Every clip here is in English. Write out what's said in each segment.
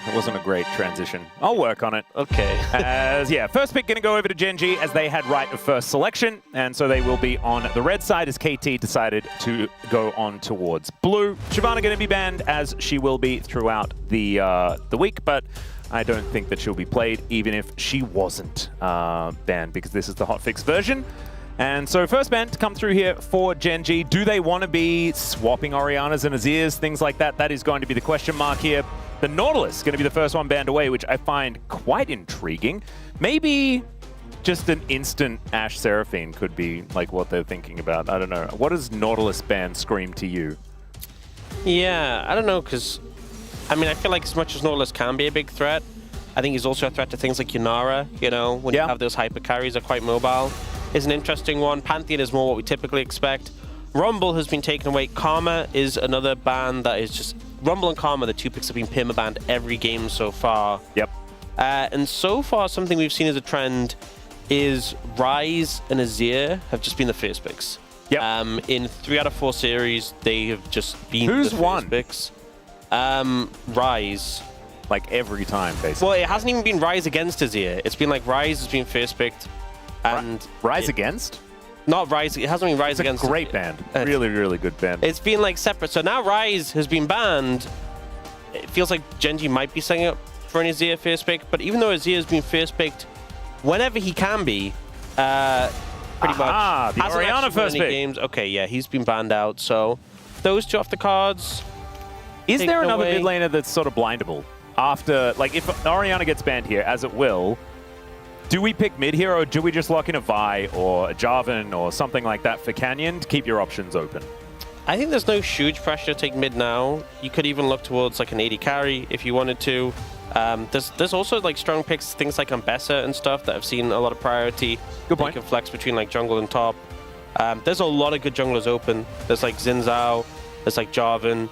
It wasn't a great transition. I'll work on it. Okay. Yeah, first pick going to go over to GENG as they had right of first selection, and so they will be on the red side as KT decided to go on towards blue. Shyvana going to be banned as she will be throughout the week, but I don't think that she'll be played even if she wasn't banned because this is the hotfix version. And so first ban to come through here for GENG. Do they want to be swapping Oriannas and Azirs, things like that? That is going to be the question mark here. The Nautilus is going to be the first one banned away, which I find quite intriguing. Maybe just an instant Ashe Seraphine could be like what they're thinking about. I don't know. What does Nautilus ban scream to you? Yeah, I don't know, because I mean, I feel like as much as Nautilus can be a big threat, I think he's also a threat to things like Yunara, you know, when you have those hyper carries are quite mobile. Is an interesting one. Pantheon is more what we typically expect. Rumble has been taken away. Karma is another ban that is just... Rumble and Karma, the two picks have been perma-banned every game so far. Yep. And so far, something we've seen as a trend is Ryze and Azir have just been the first picks. Yep. In 3 out of 4 series, they have just been the first picks. Ryze. Like every time, basically. Well, it hasn't even been Ryze against Azir. It's been like Ryze has been first picked. And Ryze against? Not Ryze. It hasn't been Ryze against. It's a great band. Really, really good band. It's been like separate. So now Ryze has been banned. It feels like GENG might be setting up for an Azir first pick. But even though Azir has been first picked whenever he can be, pretty much. The Orianna first pick. Games. Okay, yeah, he's been banned out. So those two off the cards. Is there another mid laner that's sort of blindable? After, like, if Orianna gets banned here, as it will, do we pick mid here, or do we just lock in a Vi or a Jarvan or something like that for Canyon to keep your options open? I think there's no huge pressure to take mid now. You could even look towards like an AD carry if you wanted to. There's also like strong picks, things like Ambessa and stuff that have seen a lot of priority. Good point. You can flex between like jungle and top. There's a lot of good junglers open. There's like Xin Zhao, there's like Jarvan.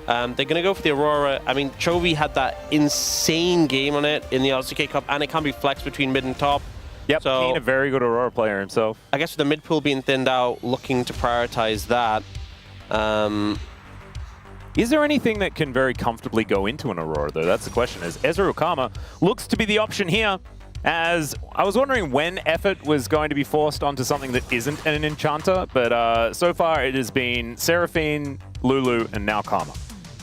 They're going to go for the Aurora. I mean, Chovy had that insane game on it in the LCK Cup, and it can be flexed between mid and top. Yep, so, Kane, a very good Aurora player himself. I guess with the mid pool being thinned out, looking to prioritize that. Is there anything that can very comfortably go into an Aurora, though? That's the question. As Ezreal Karma looks to be the option here, as I was wondering when effort was going to be forced onto something that isn't an Enchanter, but so far it has been Seraphine, Lulu, and now Karma.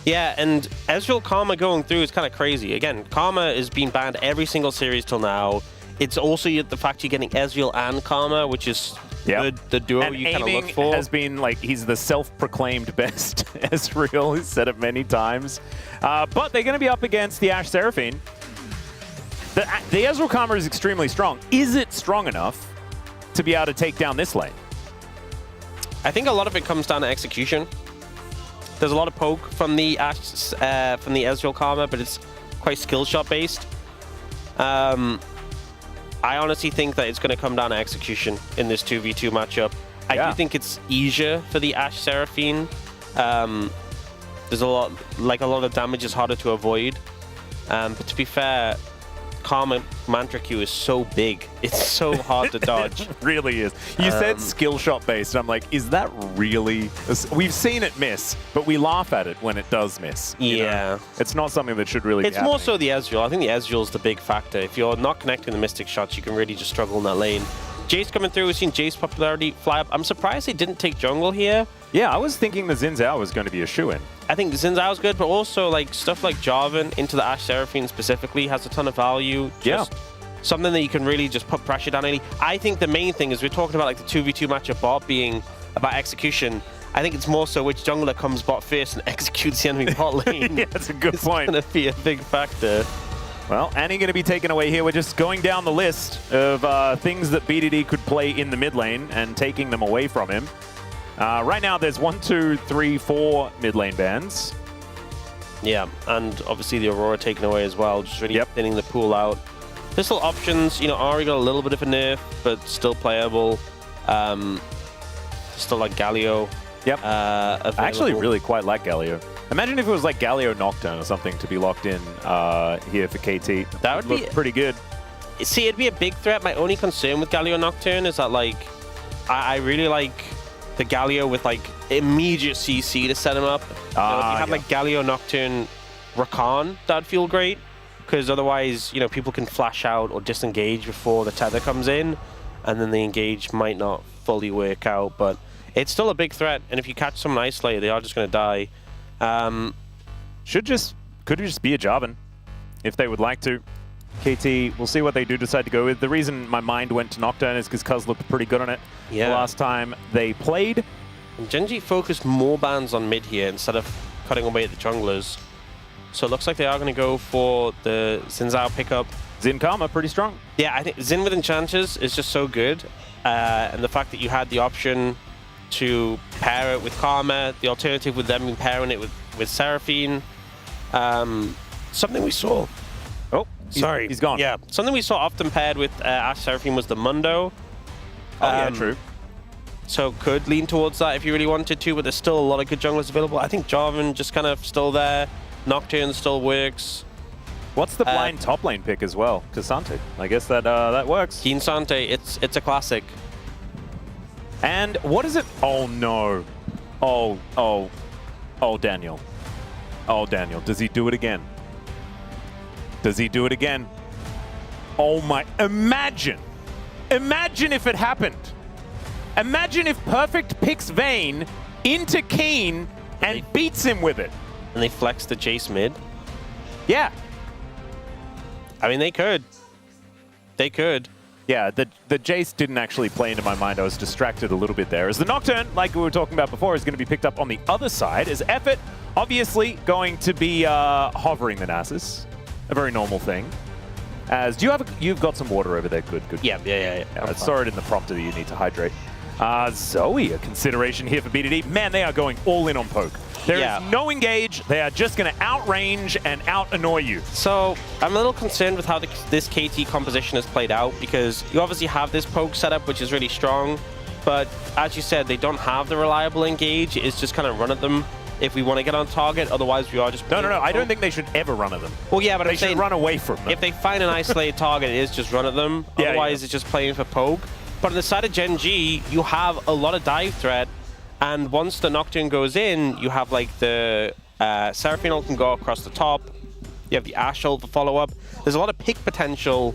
Yeah, and Ezreal Karma going through is kind of crazy. Again, Karma is being banned every single series till now. It's also the fact you're getting Ezreal and Karma, which is the duo and you kind of look for. Has been like, he's the self-proclaimed best Ezreal, he's said it many times. But they're going to be up against the Ashe Seraphine. The Ezreal Karma is extremely strong. Is it strong enough to be able to take down this lane? I think a lot of it comes down to execution. There's a lot of poke from the Ashe, from the Ezreal Karma, but it's quite skill shot based. I honestly think that it's going to come down to execution in this 2v2 matchup. I do think it's easier for the Ashe Seraphine. There's a lot of damage is harder to avoid. But to be fair, Karma Mantra Q is so big. It's so hard to dodge. It really is. You said skill shot based. I'm like, is that really? We've seen it miss, but we laugh at it when it does miss. You know? It's not something that should really be happening. More so the Ezreal. I think the Ezreal is the big factor. If you're not connecting the Mystic shots, you can really just struggle in that lane. Jace coming through. We've seen Jace popularity fly up. I'm surprised they didn't take jungle here. Yeah, I was thinking the Xin Zhao was going to be a shoo-in. I think Xin Zhao's good, but also like stuff like Jarvan into the Ashe Seraphine specifically has a ton of value. Just something that you can really just put pressure down any. I think the main thing is we're talking about like the 2v2 matchup bot being about execution. I think it's more so which jungler comes bot first and executes the enemy bot lane. Yeah, that's a good point. It's going to be a big factor. Well, Annie going to be taken away here. We're just going down the list of things that BDD could play in the mid lane and taking them away from him. Right now, there's 1, 2, 3, 4 mid lane bans. Yeah, and obviously the Aurora taken away as well, just really thinning the pool out. Pistol options, you know, Ahri got a little bit of a nerf, but still playable. Still like Galio. Yep. I actually really quite like Galio. Imagine if it was like Galio Nocturne or something to be locked in here for KT. That would look pretty good. See, it'd be a big threat. My only concern with Galio Nocturne is that, like, I really like the Galio with, like, immediate CC to set him up. You know, if you have, like, Galio Nocturne Rakan, that'd feel great. Because otherwise, you know, people can flash out or disengage before the tether comes in, and then the engage might not fully work out. But it's still a big threat, and if you catch someone isolated, they are just going to die. Could just be a Jarvan, if they would like to. KT, we'll see what they do decide to go with. The reason my mind went to Nocturne is because Cuz looked pretty good on it the last time they played. And GENG focused more bans on mid here instead of cutting away at the junglers. So it looks like they are going to go for the Xin Zhao pickup. Xin Karma, pretty strong. Yeah, I think Xin with enchanters is just so good. And the fact that you had the option to pair it with Karma, the alternative with them pairing it with Seraphine. Something we saw. Oh, sorry, he's gone. Yeah, something we saw often paired with Ash Seraphine was the Mundo. Oh, yeah, true. So could lean towards that if you really wanted to, but there's still a lot of good junglers available. I think Jarvan just kind of still there. Nocturne still works. What's the blind top lane pick as well? Cassante. I guess that that works. Keen Sante, it's a classic. And what is it? Oh no. Oh, Daniel. Oh, Daniel. Does he do it again? Does he do it again? Oh my, imagine if it happened. Imagine if Perfect picks Vayne into Keen and beats him with it. And they flex the Jace mid. Yeah. I mean, they could. They could. Yeah, the Jace didn't actually play into my mind. I was distracted a little bit there. As the Nocturne, like we were talking about before, is going to be picked up on the other side. As Effort, obviously going to be hovering the Nasus. A very normal thing. As you've got some water over there. Good. Yeah. I saw it in the prompter that you need to hydrate. Zoe, a consideration here for BDD. Man, they are going all in on poke. There is no engage. They are just going to outrange and out-annoy you. So I'm a little concerned with how this KT composition has played out, because you obviously have this poke setup, which is really strong. But as you said, they don't have the reliable engage. It's just kind of run at them if we want to get on target. Otherwise, we are just... No. I don't think they should ever run at them. Well, yeah, but they should run away from them. If they find an isolated target, it is just run at them. Otherwise, it's just playing for poke. But on the side of GENG, you have a lot of dive threat. And once the Nocturne goes in, you have like the Seraphine ult can go across the top. You have the Ashe ult for follow-up. There's a lot of pick potential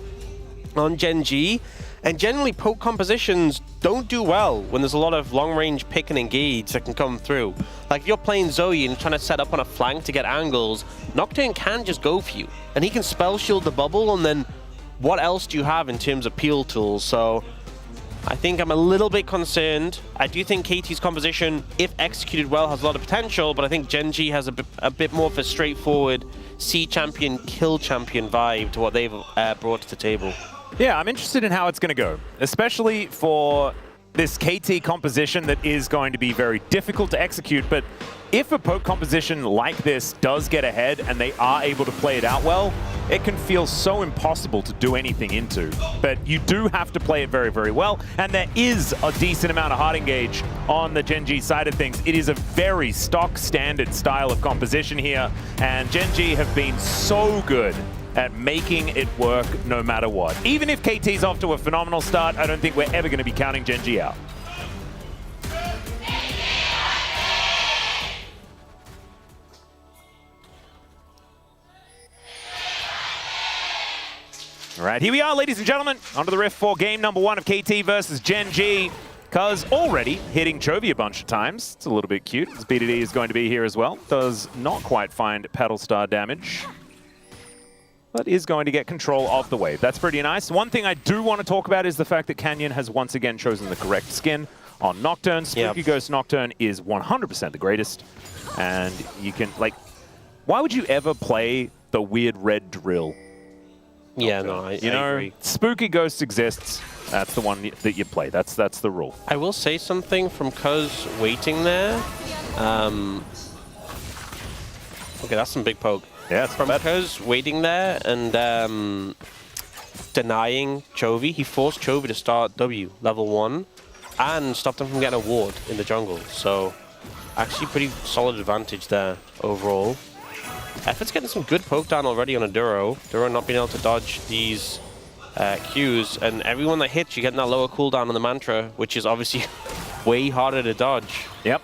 on GENG. And generally, poke compositions don't do well when there's a lot of long-range pick and engage that can come through. Like if you're playing Zoe and trying to set up on a flank to get angles, Nocturne can just go for you. And he can spell shield the bubble, and then what else do you have in terms of peel tools? So I think I'm a little bit concerned. I do think KT's composition, if executed well, has a lot of potential, but I think GENG has a bit more of a straightforward see champion, kill champion vibe to what they've brought to the table. Yeah, I'm interested in how it's going to go, especially for this KT composition that is going to be very difficult to execute. But if a poke composition like this does get ahead and they are able to play it out well, it can feel so impossible to do anything into. But you do have to play it very, very well. And there is a decent amount of hard engage on the GENG side of things. It is a very stock standard style of composition here. And GENG have been so good at making it work no matter what. Even if KT's off to a phenomenal start, I don't think we're ever going to be counting GENG out. All right, here we are, ladies and gentlemen, onto the Rift for game number 1 of KT versus GENG. Cuz already hitting Chovy a bunch of times. It's a little bit cute, as BDD is going to be here as well. Does not quite find Paddle Star damage, but is going to get control of the wave. That's pretty nice. One thing I do want to talk about is the fact that Canyon has once again chosen the correct skin on Nocturne. Spooky Ghost Nocturne is 100% the greatest. And you can, like, why would you ever play the weird red drill? Yeah, no, I agree. Spooky Ghost exists. That's the one that you play. That's the rule. I will say something from Cuz waiting there. Okay, that's some big poke. Yeah, it's from Cuz waiting there and denying Chovy. He forced Chovy to start W level 1 and stopped him from getting a ward in the jungle. So actually pretty solid advantage there overall. Effort's getting some good poke down already on a Duro. Duro not being able to dodge these Qs, and everyone that hits, you're getting that lower cooldown on the Mantra, which is obviously way harder to dodge. Yep.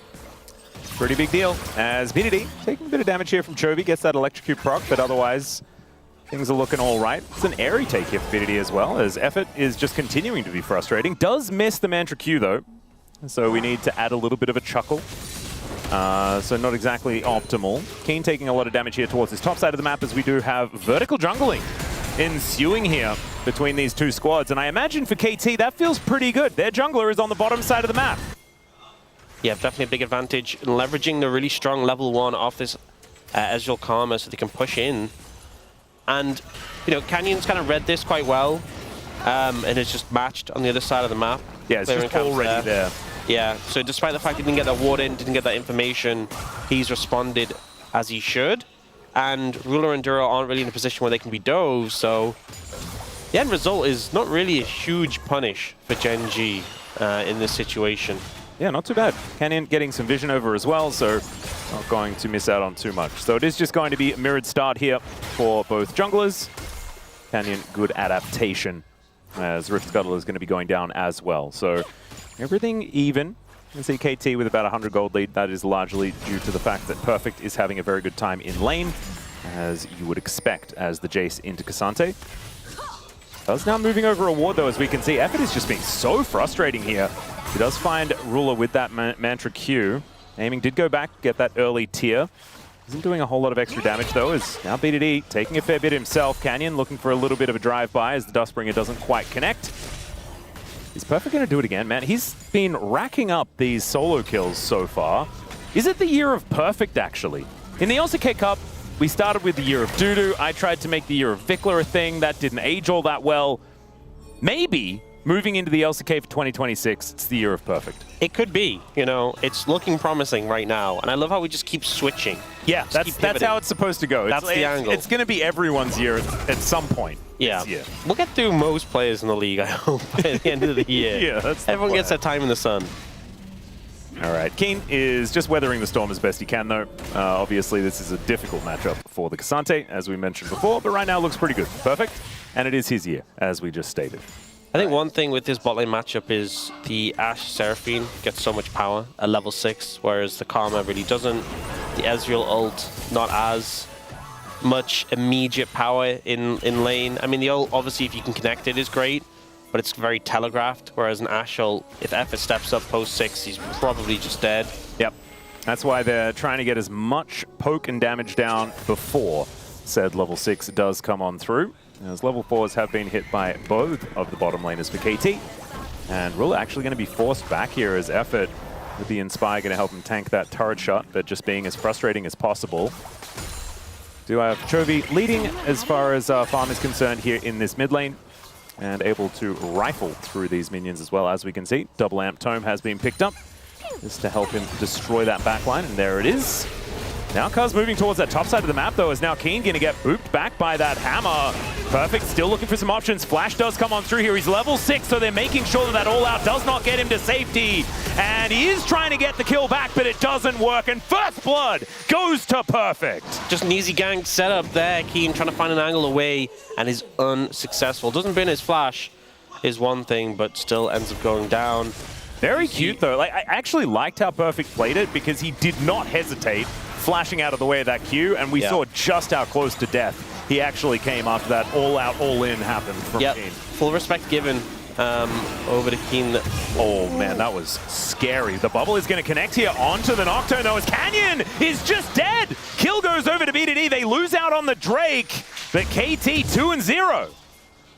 pretty big deal. As VOD taking a bit of damage here from Chovy, gets that electrocute proc, but otherwise things are looking all right. It's an airy take here for VOD as well, as Effort is just continuing to be frustrating. Does miss the Mantra Q though, so we need to add a little bit of a chuckle. So not exactly optimal. Keen taking a lot of damage here towards this top side of the map, as we do have vertical jungling ensuing here between these two squads. And I imagine for KT, that feels pretty good. Their jungler is on the bottom side of the map. Yeah, definitely a big advantage in leveraging the really strong level 1 off this Ezreal Karma so they can push in. And, you know, Canyon's kind of read this quite well and has just matched on the other side of the map. Yeah, it's just already there. Yeah, so despite the fact he didn't get that ward in, didn't get that information, he's responded as he should. And Ruler and Duro aren't really in a position where they can be dove, so the end result is not really a huge punish for GENG in this situation. Yeah, not too bad. Canyon getting some vision over as well, so not going to miss out on too much. So it is just going to be a mirrored start here for both junglers. Canyon, good adaptation, as Rift Scuttle is going to be going down as well. So everything even. You can see KT with about 100 gold lead. That is largely due to the fact that Perfect is having a very good time in lane, as you would expect, as the Jace into Cassante. Does now moving over a ward, though, as we can see. Effort is just being so frustrating here. He does find Ruler with that Mantra Q. Aiming did go back, get that early tier. Isn't doing a whole lot of extra damage, though, as now BDD taking a fair bit himself. Canyon looking for a little bit of a drive-by as the Dustbringer doesn't quite connect. Is Perfect going to do it again, man? He's been racking up these solo kills so far. Is it the year of Perfect, actually? In the LCK Cup, we started with the year of Dudu. I tried to make the year of Vikler a thing. That didn't age all that well. Maybe moving into the LCK for 2026, it's the year of Perfect. It could be, you know, it's looking promising right now. And I love how we just keep switching. Yeah, that's how it's supposed to go. That's the angle. It's going to be everyone's year at some point. Yeah. This year. We'll get through most players in the league, I hope, by the end of the year. Yeah, that's the Everyone plan. gets their time in the sun. All right, Keen is just weathering the storm as best he can, though. Obviously, this is a difficult matchup for the Cassante, as we mentioned before, but right now looks pretty good. Perfect, and it is his year, as we just stated. I think one thing with this bot lane matchup is the Ashe Seraphine gets so much power at level 6, whereas the Karma really doesn't. The Ezreal ult, not as much immediate power in lane. I mean, the ult, obviously, if you can connect it, is great, but it's very telegraphed, whereas an Ashe ult, if Effort steps up post 6, he's probably just dead. Yep. That's why they're trying to get as much poke and damage down before said level 6 does come on through, as level 4s have been hit by both of the bottom laners for KT. And Ruler actually going to be forced back here as Effort with the Inspire going to help him tank that turret shot, but just being as frustrating as possible. Do have Chovy leading as far as farm is concerned here in this mid lane, and able to rifle through these minions as well, as we can see. Double Amp Tome has been picked up just to help him destroy that backline, and there it is. Now Cuz moving towards that top side of the map, though, is now Keen going to get booped back by that hammer. Perfect, still looking for some options. Flash does come on through here. He's level 6, so they're making sure that that all-out does not get him to safety. And he is trying to get the kill back, but it doesn't work. And first blood goes to Perfect. Just an easy gank setup there. Keen trying to find an angle away and is unsuccessful. Doesn't bin his flash is one thing, but still ends up going down. Very cute, though. Like, I actually liked how Perfect played it because he did not hesitate flashing out of the way of that Q, and we saw just how close to death he actually came after that all-out, all-in happened from Keen. Full respect given over to Keen. Oh, man, that was scary. The bubble is going to connect here onto the Nocturne, though, as Canyon is just dead. Kill goes over to BDD. They lose out on the Drake, but KT 2-0.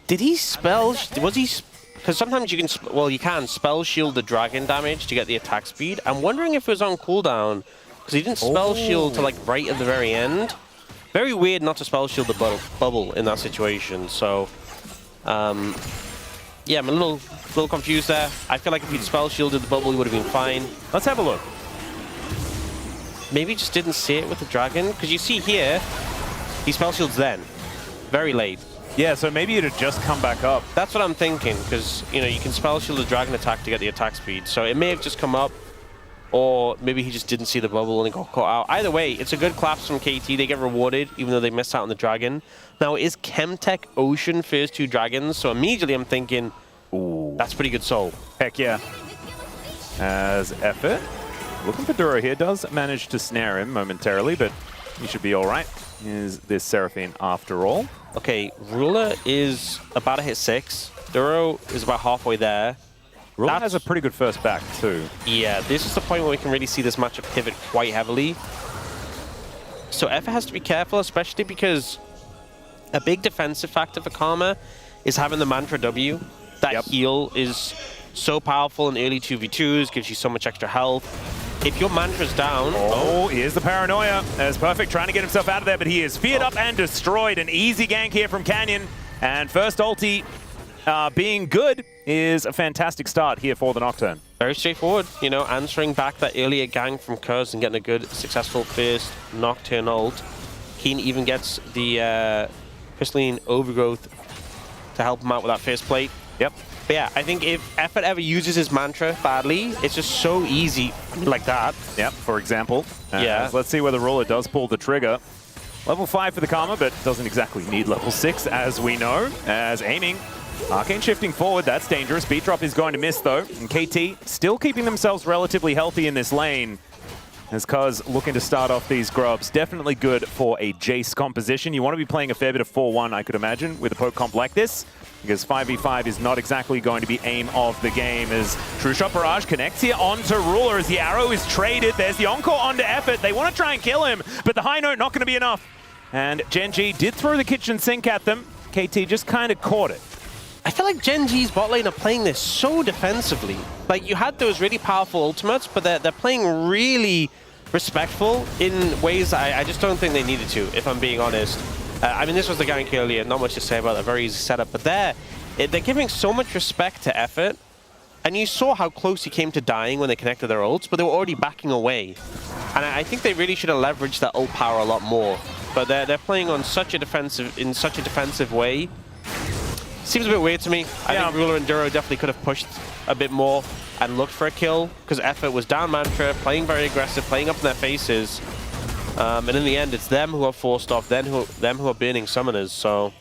Did he spell... Was he... Because sometimes you can... Well, you can spell shield the dragon damage to get the attack speed. I'm wondering if it was on cooldown, because he didn't spell shield to, like, right at the very end. Very weird not to spell shield the bubble in that situation. So, yeah, I'm a little confused there. I feel like if he'd spell shielded the bubble, he would have been fine. Let's have a look. Maybe he just didn't see it with the dragon. Because you see here, he spell shields then. Very late. Yeah, so maybe it had just come back up. That's what I'm thinking, because, you know, you can spell shield the dragon attack to get the attack speed. So it may have just come up, or maybe he just didn't see the bubble and got caught out. Either way, it's a good collapse from KT. They get rewarded, even though they missed out on the dragon. Now, it is Chemtech Ocean first 2 dragons, so immediately I'm thinking, ooh, that's pretty good soul. Heck yeah. As Effort Looking for Duro here. Does manage to snare him momentarily, but he should be all right. Is this Seraphine after all? Okay, Ruler is about to hit 6. Duro is about halfway there. Ruler has a pretty good first back, too. Yeah, this is the point where we can really see this matchup pivot quite heavily. So Effa has to be careful, especially because a big defensive factor for Karma is having the Mantra W. That heal is so powerful in early 2v2s, gives you so much extra health. If your Mantra's down... Oh, here's the paranoia. There's Perfect trying to get himself out of there, but he is feared up and destroyed. An easy gank here from Canyon. And first ulti being good is a fantastic start here for the Nocturne. Very straightforward, you know, answering back that earlier gank from Curse and getting a good, successful first Nocturne ult. Keen even gets the Crystalline Overgrowth to help him out with that first plate. Yep. But yeah, I think if Effort ever uses his Mantra badly, it's just so easy like that. Yep, for example. Yeah. Let's see whether Ruler does pull the trigger. Level 5 for the Karma, but doesn't exactly need level 6, as we know. As aiming. Arcane shifting forward, that's dangerous. Beat drop is going to miss, though. And KT still keeping themselves relatively healthy in this lane. As Cuz looking to start off these grubs. Definitely good for a Jace composition. You want to be playing a fair bit of 4-1, I could imagine, with a poke comp like this. Because 5v5 is not exactly going to be aim of the game. As True Shot Barrage connects here onto Ruler as the arrow is traded. There's the encore onto Effort. They want to try and kill him, but the high note not going to be enough. And GENG did throw the kitchen sink at them. KT just kind of caught it. I feel like GENG's bot lane are playing this so defensively. Like, you had those really powerful ultimates, but they're playing really respectful in ways I just don't think they needed to, if I'm being honest. I mean, this was the gank earlier, not much to say about a very easy setup, but they're giving so much respect to Effort, and you saw how close he came to dying when they connected their ults, but they were already backing away. And I think they really should have leveraged that ult power a lot more. But they're playing on such a defensive way. Seems a bit weird to me. I think Ruler and Duro definitely could have pushed a bit more and looked for a kill, because Effort was down Mantra, playing very aggressive, playing up in their faces. And in the end, it's them who are forced off, them who are burning summoners, so...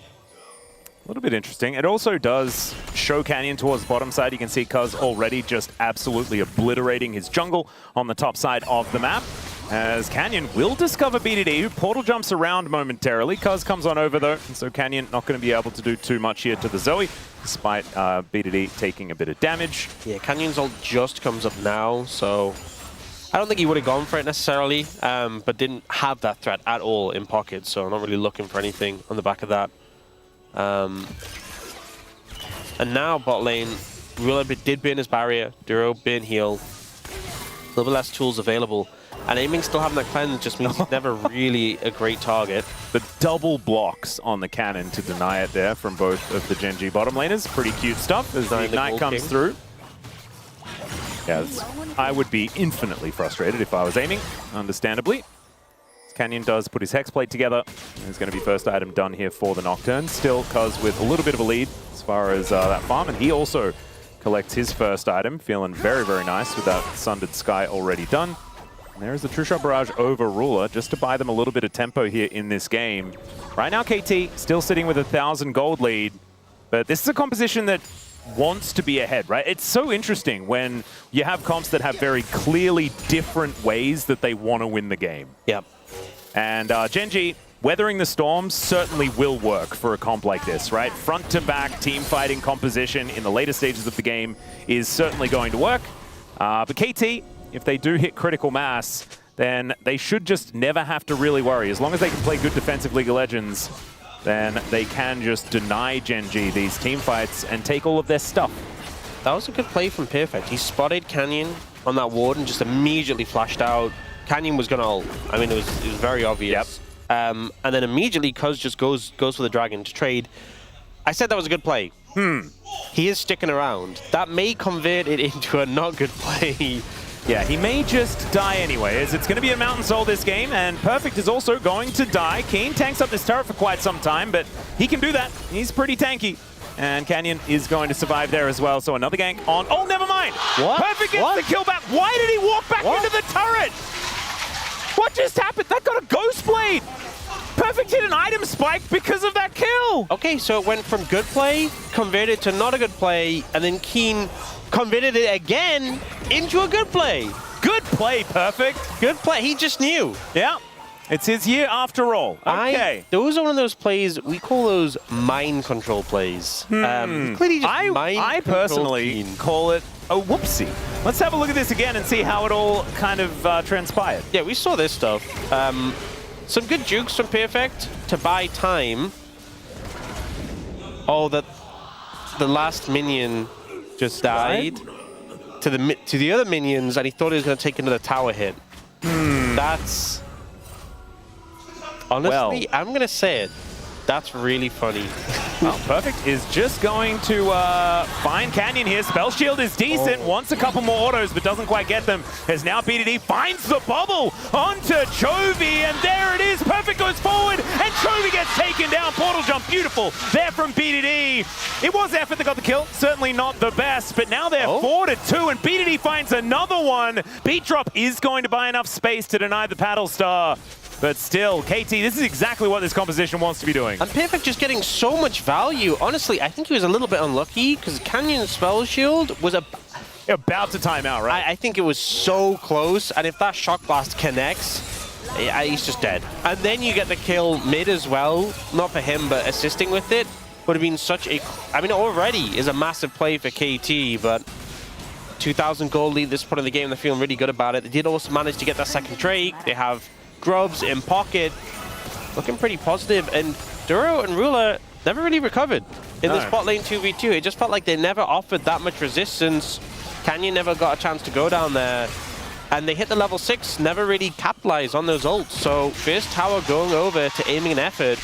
A little bit interesting. It also does show Canyon towards the bottom side. You can see Cuz already just absolutely obliterating his jungle on the top side of the map. As Canyon will discover BDD, who portal jumps around momentarily. Cuz comes on over though, and so Canyon not going to be able to do too much here to the Zoe, despite BDD taking a bit of damage. Yeah, Canyon's ult just comes up now, so... I don't think he would have gone for it necessarily, but didn't have that threat at all in pocket, so I'm not really looking for anything on the back of that. And now bot lane, Ruler did burn his barrier, Duro burn heal, a little bit less tools available. And aiming still having that cleanse just means he's never really a great target. The double blocks on the cannon to deny it there from both of the GENG bottom laners. Pretty cute stuff as the Ignite comes through. Yeah, I would be infinitely frustrated if I was aiming, understandably. Canyon does put his Hex Plate together. There's going to be first item done here for the Nocturne. Still, Cuz with a little bit of a lead as far as that farm. And he also collects his first item, feeling very, very nice with that Sundered Sky already done. And there's the True Shot Barrage over Ruler, just to buy them a little bit of tempo here in this game. Right now, KT still sitting with a 1,000 gold lead. But this is a composition that wants to be ahead, right? It's so interesting when you have comps that have very clearly different ways that they want to win the game. Yep. And GENG, weathering the storms certainly will work for a comp like this, right? Front-to-back team fighting composition in the later stages of the game is certainly going to work. But KT, if they do hit critical mass, then they should just never have to really worry. As long as they can play good defensive League of Legends, then they can just deny GENG these team fights and take all of their stuff. That was a good play from Perfect. He spotted Canyon on that ward and just immediately flashed out. Canyon was going to ult. I mean, it was very obvious. Yep. And then immediately Cuz just goes for the dragon to trade. I said that was a good play. He is sticking around. That may convert it into a not good play. Yeah, he may just die anyway, as it's going to be a Mountain Soul this game, and Perfect is also going to die. Keen tanks up this turret for quite some time, but he can do that. He's pretty tanky. And Canyon is going to survive there as well, so another gank on... Oh, never mind! What? Perfect gets the kill back. Why did he walk back into the turret? What just happened? That got a Ghost Blade! Perfect hit an item spike because of that kill! Okay, so it went from good play, converted to not a good play, and then Keen converted it again into a good play. Good Good play, Perfect. Good play. He just knew. Yeah. It's his year after all. Okay. Those are one of those plays, we call those mind control plays. Clearly just I personally call it a whoopsie. Let's have a look at this again and see how it all kind of transpired. Yeah, we saw this stuff. Some good jukes from Perfect to buy time. Oh, the last minion just died to the other minions, and he thought he was going to take another tower hit. That's... Honestly, I'm going to say it. That's really funny. Well, Perfect is just going to find Canyon here. Spell Shield is decent. Wants a couple more autos, but doesn't quite get them. As now BDD finds the bubble onto Chovy, and there it is. Perfect goes forward, and Chovy gets taken down. Portal jump, beautiful. There from BDD. It was effort that got the kill. Certainly not the best, but now they're 4-2, and BDD finds another one. Beat Drop is going to buy enough space to deny the Paddle Star. But still, KT, this is exactly what this composition wants to be doing. And Perfect just getting so much value. Honestly, I think he was a little bit unlucky because Canyon Spell Shield was about to time out, right? I think it was so close, and if that Shock Blast connects, he's just dead. And then you get the kill mid as well. Not for him, but assisting with it would have been such a... I mean, already is a massive play for KT, but 2,000 gold lead at this point of the game. They're feeling really good about it. They did also manage to get that second Drake. They have Grubs in pocket, looking pretty positive, and Duro and Ruler never really recovered in the spot lane 2v2. It just felt like they never offered that much resistance. Canyon never got a chance to go down there, and they hit the level 6, never really capitalized on those ults. So first tower going over to aiming an effort.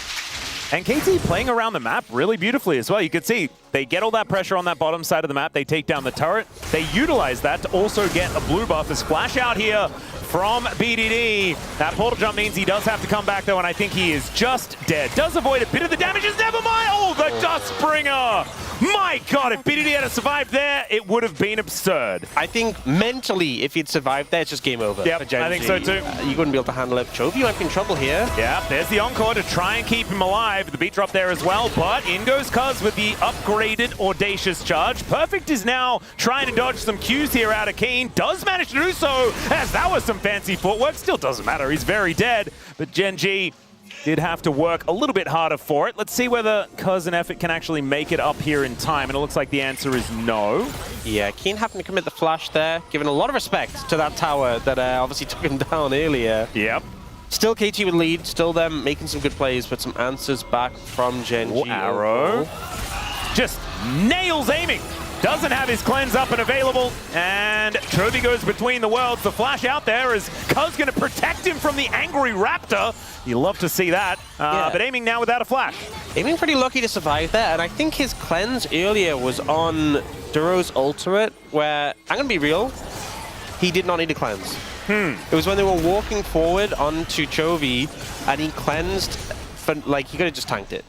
And KT playing around the map really beautifully as well. You could see they get all that pressure on that bottom side of the map. They take down the turret. They utilize that to also get a blue buff. A splash out here from BDD. That portal jump means he does have to come back though, and I think he is just dead. Does avoid a bit of the damages. Never mind. Oh, the Dustbringer. My God, if BDD had survived there, it would have been absurd. I think mentally, if he'd survived there, it's just game over. Yep, I think so too. You wouldn't be able to handle it. Chovy might be in trouble here. Yeah, there's the Encore to try and keep him alive. The beat drop there as well, but in goes Cuz with the upgraded Audacious Charge. Perfect is now trying to dodge some Qs here out of Keen. Does manage to do so, as that was some fancy footwork. Still doesn't matter, he's very dead. But GENG did have to work a little bit harder for it. Let's see whether Cuz and Effort can actually make it up here in time, and it looks like the answer is no. Yeah, Keen happened to commit the flash there, giving a lot of respect to that tower that obviously took him down earlier. Yep. Still KT would lead, still them making some good plays, but some answers back from GENG. Arrow just nails aiming. Doesn't have his cleanse up and available, and Chovy goes between the worlds. The flash out there is Cuz going to protect him from the angry Raptor. You love to see that, but aiming now without a flash. Aiming pretty lucky to survive there, and I think his cleanse earlier was on Duro's ultimate, where, I'm going to be real, he did not need a cleanse. It was when they were walking forward onto Chovy, and he cleansed, but like, he could have just tanked it.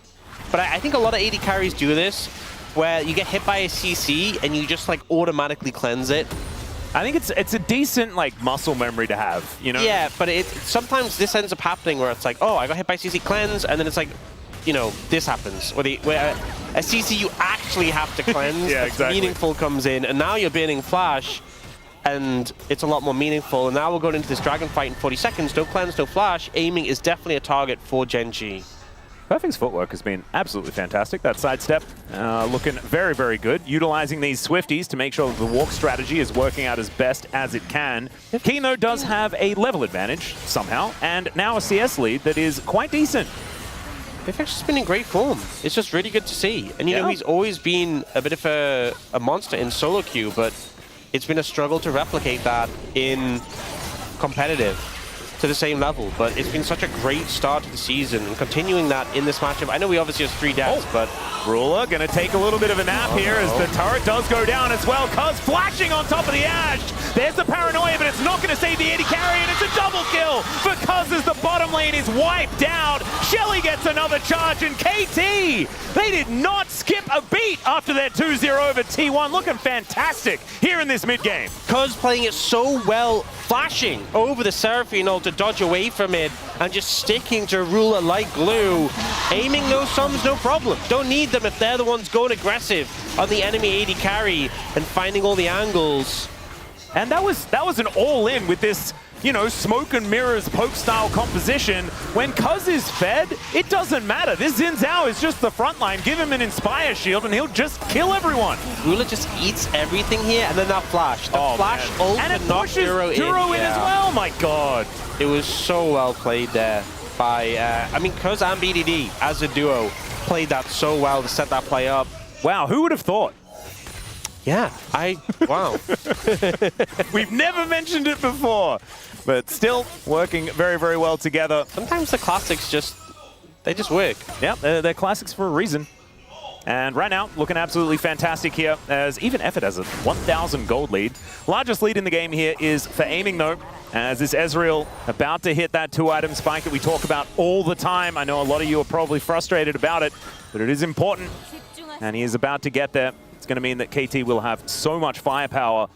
But I think a lot of AD carries do this, where you get hit by a CC and you just like automatically cleanse it. I think it's a decent like muscle memory to have, you know? Yeah, but sometimes this ends up happening where it's like, oh, I got hit by CC cleanse, and then it's like, you know, this happens. Where a CC you actually have to cleanse, yeah, exactly. Meaningful comes in, and now you're banning flash, and it's a lot more meaningful. And now we're going into this dragon fight in 40 seconds, no cleanse, no flash. Aiming is definitely a target for GENG. Perfect's footwork has been absolutely fantastic. That sidestep looking very, very good. Utilizing these Swifties to make sure that the walk strategy is working out as best as it can. Keen, though, does have a level advantage somehow, and now a CS lead that is quite decent. Perfect's just been in great form. It's just really good to see. And, you know, he's always been a bit of a monster in solo queue, but it's been a struggle to replicate that in competitive to the same level, but it's been such a great start to the season, and continuing that in this matchup. I know we obviously have 3 deaths, but Ruler gonna take a little bit of a nap here as the turret does go down as well. Cuz flashing on top of the Ash. There's the paranoia, but it's not gonna save the AD carry, and it's a double kill for Cuz as the bottom lane is wiped out. Shelly gets another charge, and KT, they did not skip a beat after their 2-0 over T1. Looking fantastic here in this mid game. Cuz playing it so well, flashing over the Seraphine ult to dodge away from it, and just sticking to Ruler like glue. Aiming no sums, no problem. Don't need them if they're the ones going aggressive on the enemy AD carry and finding all the angles. And that was an all-in with this, you know, smoke and mirrors poke-style composition. When Cuz is fed, it doesn't matter. This Xin Zhao is just the front line. Give him an Inspire Shield and he'll just kill everyone. Ruler just eats everything here, and then that flash. The flash ult and it knocked pushes Duro in as well. My God. It was so well played there by, I mean, Cuz and BDD as a duo played that so well to set that play up. Wow, who would have thought? Yeah, wow. We've never mentioned it before, but still working very, very well together. Sometimes the classics they just work. Yeah, they're classics for a reason. And right now, looking absolutely fantastic here, as even Effort has a 1,000 gold lead. Largest lead in the game here is for aiming, though, as this Ezreal about to hit that 2-item spike that we talk about all the time. I know a lot of you are probably frustrated about it, but it is important, and he is about to get there. It's going to mean that KT will have so much firepower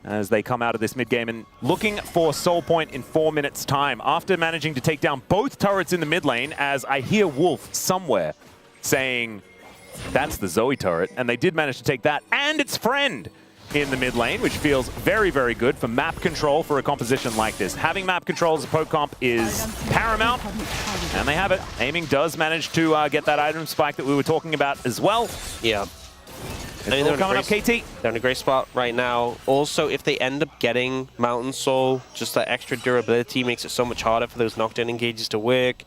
as they come out of this mid-game and looking for Soul Point in 4 minutes' time after managing to take down both turrets in the mid lane, as I hear Wolf somewhere saying that's the Zoe turret, and they did manage to take that and its friend in the mid lane, which feels very, very good for map control for a composition like this. Having map control as a poke comp is paramount, and they have it. Aiming does manage to get that item spike that we were talking about as well. Yeah. I mean, they're coming up, KT. They're in a great spot right now. Also, if they end up getting Mountain Soul, just that extra durability makes it so much harder for those knockdown engages to work.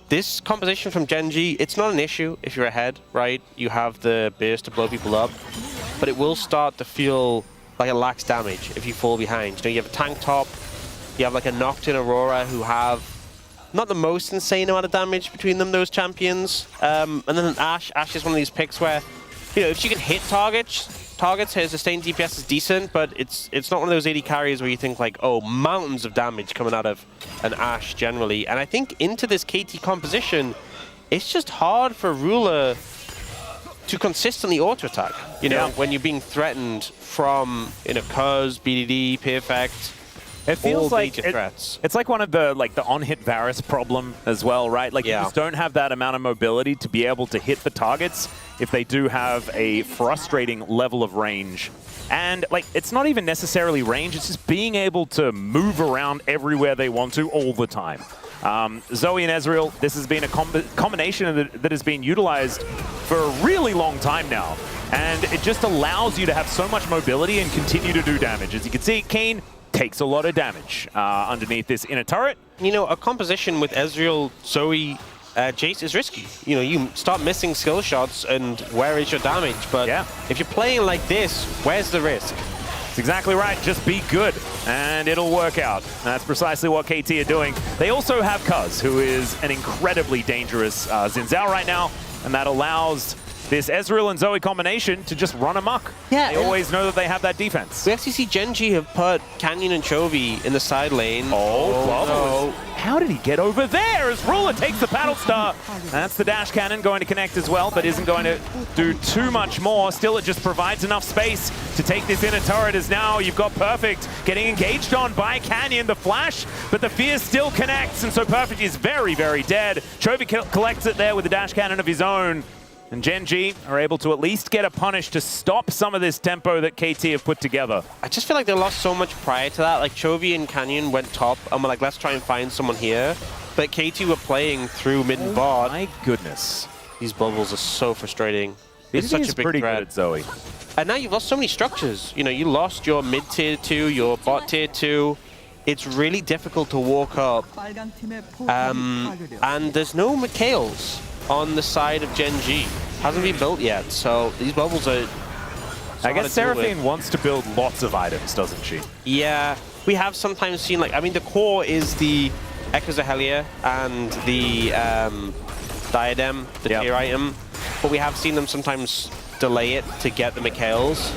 This composition from GENG, it's not an issue if you're ahead, right? You have the burst to blow people up, but it will start to feel like it lacks damage if you fall behind. You know, you have a tank top, you have like a knocked-in Aurora who have not the most insane amount of damage between them, those champions. And then Ashe is one of these picks where, you know, if she can hit targets, her sustained DPS is decent, but it's not one of those 80 carries where you think like, oh, mountains of damage coming out of an Ashe generally. And I think into this KT composition, it's just hard for Ruler to consistently auto-attack, you know, when you're being threatened from, you know, Cuz, BDD, Perfect. It feels like threats. It's like one of the on-hit Varus problem as well, right? Like you just don't have that amount of mobility to be able to hit the targets if they do have a frustrating level of range. And like it's not even necessarily range, it's just being able to move around everywhere they want to all the time. Zoe and Ezreal, this has been a combination that has been utilized for a really long time now. And it just allows you to have so much mobility and continue to do damage. As you can see, Kane takes a lot of damage underneath this inner turret. You know, a composition with Ezreal, Zoe, Jace is risky. You know, you start missing skill shots and where is your damage? But if you're playing like this, where's the risk? That's exactly right. Just be good and it'll work out. And that's precisely what KT are doing. They also have Cuz, who is an incredibly dangerous Xin Zhao right now, and that allows this Ezreal and Zoe combination to just run amok. Yeah, they always know that they have that defense. We actually see GENG have put Canyon and Chovy in the side lane. No. How did he get over there as Ruler takes the paddle star? That's the dash cannon going to connect as well, but isn't going to do too much more. Still, it just provides enough space to take this inner turret, as now you've got Perfect getting engaged on by Canyon, the flash, but the Fear still connects, and so Perfect is very, very dead. Chovy collects it there with the dash cannon of his own. And GENG are able to at least get a punish to stop some of this tempo that KT have put together. I just feel like they lost so much prior to that. Like Chovy and Canyon went top and were like, let's try and find someone here. But KT were playing through mid and bot. My goodness. These bubbles are so frustrating. It's such a big pretty threat. Good at Zoe. And now you've lost so many structures. You know, you lost your mid tier 2, your bot tier 2. It's really difficult to walk up. And there's no Mikhails on the side of GENG. Hasn't been built yet, so these bubbles are... I guess Seraphine wants to build lots of items, doesn't she? Yeah, we have sometimes seen, like, I mean, the core is the Echoes of Helia and the Diadem, the tier item, but we have seen them sometimes delay it to get the Mikhails.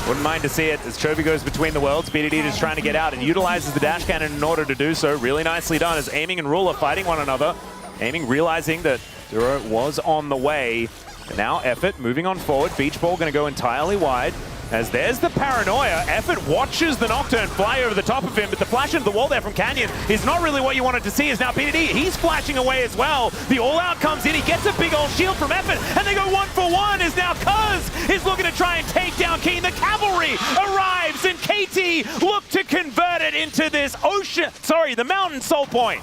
Wouldn't mind to see it as Chovy goes between the worlds. BDD just trying to get out and utilizes the dash cannon in order to do so. Really nicely done as Aiming and Ruler fighting one another. Aiming realizing that Duro was on the way. And now Effort moving on forward. Beach Ball going to go entirely wide. As there's the paranoia. Effort watches the Nocturne fly over the top of him, but the flash into the wall there from Canyon is not really what you wanted to see. As now BDD, he's flashing away as well. The all-out comes in. He gets a big old shield from Effort, and they go 1-for-1 as now Cuz is looking to try and take down Keen. The cavalry arrives, and KT KT look to convert it into this the mountain soul point.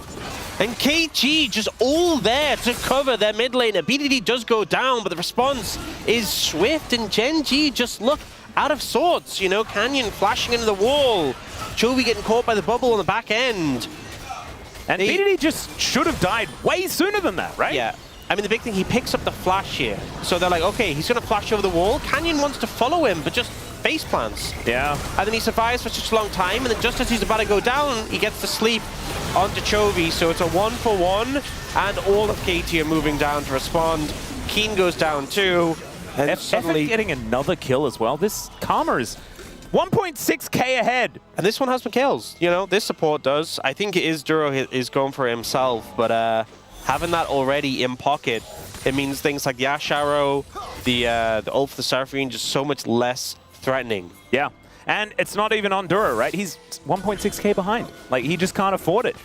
And KT just all there to cover their mid laner. BDD does go down, but the response is swift, and GENG just look out of sorts. You know, Canyon flashing into the wall. Chovy getting caught by the bubble on the back end. And BDD just should have died way sooner than that, right? Yeah. I mean, the big thing, he picks up the flash here. So they're like, okay, he's going to flash over the wall. Canyon wants to follow him, but just face plants. Yeah. And then he survives for such a long time, and then just as he's about to go down, he gets to sleep onto Chovy. So it's a 1-for-1, and all of KT are moving down to respond. Keen goes down too. And suddenly getting another kill as well. This Karma is 1.6k ahead. And this one has some kills. You know, this support does. I think it is Duro is going for himself, but having that already in pocket, it means things like the Ash Arrow, the ult for the Seraphine, just so much less threatening. Yeah, and it's not even on Duro, right? He's 1.6k behind. Like, he just can't afford it.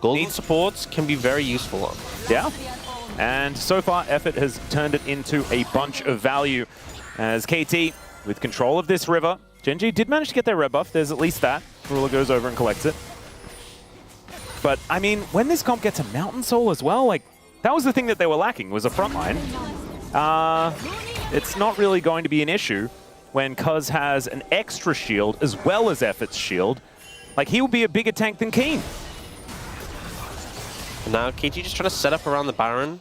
Golden supports can be very useful on. Yeah, and so far, Effort has turned it into a bunch of value as KT, with control of this river. GENG did manage to get their red buff. There's at least that. Ruler goes over and collects it. But, I mean, when this comp gets a Mountain Soul as well, like, that was the thing that they were lacking, was a front line. It's not really going to be an issue when Cuz has an extra shield as well as Effort's shield. Like, he will be a bigger tank than Keen. And now KT just trying to set up around the Baron,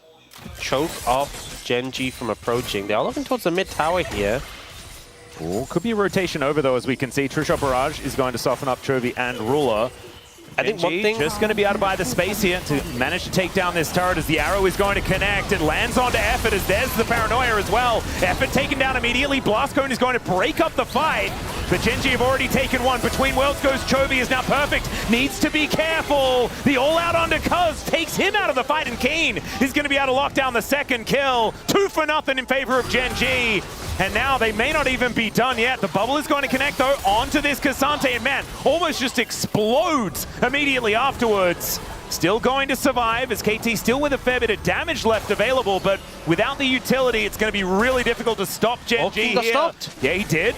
choke off GENG from approaching. They are looking towards the mid tower here. Ooh, could be a rotation over, though, as we can see. True Shot Barrage is going to soften up Chovy and Ruler. I think one thing just going to be able to buy the space here to manage to take down this turret as the arrow is going to connect. It lands onto Effort as there's the paranoia as well. Effort taken down immediately. Blast Cone is going to break up the fight. But GENG have already taken one. Between Worlds goes Chovy is now perfect. Needs to be careful. The all-out onto Cuz takes him out of the fight, and Keen is going to be able to lock down the second kill. 2-0 in favor of GENG. And now they may not even be done yet. The bubble is going to connect, though, onto this Cassante. And man, almost just explodes immediately afterwards. Still going to survive as KT still with a fair bit of damage left available, but without the utility, it's going to be really difficult to stop GENG here. Got stopped. Yeah, he did.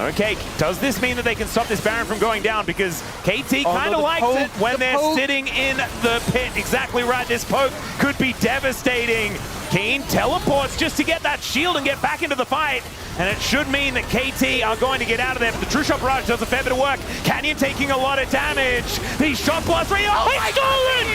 Okay, does this mean that they can stop this Baron from going down? Because KT kind of likes it when they're sitting in the pit. Exactly right, this poke could be devastating. Keen teleports just to get that shield and get back into the fight. And it should mean that KT are going to get out of there. But the True Shot Barrage does a fair bit of work. Canyon taking a lot of damage. The shot blast rate. Oh, it's stolen!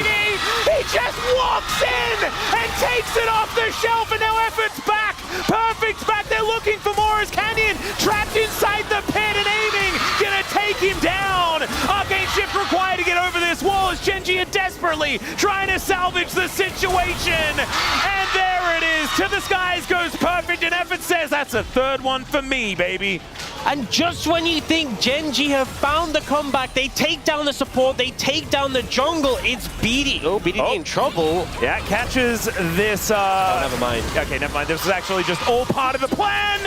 He just walks in and takes it off the shelf. And now Effort's back. Perfect's back. They're looking for more as Canyon trapped inside the pit and aiming. Gonna take him down. Arcane Shift required to get over this wall as GENG are desperately trying to salvage the situation. And there it is. To the skies goes Perfect, and Effort says that's a third one for me, baby. And just when you think GENG have found the comeback, they take down the support, they take down the jungle. It's BD. Oh, BD in trouble. Yeah, catches this. Oh, never mind. Okay, never mind. This is actually just all part of the plan.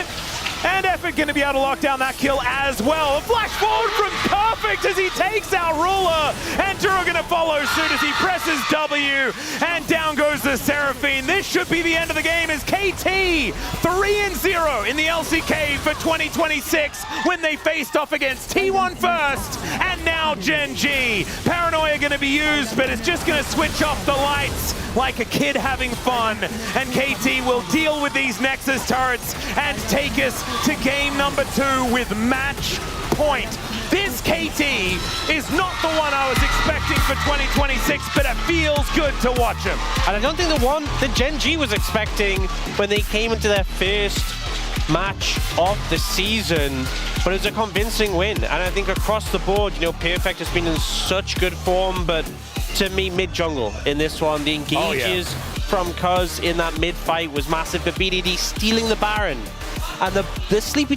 And Effort going to be able to lock down that kill as well. A flash forward from Perfect as he takes out Ruler. And Duro going to follow suit as he presses W. And down goes the Seraphine. This should be the end of the game as KT 3-0 in the LCK for 2026 when they faced off against T1 first. And now GENG. Paranoia going to be used, but it's just going to switch off the lights like a kid having fun. And KT will deal with these Nexus turrets and take us to game number 2 with match point. This KT is not the one I was expecting for 2026, but it feels good to watch him. And I don't think the one that GENG was expecting when they came into their first match of the season, but it's a convincing win. And I think across the board, you know, Perfect has been in such good form, but to me, mid-jungle in this one, the engages from Cuz in that mid-fight was massive, but BDD stealing the Baron. And the sleepy...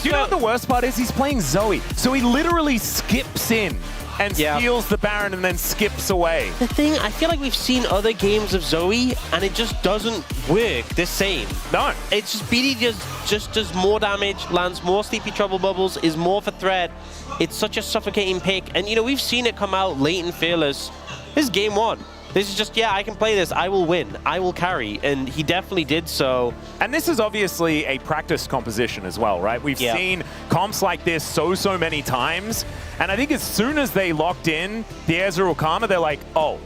You know what the worst part is? He's playing Zoe, so he literally skips in and steals the Baron and then skips away. The thing, I feel like we've seen other games of Zoe, and it just doesn't work the same. No. It's just BD just does more damage, lands more Sleepy Trouble Bubbles, is more of a threat. It's such a suffocating pick, and you know, we've seen it come out late and fearless. This is game 1. This is just, yeah, I can play this. I will win. I will carry. And he definitely did so. And this is obviously a practice composition as well, right? We've seen comps like this so many times. And I think as soon as they locked in the Ezreal Karma, they're like, oh,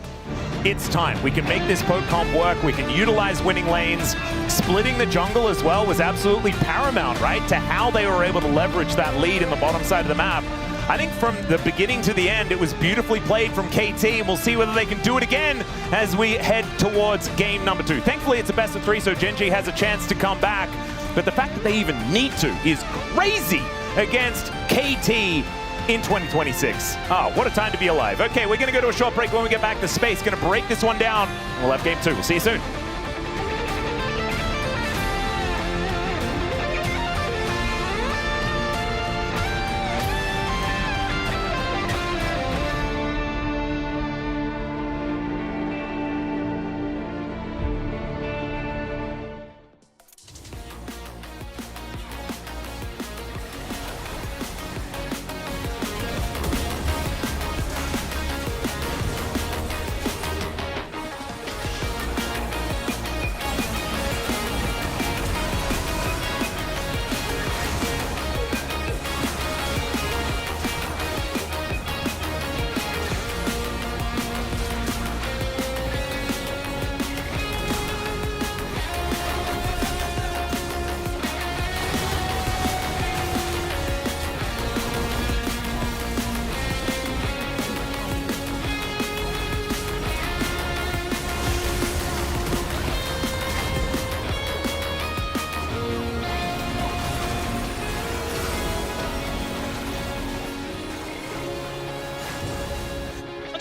it's time. We can make this poke comp work. We can utilize winning lanes. Splitting the jungle as well was absolutely paramount, right? To how they were able to leverage that lead in the bottom side of the map. I think from the beginning to the end, it was beautifully played from KT, and we'll see whether they can do it again as we head towards game number 2. Thankfully, it's a best of 3, so GENG has a chance to come back. But the fact that they even need to is crazy against KT in 2026. Oh, what a time to be alive. Okay, we're going to go to a short break. When we get back to space, going to break this one down. We'll have game 2. We'll see you soon.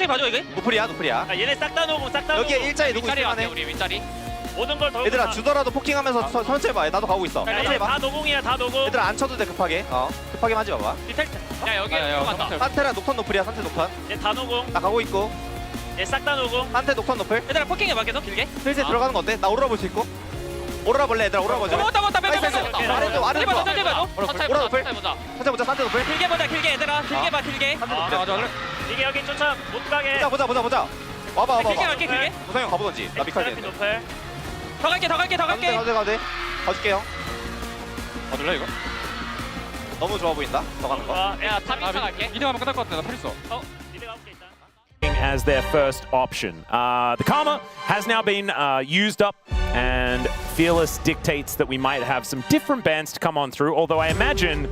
천천히 봐줘 이거. 노플이야 노플이야. 아, 얘네 싹 다 녹음 싹 다 녹음. 여기에 일자리 누구 윗자리 있을만 해. 갈게, 우리 윗자리. 모든 걸 더. 얘들아 주더라도 포킹하면서 천천히 봐. 나도 가고 있어. 야, 천천히 얘네 봐. 다 노공이야 다 노공. 얘들아 안 쳐도 돼 급하게. 급하게 하지 마봐. 리텔. 야 여기 들어간다. 산테랑 녹턴 노플이야. 산테 녹턴. 얘다 노공. 나 가고 있고. 얘 싹 다 노공. 산테 녹턴 노플. 얘들아 포킹해봐 계속 길게. 필세 들어가는 거 어때? 나 오로라 볼 수 있고. 오로라 볼래 얘들아 오로라 보자. 먹었다 나이스, 나이스. 아래도 아래도 봐줘 봐. 천천히 봐줘. 오로라 노플. 산테 보자 산테 노플. 길게 보자 길게 얘들아 길게 봐 길게. 산테 노플. 이게 여기 쫓아 못 가게. 보자. 와봐. 길게 갈게 길게. 우성형 가보던지. 나 미칼 되는데. 높을. 더 갈게 가도 돼. 가줄게요. 봐줄래 이거? 너무 좋아 보인다. 더 가는 거. 야 탑 2차 갈게. 미드 가면 끝날 것 같아. 나 팔 있어. 미드 가볼게 일단. As their first option. The Karma has now been used up, and Fearless dictates that we might have some different bands to come on through, although I imagine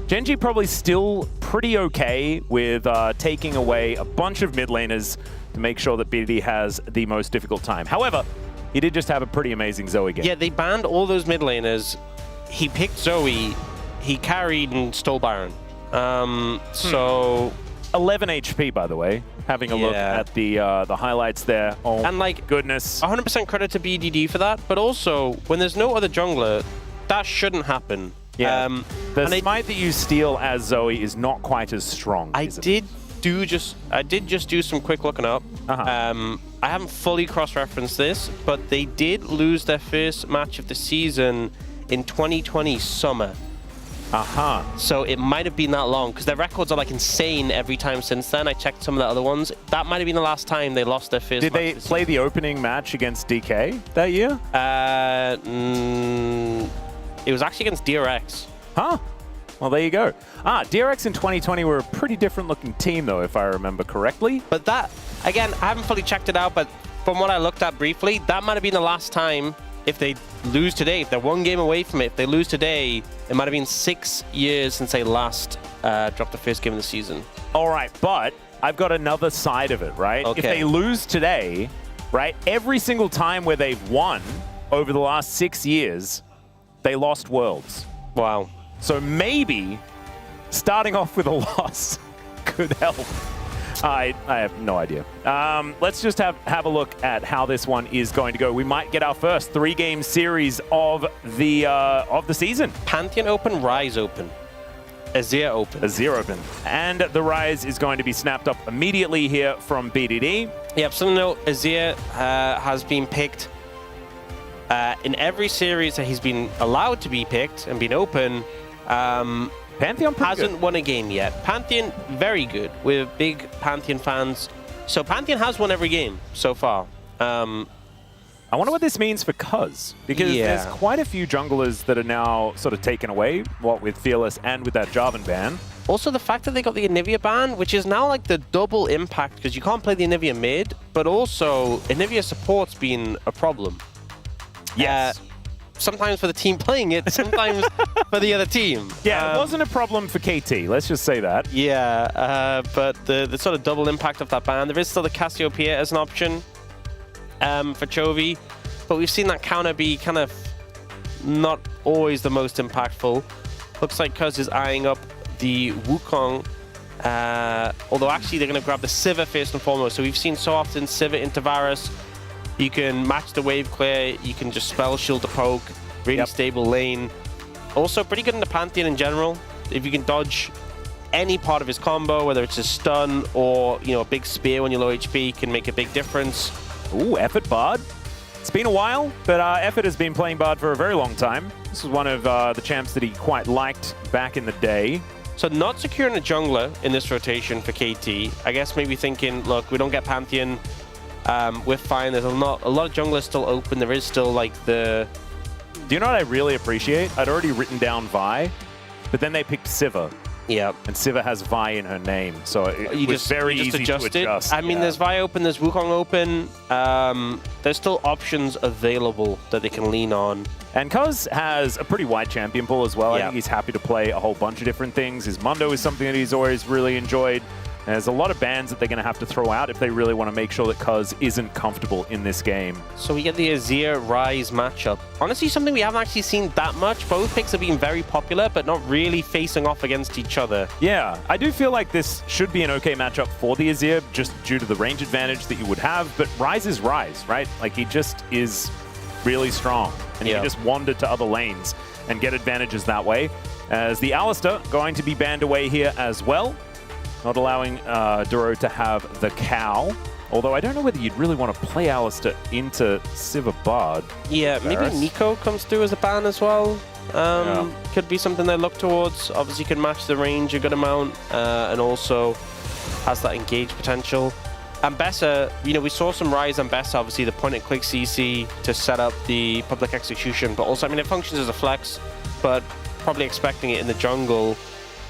GENG probably still pretty okay with taking away a bunch of mid laners to make sure that BDD has the most difficult time. However, he did just have a pretty amazing Zoe game. Yeah, they banned all those mid laners. He picked Zoe. He carried and stole Baron. So 11 HP, by the way. Having a look at the highlights there. Oh, and like goodness. 100% credit to BDD for that. But also, when there's no other jungler, that shouldn't happen. Yeah. The smite that you steal as Zoe is not quite as strong. I did just do some quick looking up. I haven't fully cross-referenced this, but they did lose their first match of the season in 2020 summer. So it might have been that long, because their records are like insane every time since then. I checked some of the other ones. That might have been the last time they lost their first match. Did they play the opening match against DK that year? It was actually against DRX. Huh? Well, there you go. DRX in 2020 were a pretty different looking team, though, if I remember correctly. But that, again, I haven't fully checked it out, but from what I looked at briefly, that might have been the last time. If they lose today, if they're one game away from it, if they lose today, it might have been 6 years since they last dropped the first game of the season. All right, but I've got another side of it, right? Okay. If they lose today, right, every single time where they've won over the last 6 years, they lost Worlds. Wow. So maybe starting off with a loss could help. I have no idea. Let's just have a look at how this one is going to go. We might get our first 3-game series of the season. Pantheon Open, Rise Open, Azir Open. Azir Open. And the Rise is going to be snapped up immediately here from BDD. Yep, so no, Azir has been picked in every series that he's been allowed to be picked and been open. Pantheon hasn't won a game yet. Pantheon, very good. We're big Pantheon fans. So Pantheon has won every game so far. I wonder what this means for Cuz, because there's quite a few junglers that are now sort of taken away, what with Fearless and with that Jarvan ban. Also, the fact that they got the Anivia ban, which is now like the double impact, because you can't play the Anivia mid, but also Anivia support's been a problem. Yes. Sometimes for the team playing it, sometimes for the other team. Yeah, it wasn't a problem for KT, let's just say that. Yeah, but the sort of double impact of that ban, there is still the Cassiopeia as an option for Chovy, but we've seen that counter be kind of not always the most impactful. Looks like Cuz is eyeing up the Wukong, although actually they're going to grab the Sivir first and foremost. So we've seen so often Sivir into Varus. You can match the wave clear, you can just spell shield to poke, really stable lane. Also pretty good in the Pantheon in general. If you can dodge any part of his combo, whether it's a stun or a big spear when you're low HP, can make a big difference. Ooh, Effort Bard. It's been a while, but Effort has been playing Bard for a very long time. This is one of the champs that he quite liked back in the day. So not securing a jungler in this rotation for KT. I guess maybe thinking, look, we don't get Pantheon. We're fine. There's a lot of junglers still open. There is still like the... Do you know what I really appreciate? I'd already written down Vi, but then they picked Sivir. Yeah. And Sivir has Vi in her name, so it was very easy to adjust. I mean, there's Vi open, there's Wukong open. There's still options available that they can lean on. And Cuz has a pretty wide champion pool as well. I think he's happy to play a whole bunch of different things. His Mundo is something that he's always really enjoyed. And there's a lot of bans that they're going to have to throw out if they really want to make sure that Cuz isn't comfortable in this game. So we get the Azir Ryze matchup. Honestly, something we haven't actually seen that much. Both picks have been very popular, but not really facing off against each other. Yeah, I do feel like this should be an okay matchup for the Azir, just due to the range advantage that you would have. But Ryze is Ryze, right? Like, he just is really strong. And you can just wander to other lanes and get advantages that way. As the Alistar going to be banned away here as well. Not allowing Duro to have the cow. Although I don't know whether you'd really want to play Alistar into Sivir Bard. Yeah, maybe Nico comes through as a ban as well. Could be something they look towards. Obviously can match the range a good amount, and also has that engage potential. Ambessa, we saw some Ryze Ambessa, obviously the point-and-click CC to set up the public execution, but also, I mean, it functions as a flex, but probably expecting it in the jungle.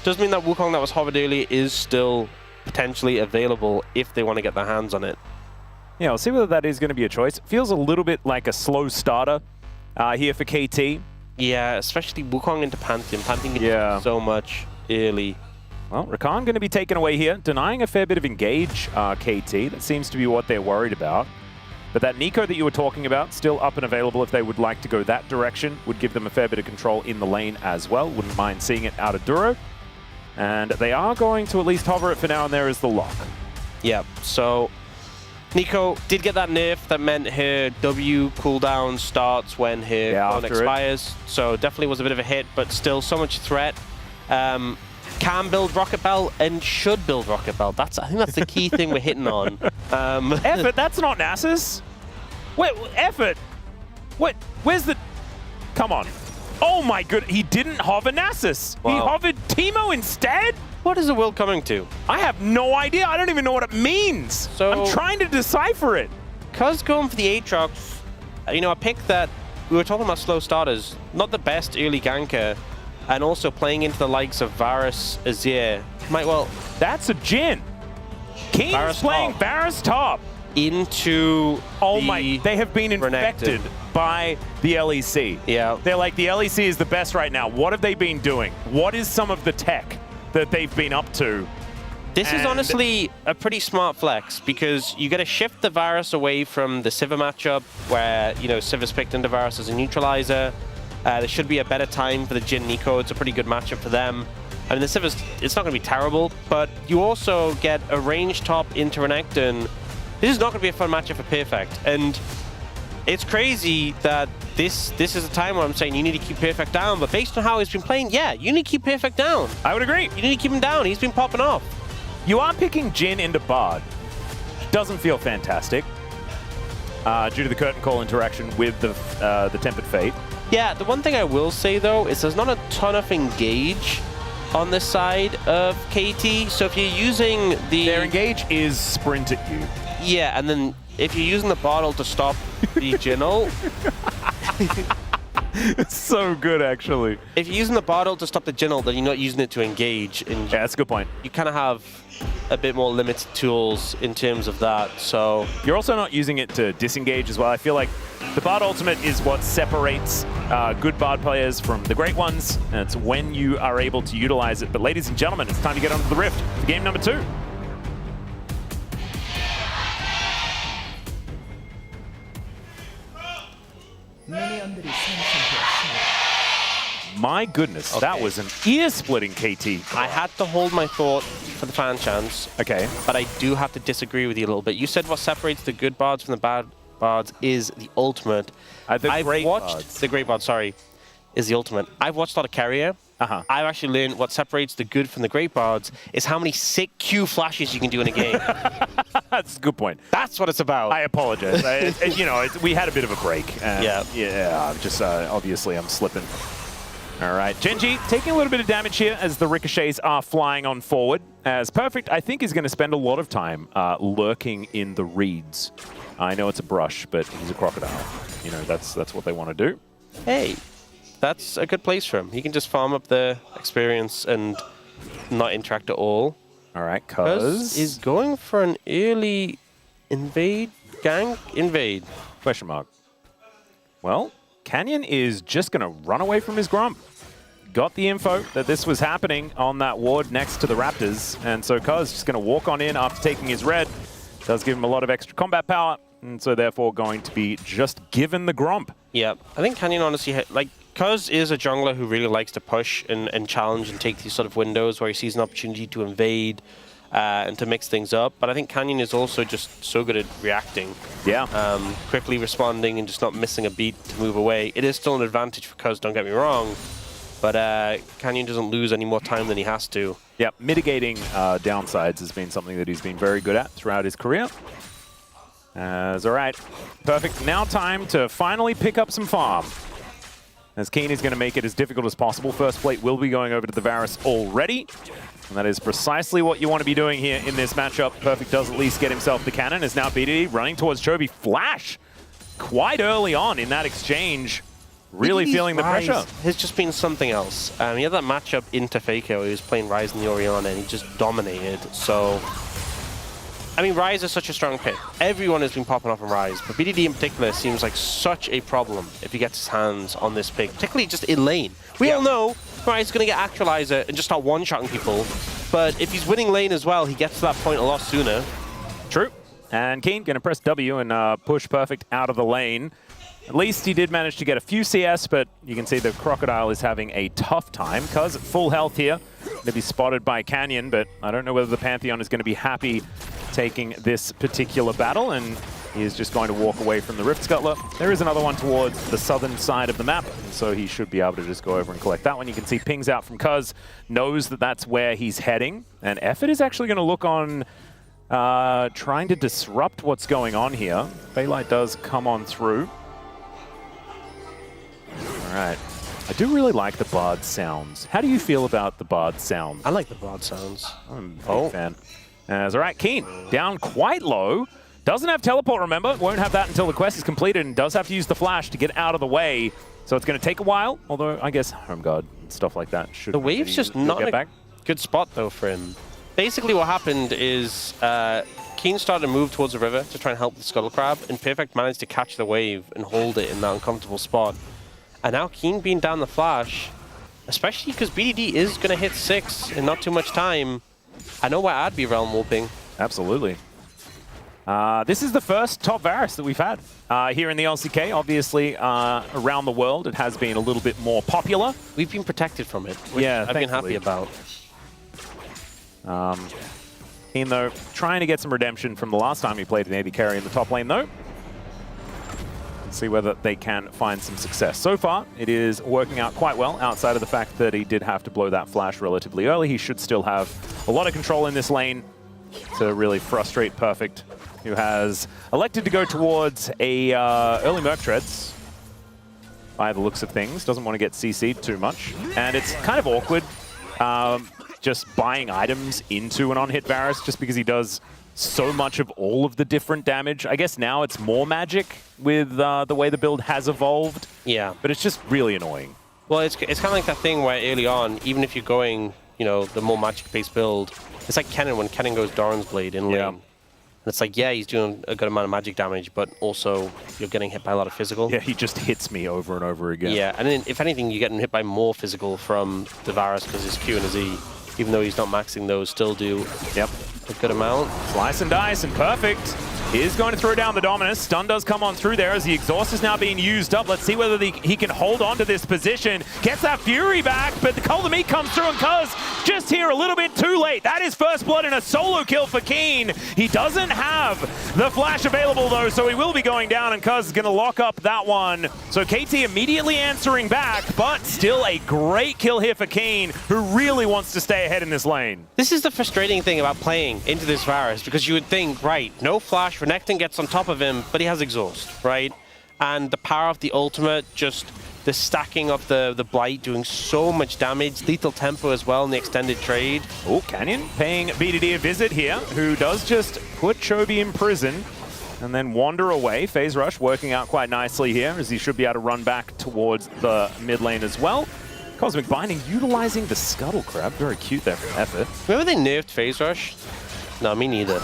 Does mean that Wukong that was hovered earlier is still potentially available if they want to get their hands on it. Yeah, we'll see whether that is going to be a choice. It feels a little bit like a slow starter here for KT. Yeah, especially Wukong into Pantheon. Pantheon can do so much early. Well, Rakan going to be taken away here, denying a fair bit of engage KT. That seems to be what they're worried about. But that Nico that you were talking about, still up and available if they would like to go that direction. Would give them a fair bit of control in the lane as well. Wouldn't mind seeing it out of Duro. And they are going to at least hover it for now, and there is the lock. Yeah, so Nico did get that nerf that meant her W cooldown starts when her clone expires. So definitely was a bit of a hit, but still so much threat. Can build Rocket Bell and should build Rocket Bell. I think that's the key thing we're hitting on. Effort, that's not Nasus. Wait, Effort. What? Where's the... Come on. Oh my good, he didn't hover Nasus. Wow. He hovered Teemo instead? What is the world coming to? I have no idea. I don't even know what it means. So I'm trying to decipher it. Cuz going for the Aatrox, a pick that we were talking about slow starters, not the best early ganker, and also playing into the likes of Varus, Azir, might well... That's a Jhin. King's playing Varus top. Into they have been infected by the LEC. Yeah. They're like, the LEC is the best right now. What have they been doing? What is some of the tech that they've been up to? This is honestly a pretty smart flex, because you got to shift the Varus away from the Sivir matchup, where, Sivir's picked into Varus as a neutralizer. There should be a better time for the Jhin Nico. It's a pretty good matchup for them. I mean, the Sivir's, it's not going to be terrible, but you also get a range top into Renekton. This is not going to be a fun matchup for Perfect, and it's crazy that this is a time where I'm saying you need to keep Perfect down, but based on how he's been playing, yeah, you need to keep Perfect down. I would agree. You need to keep him down. He's been popping off. You are picking Jhin into Bard. Doesn't feel fantastic due to the curtain call interaction with the Tempered Fate. Yeah, the one thing I will say, though, is there's not a ton of engage on this side of KT. So if you're using Their engage is sprint at you. Yeah, and then if you're using the bottle to stop the Jingle, It's so good, actually. if you're using the bottle to stop the Jingle, then you're not using it to engage. Yeah, that's a good point. You kind of have a bit more limited tools in terms of that. So You're also not using it to disengage as well. I feel like the Bard ultimate is what separates good Bard players from the great ones, and it's when you are able to utilize it. But ladies and gentlemen, it's time to get onto the Rift for game number 2. My goodness, that Okay. was an ear-splitting KT. I had to hold my thought for the fan chance, Okay. but I do have to disagree with you a little bit. You said what separates the good bards from the bad bards is the ultimate. The I've great watched bards. the great bard, sorry, is the ultimate. I've watched a lot of carrier. Uh-huh. I've actually learned what separates the good from the great bards is how many sick Q flashes you can do in a game. That's a good point. That's what it's about. I apologize. We had a bit of a break. Yeah. Yeah, just obviously I'm slipping. All right, GENG taking a little bit of damage here as the ricochets are flying on forward. As Perfect, I think, is going to spend a lot of time lurking in the reeds. I know it's a brush, but he's a crocodile. You know, that's what they want to do. Hey, that's a good place for him. He can just farm up the experience and not interact at all. All right, Cuz is going for an early invade, gank, invade. Question mark. Well, Canyon is just going to run away from his Grump. Got the info that this was happening on that ward next to the Raptors, and so Cuz just going to walk on in after taking his red. Does give him a lot of extra combat power, and so therefore going to be just given the Grump. Yeah, I think Canyon honestly, like, Cuz is a jungler who really likes to push and challenge and take these sort of windows where he sees an opportunity to invade and to mix things up. But I think Canyon is also just so good at reacting. Yeah. Quickly responding and just not missing a beat to move away. It is still an advantage for Cuz, don't get me wrong. But Canyon doesn't lose any more time than he has to. Yeah, mitigating downsides has been something that he's been very good at throughout his career. All right, Perfect. Now time to finally pick up some farm. As Keen is going to make it as difficult as possible. First plate will be going over to the Varus already. And that is precisely what you want to be doing here in this matchup. Perfect does at least get himself the cannon. Is now BDD running towards Chobi. Flash quite early on in that exchange. Really BDD's feeling the Rise pressure. has just been something else. He had that matchup into Faker where he was playing Rise and the Orianna and he just dominated. So, I mean, Rise is such a strong pick. Everyone has been popping off on Rise, but BDD in particular seems like such a problem if he gets his hands on this pick, particularly just in lane. We all know Rise is going to get Actualizer and just start one-shotting people, but if he's winning lane as well, he gets to that point a lot sooner. True. And Keen going to press W and push Perfect out of the lane. At least he did manage to get a few CS, but you can see the Crocodile is having a tough time. Cuz at full health here, going to be spotted by Canyon, but I don't know whether the Pantheon is going to be happy taking this particular battle, and he is just going to walk away from the Rift Scuttler. There is another one towards the southern side of the map, so he should be able to just go over and collect that one. You can see pings out from Cuz, knows that that's where he's heading, and Effort is actually going to look on trying to disrupt what's going on here. Baylight does come on through. All right. I do really like the Bard sounds. How do you feel about the Bard sounds? I like the Bard sounds. I'm a big fan. All right, Keen down quite low. Doesn't have teleport, remember? Won't have that until the quest is completed, and does have to use the flash to get out of the way. So it's going to take a while, although I guess Home Guard and stuff like that should The wave's just not get in back. a good spot, though, for him. Basically, what happened is Keen started to move towards the river to try and help the Scuttle Crab, and Perfect managed to catch the wave and hold it in that uncomfortable spot. And now Keen being down the flash, especially because BDD is going to hit 6 in not too much time. I know why I'd be realm warping. Absolutely. This is the first top Varus that we've had here in the LCK. Obviously, around the world, it has been a little bit more popular. We've been protected from it, which Yeah, I've been happy about. Keen, though, trying to get some redemption from the last time he played an AD carry in the top lane, though. Let's see whether they can find some success. So far, it is working out quite well, outside of the fact that he did have to blow that flash relatively early. He should still have a lot of control in this lane to really frustrate Perfect, who has elected to go towards a early Merc Treads by the looks of things. Doesn't want to get CC'd too much. And it's kind of awkward just buying items into an on-hit Varus just because he does so much of all of the different damage. I guess now it's more magic with the way the build has evolved. Yeah. But it's just really annoying. Well, it's kind of like that thing where early on, even if you're going, you know, the more magic-based build, it's like Kennen when Kennen goes Doran's Blade in lane. And it's like, yeah, he's doing a good amount of magic damage, but also you're getting hit by a lot of physical. Yeah, he just hits me over and over again. Yeah, and then if anything, you're getting hit by more physical from the Varus because his Q and his E, even though he's not maxing those, still do a good amount. Slice and dice and perfect. Is going to throw down the Dominus. Stun does come on through there as the exhaust is now being used up. Let's see whether he can hold on to this position. Gets that Fury back, but the Cold of Meat comes through and Cuz just here a little bit too late. That is first blood and a solo kill for Keen. He doesn't have the flash available though, so he will be going down and Cuz is going to lock up that one. So KT immediately answering back, but still a great kill here for Keen, who really wants to stay ahead in this lane. This is the frustrating thing about playing into this Varus, because you would think, right, no flash, Renekton gets on top of him, but he has exhaust, right? And the power of the ultimate, just the stacking of the Blight doing so much damage, lethal tempo as well in the extended trade. Oh, Canyon paying BDD a visit here, who does just put Chovy in prison and then wander away. Phase Rush working out quite nicely here, as he should be able to run back towards the mid lane as well. Cosmic Binding utilizing the Scuttle Crab. Very cute there from Effort. Remember they nerfed Phase Rush? No, me neither.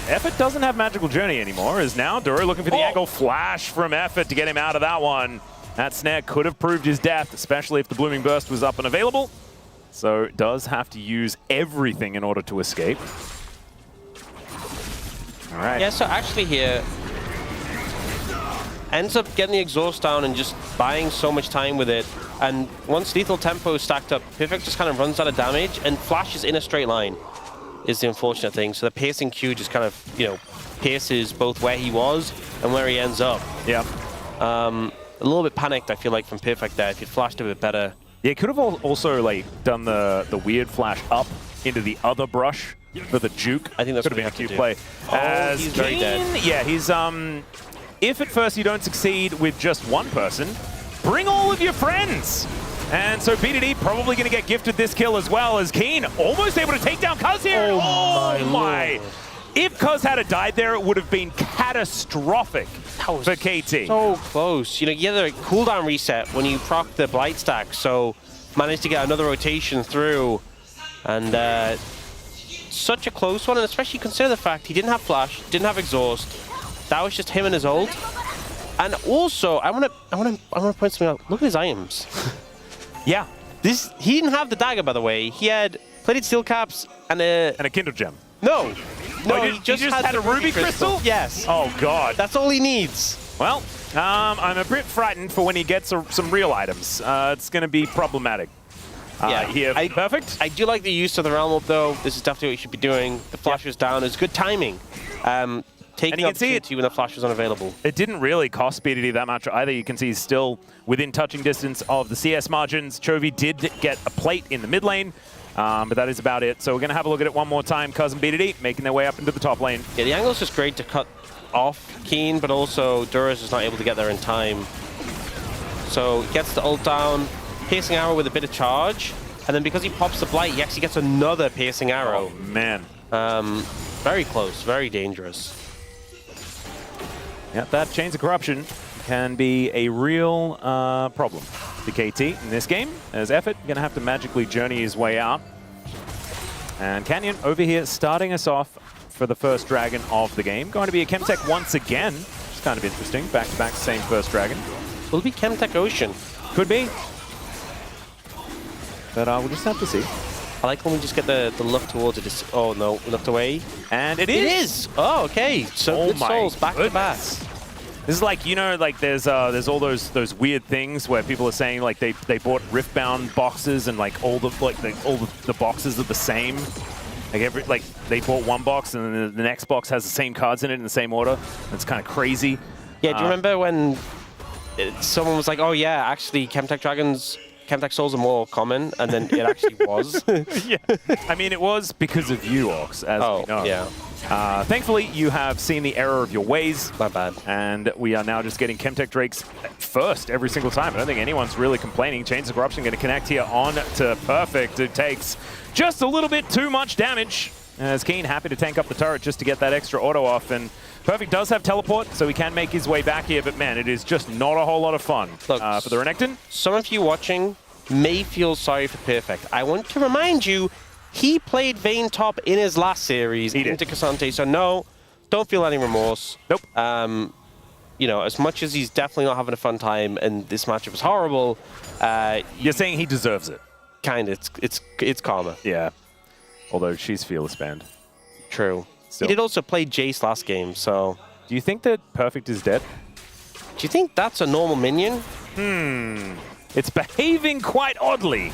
Effort doesn't have Magical Journey anymore, as now Duro looking for the angle flash from Effort to get him out of that one. That snare could have proved his death, especially if the Blooming Burst was up and available. So does have to use everything in order to escape. All right. Yeah, so actually here, ends up getting the exhaust down and just buying so much time with it. And once lethal tempo is stacked up, Perfect just kind of runs out of damage and flashes in a straight line is the unfortunate thing. So the piercing Q just kind of, you know, pierces both where he was and where he ends up. Yeah. A little bit panicked, I feel like, from Perfect there. If he'd flashed a bit better. Yeah, he could have also like done the weird flash up into the other brush for the juke. I think that's could have been a cute do. play. Oh, he's very dead. Yeah, he's if at first you don't succeed with just one person, bring all of your friends. And so BDD probably going to get gifted this kill as well, as Keen almost able to take down Cuz here. Oh my. If Cuz had died there, it would have been catastrophic for KT. So close. You know, you get a cooldown reset when you proc the Blight stack, so managed to get another rotation through. And such a close one, and especially consider the fact he didn't have flash, didn't have exhaust. That was just him and his ult. And also, I wanna point something out. Look at his items. Yeah. He didn't have the dagger, by the way. He had plated steel caps and a Kindle Gem. No, he just had a ruby crystal? Yes. Oh God. That's all he needs. Well, I'm a bit frightened for when he gets some real items. It's going to be problematic. Here, perfect. I do like the use of the realm up, though. This is definitely what you should be doing. The flash was down. It's good timing. Taking you can see it when the flash was unavailable. It didn't really cost BDD that much either. You can see he's still within touching distance of the CS margins. Chovy did get a plate in the mid lane, but that is about it. So we're going to have a look at it one more time. Cuz and BDD making their way up into the top lane. Yeah, the angle's just great to cut off Keen, but also Duras is not able to get there in time. So gets the ult down, piercing arrow with a bit of charge, and then because he pops the Blight, he actually gets another piercing arrow. Oh, man. Very close, very dangerous. Yeah, that Chains of Corruption can be a real problem to KT in this game, as Effort going to have to magically journey his way out. And Canyon over here starting us off for the first dragon of the game. Going to be a Chemtech once again, which is kind of interesting. Back-to-back, same first dragon. Will it be Chemtech Ocean? Could be. But we'll just have to see. I like when we just get the look towards it. Oh no, we looked away. And it is! It is! Oh, okay. So good souls, back to back. This is like, you know, like there's all those weird things where people are saying like they bought Riftbound boxes and like all the boxes are the same. Like they bought one box and then the next box has the same cards in it in the same order. It's kind of crazy. Yeah, do you remember when someone was like, oh yeah, actually Chemtech Dragons Chemtech souls are more common, and then it actually was. Yeah. I mean, it was because of you, Ox, as we know. Yeah. Thankfully, you have seen the error of your ways. Not bad. And we are now just getting Chemtech Drakes first every single time. I don't think anyone's really complaining. Chains of Corruption going to connect here on to Perfect. It takes just a little bit too much damage. As Keen happy to tank up the turret just to get that extra auto off. And Perfect does have teleport, so he can make his way back here. But man, it is just not a whole lot of fun. Look, for the Renekton. Some of you watching may feel sorry for Perfect. I want to remind you, he played Vayne top in his last series into Cassante, so no, don't feel any remorse. Nope. You know, as much as he's definitely not having a fun time and this matchup is horrible, you're saying he deserves it. Kind of. It's karma. Yeah. Although she's Fearless Band. True. Still. He did also play Jace last game, so... Do you think that Perfect is dead? Do you think that's a normal minion? It's behaving quite oddly.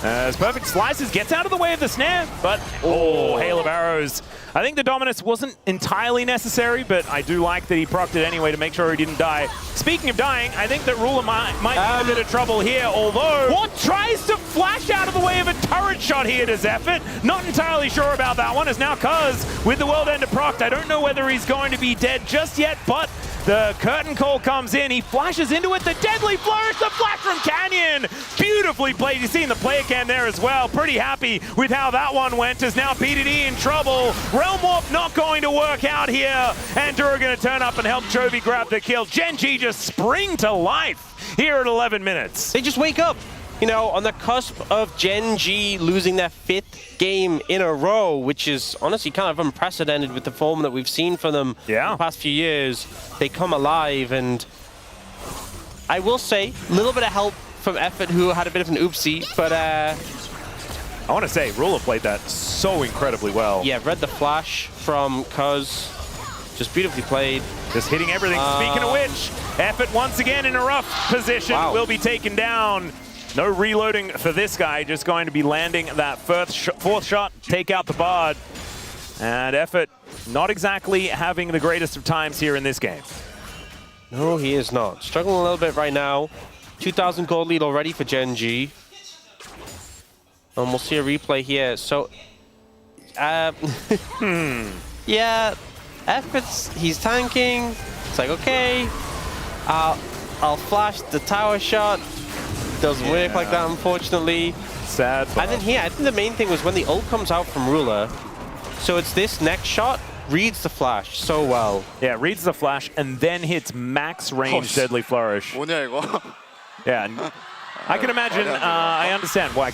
As Perfect slices, gets out of the way of the snare, but hail of arrows. I think the Dominus wasn't entirely necessary, but I do like that he procced it anyway to make sure he didn't die. Speaking of dying, I think that Ruler might be in a bit of trouble here, although what tries to flash out of the way of a turret shot here does Effort. Not entirely sure about that one, as now Cuz with the World Ender procced. I don't know whether he's going to be dead just yet, but the curtain call comes in. He flashes into it. The deadly flourish, the flash from Canyon. Beautifully played. You've seen the player cam there as well. Pretty happy with how that one went, as now PDD in trouble. Realm Warp not going to work out here. And Dura going to turn up and help Chovy grab the kill. GENG just spring to life here at 11 minutes. They just wake up. You know, on the cusp of GENG losing their 5th game in a row, which is honestly kind of unprecedented with the form that we've seen from them in the past few years. They come alive, and I will say, a little bit of help from Effort, who had a bit of an oopsie, but... I want to say, Ruler played that so incredibly well. Yeah, read the flash from Cuz. Just beautifully played. Just hitting everything. Speaking of which, Effort once again in a rough position, will be taken down. No reloading for this guy, just going to be landing that fourth shot, take out the Bard. And Effort not exactly having the greatest of times here in this game. No, he is not. Struggling a little bit right now. 2,000 gold lead already for GENG. And we'll see a replay here. So, yeah, Effort's, he's tanking. It's like, okay, I'll flash the tower shot. Doesn't work like that, unfortunately. Sad. And then here, I think the main thing was when the ult comes out from Ruler. So it's this next shot, reads the flash so well. Yeah, reads the flash and then hits max range Deadly Flourish. Yeah, and I can imagine, I understand why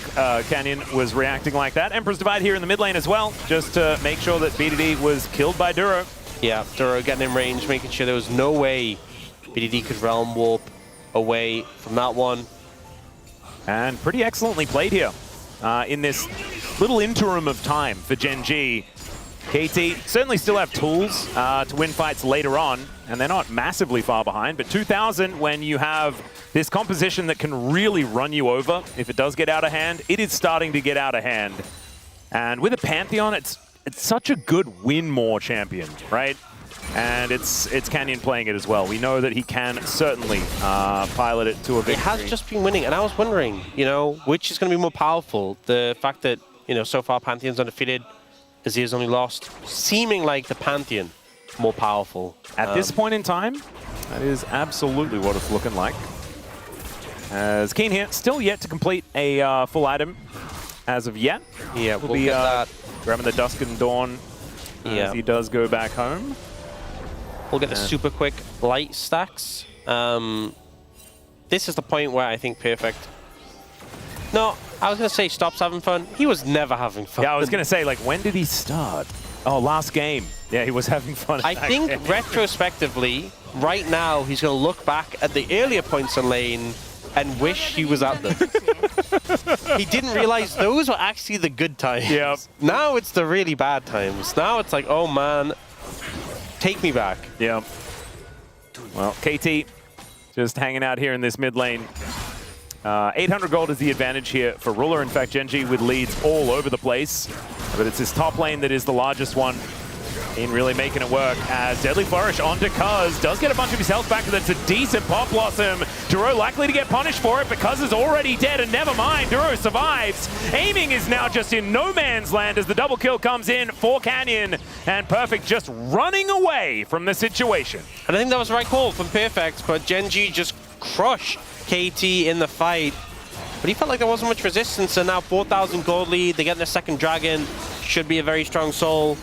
Canyon was reacting like that. Emperor's Divide here in the mid lane as well, just to make sure that BDD was killed by Duro. Yeah, Duro getting in range, making sure there was no way BDD could Realm Warp away from that one. And pretty excellently played here in this little interim of time for GENG. KT certainly still have tools to win fights later on, and they're not massively far behind, but 2,000, when you have this composition that can really run you over, if it does get out of hand, it is starting to get out of hand. And with a Pantheon, it's such a good win more champion, right? And it's Canyon playing it as well. We know that he can certainly pilot it to a victory. It has just been winning, and I was wondering, you know, which is going to be more powerful? The fact that, you know, so far Pantheon's undefeated, Azir's only lost, seeming like the Pantheon more powerful. At this point in time, that is absolutely what it's looking like. As Keen here, still yet to complete a full item as of yet. Yeah, we'll be grabbing the Dusk and Dawn as he does go back home. We'll get the super quick light stacks. This is the point where I think Perfect... No, I was going to say stops having fun. He was never having fun. Yeah, I was going to say, like, when did he start? Oh, last game. Yeah, he was having fun. I think retrospectively, right now, he's going to look back at the earlier points in lane and wish he was at them. He didn't realize those were actually the good times. Yep. Now it's the really bad times. Now it's like, oh man, take me back. Yeah. Well, KT just hanging out here in this mid lane. 800 gold is the advantage here for Ruler. In fact, GENG with leads all over the place. But it's his top lane that is the largest one in really making it work, as Deadly Flourish onto Cuz. Does get a bunch of his health back, and that's a decent Pop Blossom to Duro likely to get punished for it because is already dead, and never mind, Duro survives. Aiming is now just in no man's land as the double kill comes in for Canyon, and Perfect just running away from the situation. And I think that was the right call from Perfect, but GENG just crushed KT in the fight. But he felt like there wasn't much resistance, and now 4,000 gold lead. They get their second dragon. Should be a very strong soul.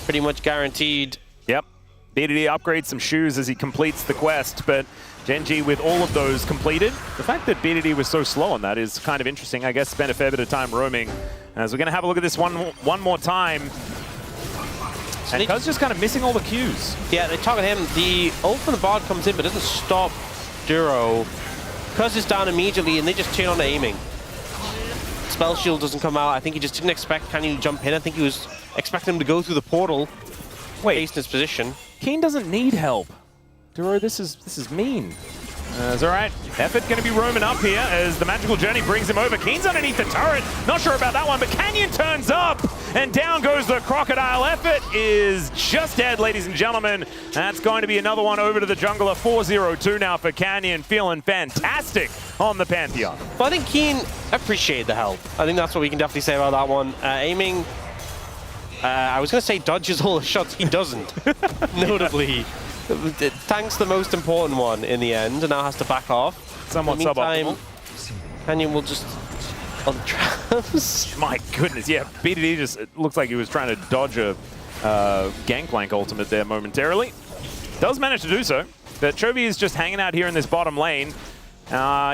Pretty much guaranteed. Yep. VOD upgrades some shoes as he completes the quest, but GENG with all of those completed. The fact that VOD was so slow on that is kind of interesting. I guess spent a fair bit of time roaming. As we're going to have a look at this one more time. So and Cuz just kind of missing all the cues. Yeah, they target him. The ult from the Bard comes in, but doesn't stop Duro. Cuz is down immediately, and they just turn on to aiming. Spell shield doesn't come out. I think he just didn't expect Canyon to jump in. I think he was expecting him to go through the portal. Wait, based in his position. Keen doesn't need help. Duro, this is mean. It's all right. Effort going to be roaming up here as the magical journey brings him over. Keen's underneath the turret. Not sure about that one, but Canyon turns up and down goes the crocodile. Effort is just dead, ladies and gentlemen. That's going to be another one over to the jungler. 4-0-2 now for Canyon. Feeling fantastic on the Pantheon. Well, I think Keen appreciated the help. I think that's what we can definitely say about that one. Aiming, I was going to say dodges all the shots. He doesn't, notably. Tank's the most important one in the end, and now has to back off. Somewhat suboptimal. Canyon will just on the traps. My goodness, yeah. VOD just it looks like he was trying to dodge a Gangplank ultimate there momentarily. Does manage to do so, but Chovy is just hanging out here in this bottom lane.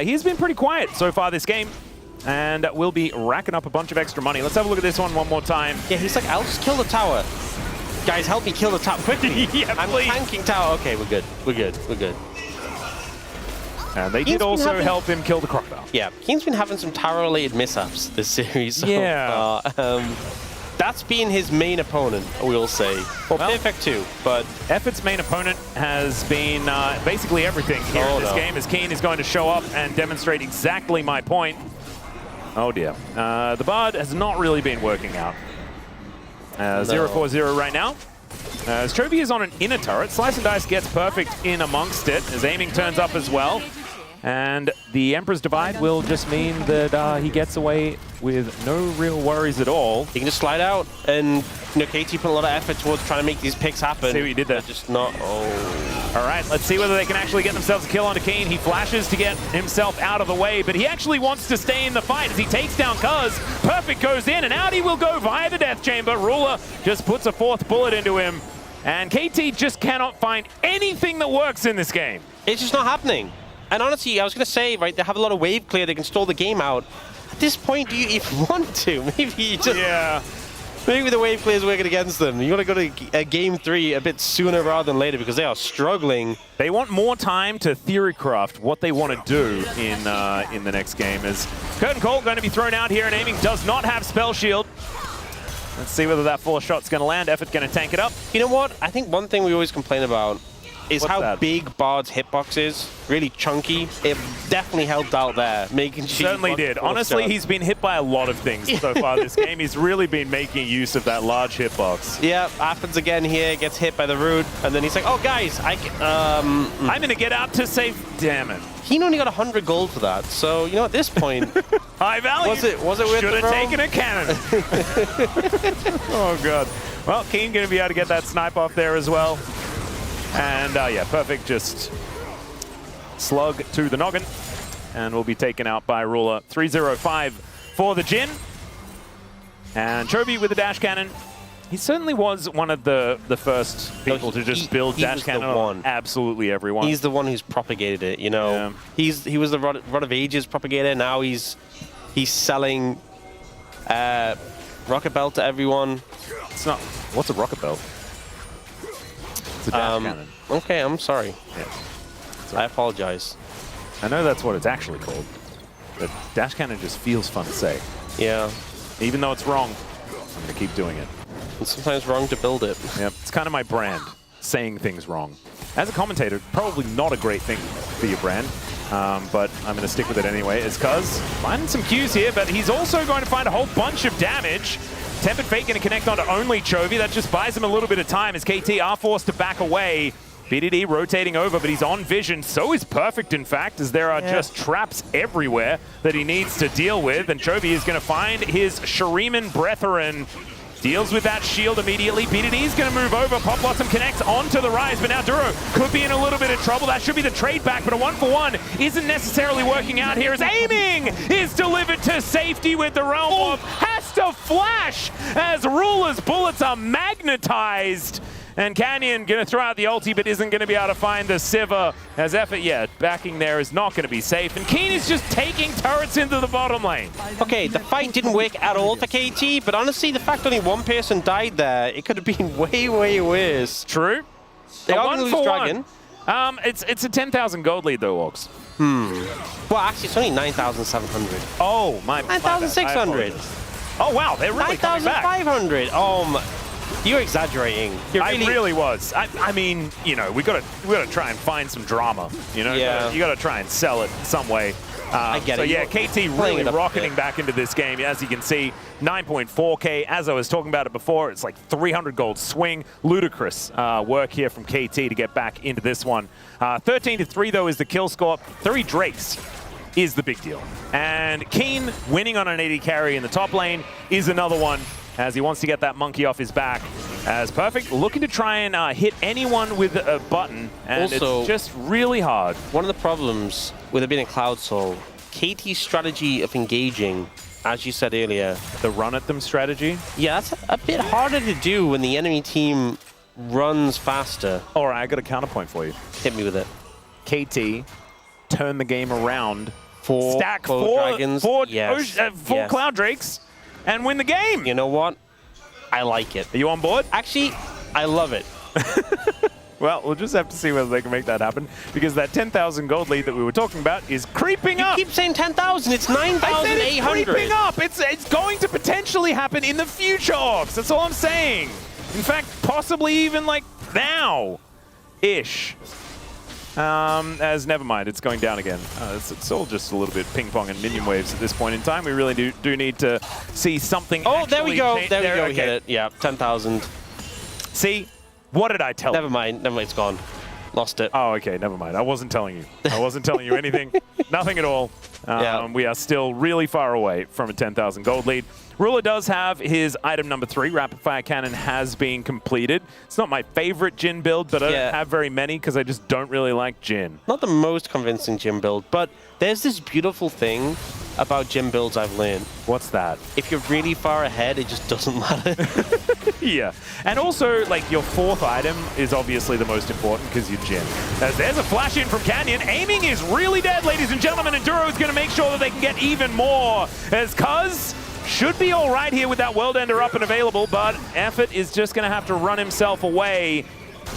He's been pretty quiet so far this game, and will be racking up a bunch of extra money. Let's have a look at this one more time. Yeah, he's like, I'll just kill the tower. Guys, help me kill the tower quickly. Yeah, I'm tanking tower. Okay, we're good. We're good. We're good. And they did also help him kill the crocodile. Yeah, Keen's been having some tower-related mishaps this series. So, yeah. That's been his main opponent, we'll say. Well, Perfect too, but... Effort's main opponent has been basically everything here in this game, as Keen is going to show up and demonstrate exactly my point. Oh dear. The Bard has not really been working out. 0-4-0 right now. As Chovy is on an inner turret, Slice and Dice gets Perfect in amongst it, as aiming turns up as well. And the Emperor's Divide will just mean that he gets away with no real worries at all. He can just slide out, and you know, KT put a lot of effort towards trying to make these picks happen. See what you did there. Just not... Oh. All right, let's see whether they can actually get themselves a kill onto Keen. He flashes to get himself out of the way, but he actually wants to stay in the fight as he takes down Cuz. Perfect goes in, and out he will go via the Death Chamber. Ruler just puts a fourth bullet into him, and KT just cannot find anything that works in this game. It's just not happening. And honestly, I was going to say, right, they have a lot of wave clear, they can stall the game out. At this point, do you even want to? Maybe you just... Yeah. Maybe the wave clear is working against them. You want to go to game 3 a bit sooner rather than later because they are struggling. They want more time to theorycraft what they want to do in the next game. As Curtain Call going to be thrown out here, and aiming does not have Spell Shield. Let's see whether that 4 shot's going to land. Effort going to tank it up. You know what? I think one thing we always complain about is how big Bard's hitbox is. Really chunky. It definitely helped out there, making sure. Certainly did. Honestly, he's been hit by a lot of things so far this game. He's really been making use of that large hitbox. Yeah, happens again here. Gets hit by the root, and then he's like, "Oh, guys, I'm gonna get out to save." Damn it. He only got 100 gold for that. So you know, at this point, high value. Was it worth Should the have taken a cannon. Oh god. Well, Keen gonna be able to get that snipe off there as well. And yeah, Perfect just slug to the noggin and will be taken out by Ruler. 3-0-5 for the Jin. And Chovy with the dash cannon. He certainly was one of the first people to just build dash cannon on absolutely everyone. He's the one who's propagated it, you know. Yeah. He was the Rod of Ages propagator. Now he's selling Rocket Belt to everyone. It's not. What's a Rocket Belt? It's a dash cannon. Okay, I'm sorry. Yeah. I apologize. I know that's what it's actually called, but dash cannon just feels fun to say. Yeah. Even though it's wrong, I'm going to keep doing it. It's sometimes wrong to build it. Yep, it's kind of my brand, saying things wrong. As a commentator, probably not a great thing for your brand, but I'm going to stick with it anyway. It's Cuz finding some cues here, but he's also going to find a whole bunch of damage. Tempered Fate going to connect onto only Chovy. That just buys him a little bit of time as KT are forced to back away. BDD rotating over, but he's on vision. So is Perfect, in fact, as there are just traps everywhere that he needs to deal with. And Chovy is going to find his Shuriman Brethren. Deals with that shield immediately. BDD is going to move over. Pop Blossom connects onto the rise, but now Duro could be in a little bit of trouble. That should be the trade back, but a 1-for-1 isn't necessarily working out here as aiming is delivered to safety with the Realm Orb. Has to flash as Ruler's bullets are magnetized. And Canyon going to throw out the ulti, but isn't going to be able to find the Sivir. As Effort, backing there is not going to be safe. And Keen is just taking turrets into the bottom lane. Okay, the fight didn't work at all for KT, but honestly, the fact only one person died there, it could have been way, way worse. True. They are going to lose Dragon. It's a 10,000 gold lead though, Walks. Well, actually, it's only 9,700. Oh, my 9,600. Oh, wow, they're really coming back. 9,500. Oh, my. You're exaggerating. I really was. I mean, you know, we gotta try and find some drama. You know, you gotta try and sell it some way. I get it. So yeah, KT really rocketing back into this game. As you can see, 9.4K. As I was talking about it before, it's like 300 gold swing. Ludicrous work here from KT to get back into this one. 13-3 though is the kill score. 3 Drakes is the big deal. And Keen winning on an 80 carry in the top lane is another one, as he wants to get that monkey off his back. As Perfect looking to try and hit anyone with a button, and also, it's just really hard. One of the problems with it being a Cloud Soul, KT's strategy of engaging, as you said earlier. The run at them strategy? Yeah, that's a bit harder to do when the enemy team runs faster. All right, I got a counterpoint for you. Hit me with it. KT, turn the game around. Stack dragons. four Cloud Drakes. And win the game. You know what? I like it. Are you on board? Actually, I love it. Well, we'll just have to see whether they can make that happen, because that 10,000 gold lead that we were talking about is creeping up. You keep saying 10,000. It's 9,800. It's creeping up. It's going to potentially happen in the future, Ox. That's all I'm saying. In fact, possibly even like now-ish. As never mind, it's going down again. It's all just a little bit ping pong and minion waves at this point in time. We really do need to see something. Oh, there we go. There we go. Okay. Hit it. Yeah, 10,000. See, what did I tell you? Never mind. It's gone. Lost it. Oh, okay. Never mind. I wasn't telling you. I wasn't telling you anything. Nothing at all. We are still really far away from a 10,000 gold lead. Ruler does have his item number 3. Rapid Fire Cannon has been completed. It's not my favorite Jhin build, but I don't have very many because I just don't really like Jhin. Not the most convincing Jhin build, but there's this beautiful thing about Jhin builds I've learned. What's that? If you're really far ahead, it just doesn't matter. Yeah. And also, like, your 4th item is obviously the most important because you're Jhin. As there's a flash in from Canyon. Aiming is really dead, ladies and gentlemen, and Duro is going to make sure that they can get even more. As Cuz should be all right here with that World Ender up and available, but Effort is just going to have to run himself away.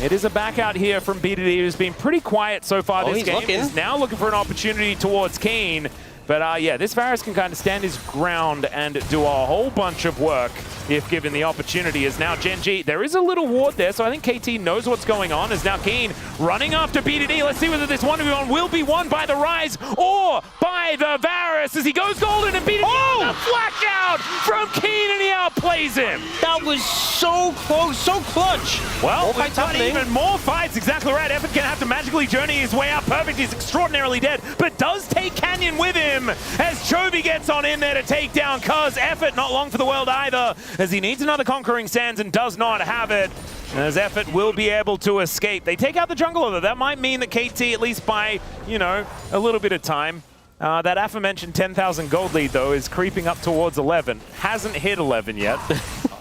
It is a back out here from BDD, who's been pretty quiet so far this game. He's now looking for an opportunity towards Keen. But yeah, this Varus can kind of stand his ground and do a whole bunch of work if given the opportunity. As now GENG, there is a little ward there, so I think KT knows what's going on. As now Keen running after BDD. Let's see whether this 1v1 will be won by the Rise or by the Varus as he goes golden, and BDD a flash out from Keen and he outplays him. That was so close, so clutch. Well, we've got even more fights. Exactly right. Effort can have to magically journey his way out. Perfect is extraordinarily dead, but does take Canyon with him as Chovy gets on in there to take down Cuz. Effort not long for the world either, as he needs another Conquering Sands and does not have it. As Effort will be able to escape. They take out the jungle though. That might mean that KT, at least by, you know, a little bit of time. That aforementioned 10,000 gold lead though is creeping up towards 11. Hasn't hit 11 yet.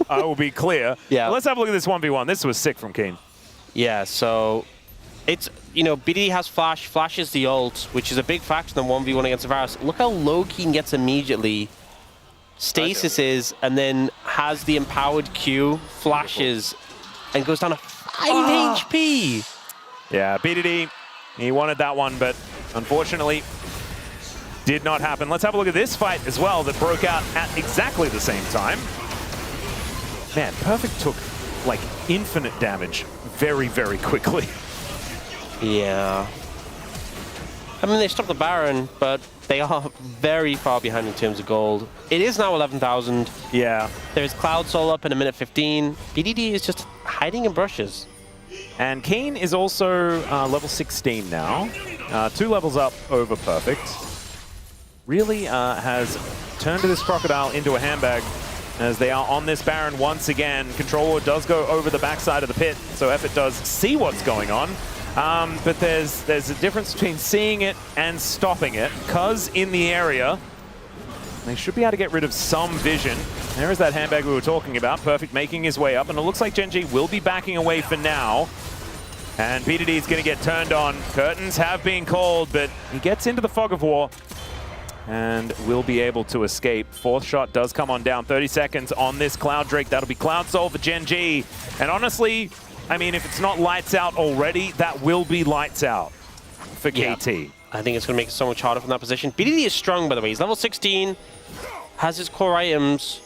I will be clear. Yeah. Let's have a look at this 1v1. This was sick from Keen. Yeah, so it's, you know, BDD has Flash. Flash is the ult, which is a big factor in the 1v1 against Varus. Look how low Keen gets immediately. Stasis is, and then has the empowered Q, flashes, and goes down to 5 HP. Yeah, BDD, he wanted that one, but unfortunately did not happen. Let's have a look at this fight as well that broke out at exactly the same time. Man, Perfect took like infinite damage very, very quickly. Yeah. I mean, they stopped the Baron, but they are very far behind in terms of gold. It is now 11,000. Yeah. There's Cloud Soul up in a minute 15. BDD is just hiding in brushes. And Keen is also level 16 now. 2 levels up over Perfect. Really has turned this Crocodile into a handbag as they are on this Baron once again. Controller does go over the backside of the pit, so Effort does see what's going on. But there's a difference between seeing it and stopping it. Cuz in the area, they should be able to get rid of some vision. There is that handbag we were talking about. Perfect making his way up, and it looks like GENG will be backing away for now. And BDD is going to get turned on. Curtains have been called, but he gets into the fog of war and will be able to escape. Fourth shot does come on down. 30 seconds on this Cloud Drake. That'll be Cloud Soul for GENG. And honestly, I mean, if it's not lights out already, that will be lights out for KT. I think it's going to make it so much harder from that position. BDD is strong, by the way. He's level 16, has his core items,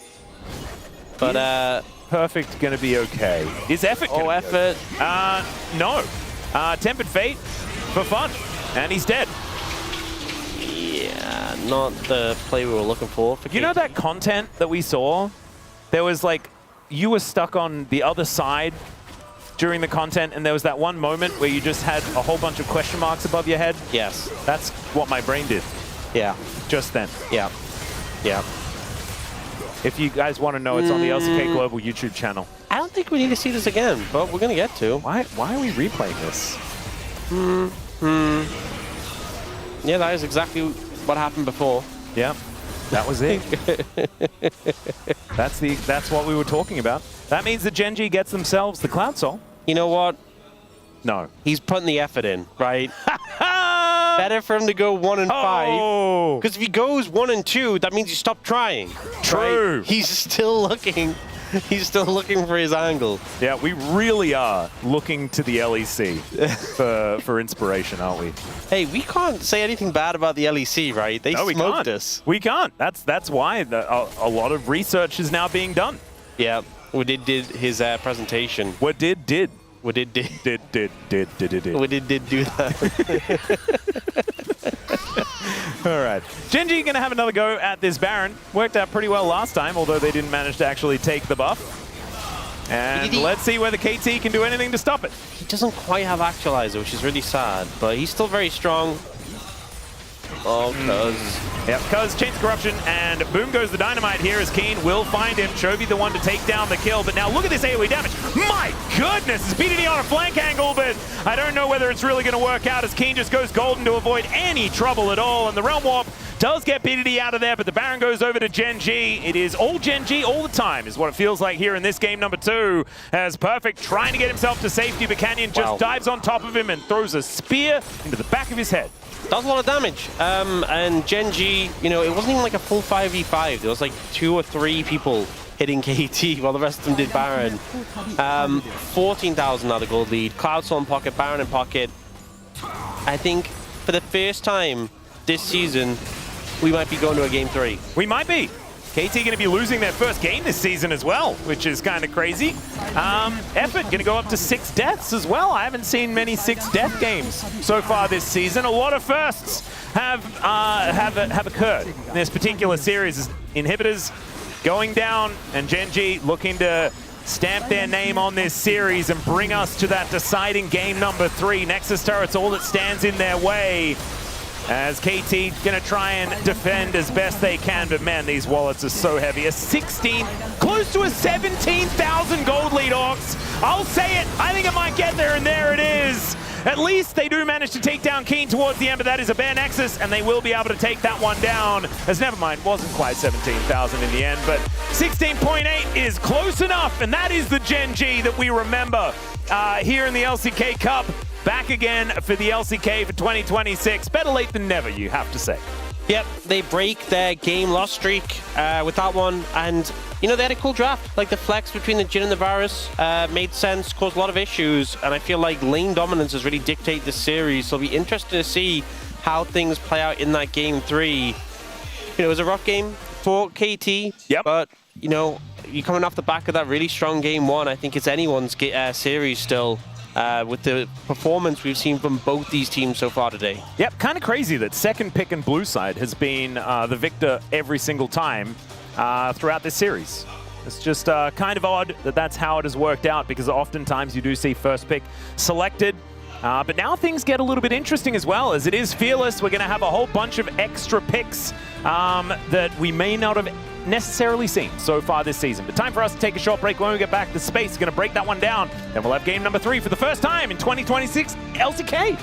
but Perfect going to be okay. Is Effort going to be Effort. okay? No. Tempered Fate for fun, and he's dead. Yeah, not the play we were looking for KT. You know that content that we saw? There was like, you were stuck on the other side during the content, and there was that one moment where you just had a whole bunch of question marks above your head. Yes. That's what my brain did. Yeah. Just then. Yeah. Yeah. If you guys want to know, it's on the LCK Global YouTube channel. I don't think we need to see this again, but we're going to get to. Why are we replaying this? Yeah, that is exactly what happened before. Yeah, that was it. That's what we were talking about. That means that GENG gets themselves the Cloud Soul. You know what? No. He's putting the effort in, right? Better for him to go 1 and 5. Because if he goes 1 and 2, that means you stop trying. True. Right? He's still looking. He's still looking for his angle. Yeah, we really are looking to the LEC for inspiration, aren't we? Hey, we can't say anything bad about the LEC, right? They smoked us. We can't. That's why a lot of research is now being done. Yeah, we did his presentation. What did? We did do that. All right. GENG going to have another go at this Baron. Worked out pretty well last time, although they didn't manage to actually take the buff. And let's see whether KT can do anything to stop it. He doesn't quite have Actualizer, which is really sad, but he's still very strong. Oh, cuz. Yep, cuz Chains Corruption, and boom goes the Dynamite here as Keen will find him. Chovy the one to take down the kill, but now look at this AoE damage. My goodness, it's BDD on a flank angle, but I don't know whether it's really going to work out as Keen just goes golden to avoid any trouble at all, and the Realm Warp does get BDD out of there, but the Baron goes over to GENG. It is all GENG all the time, is what it feels like here in this game number 2, as Perfect trying to get himself to safety, but Canyon just dives on top of him and throws a spear into the back of his head. Does a lot of damage. And GENG, you know, it wasn't even like a full 5v5. There was like 2 or 3 people hitting KT while the rest of them did Baron. 14,000 now the gold lead. Cloud Soul in pocket, Baron in pocket. I think for the first time this season, we might be going to a game 3. We might be. KT going to be losing their first game this season as well, which is kind of crazy. Effort going to go up to 6 deaths as well. I haven't seen many 6-death games so far this season. A lot of firsts have occurred in this particular series. Inhibitors going down, and GENG looking to stamp their name on this series and bring us to that deciding game number 3. Nexus turrets all that stands in their way, as KT gonna try and defend as best they can, but man, these wallets are so heavy. A 16, close to a 17,000 gold lead, Orcs. I'll say it, I think it might get there, and there it is. At least they do manage to take down Keen towards the end, but that is a bare Nexus, and they will be able to take that one down. As never mind, wasn't quite 17,000 in the end, but 16.8 is close enough, and that is the GENG that we remember here in the LCK Cup. Back again for the LCK for 2026. Better late than never, you have to say. Yep, they break their game loss streak with that one, and you know, they had a cool draft. Like the flex between the Jhin and the Varus made sense, caused a lot of issues, and I feel like lane dominance has really dictated this series, so it'll be interesting to see how things play out in that game 3. You know, it was a rough game for KT, but you know, you're coming off the back of that really strong game 1. I think it's anyone's series still. With the performance we've seen from both these teams so far today. Yep, kind of crazy that second pick and blue side has been the victor every single time throughout this series. It's just kind of odd that that's how it has worked out, because oftentimes you do see first pick selected. But now things get a little bit interesting as well, as it is Fearless. We're going to have a whole bunch of extra picks that we may not have necessarily seen so far this season. But time for us to take a short break. When we get back, the space is going to break that one down. Then we'll have game number 3 for the first time in 2026 LCK.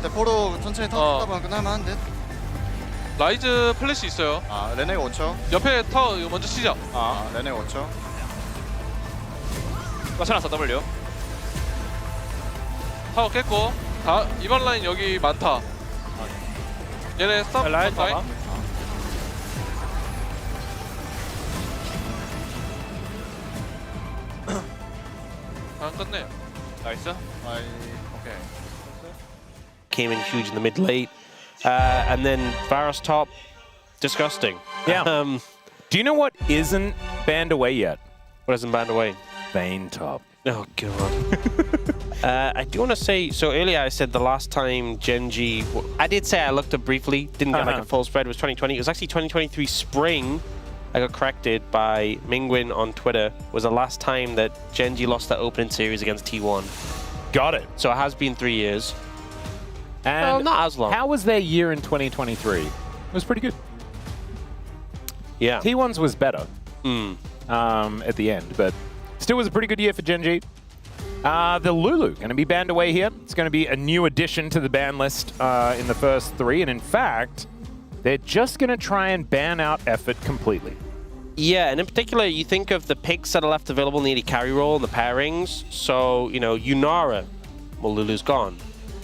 대포로 천천히 타다 보면 끝날만 한데. 라이즈 플래시 있어요. 아 레네가 5초. 옆에 타워 이거 먼저 치자. 아 레네가 5초. 맞춰놨어 W. 타워 깼고. 이번 라인 여기 많다. 얘네 스탑 라인 라인. 봐봐. 안 끝내. 나이스. 아이 오케이. Came in huge in the mid late. And then Varus top, disgusting. Yeah. Do you know what isn't banned away yet? What isn't banned away? Vayne top. Oh, God. I do want to say, so earlier I said the last time GENG, I did say I looked up briefly, didn't get like a full spread, it was 2020. It was actually 2023 spring. I got corrected by Mingwin on Twitter, was the last time that GENG lost that opening series against T1. Got it. So it has been 3 years. And well, not as long. how was their year in 2023? It was pretty good. Yeah. T1's was better at the end, but still was a pretty good year for GENG. The Lulu going to be banned away here. It's going to be a new addition to the ban list in the first 3, and in fact, they're just going to try and ban out Effort completely. Yeah, and in particular, you think of the picks that are left available in the AD carry role and the pairings. So, you know, Yunara, well, Lulu's gone.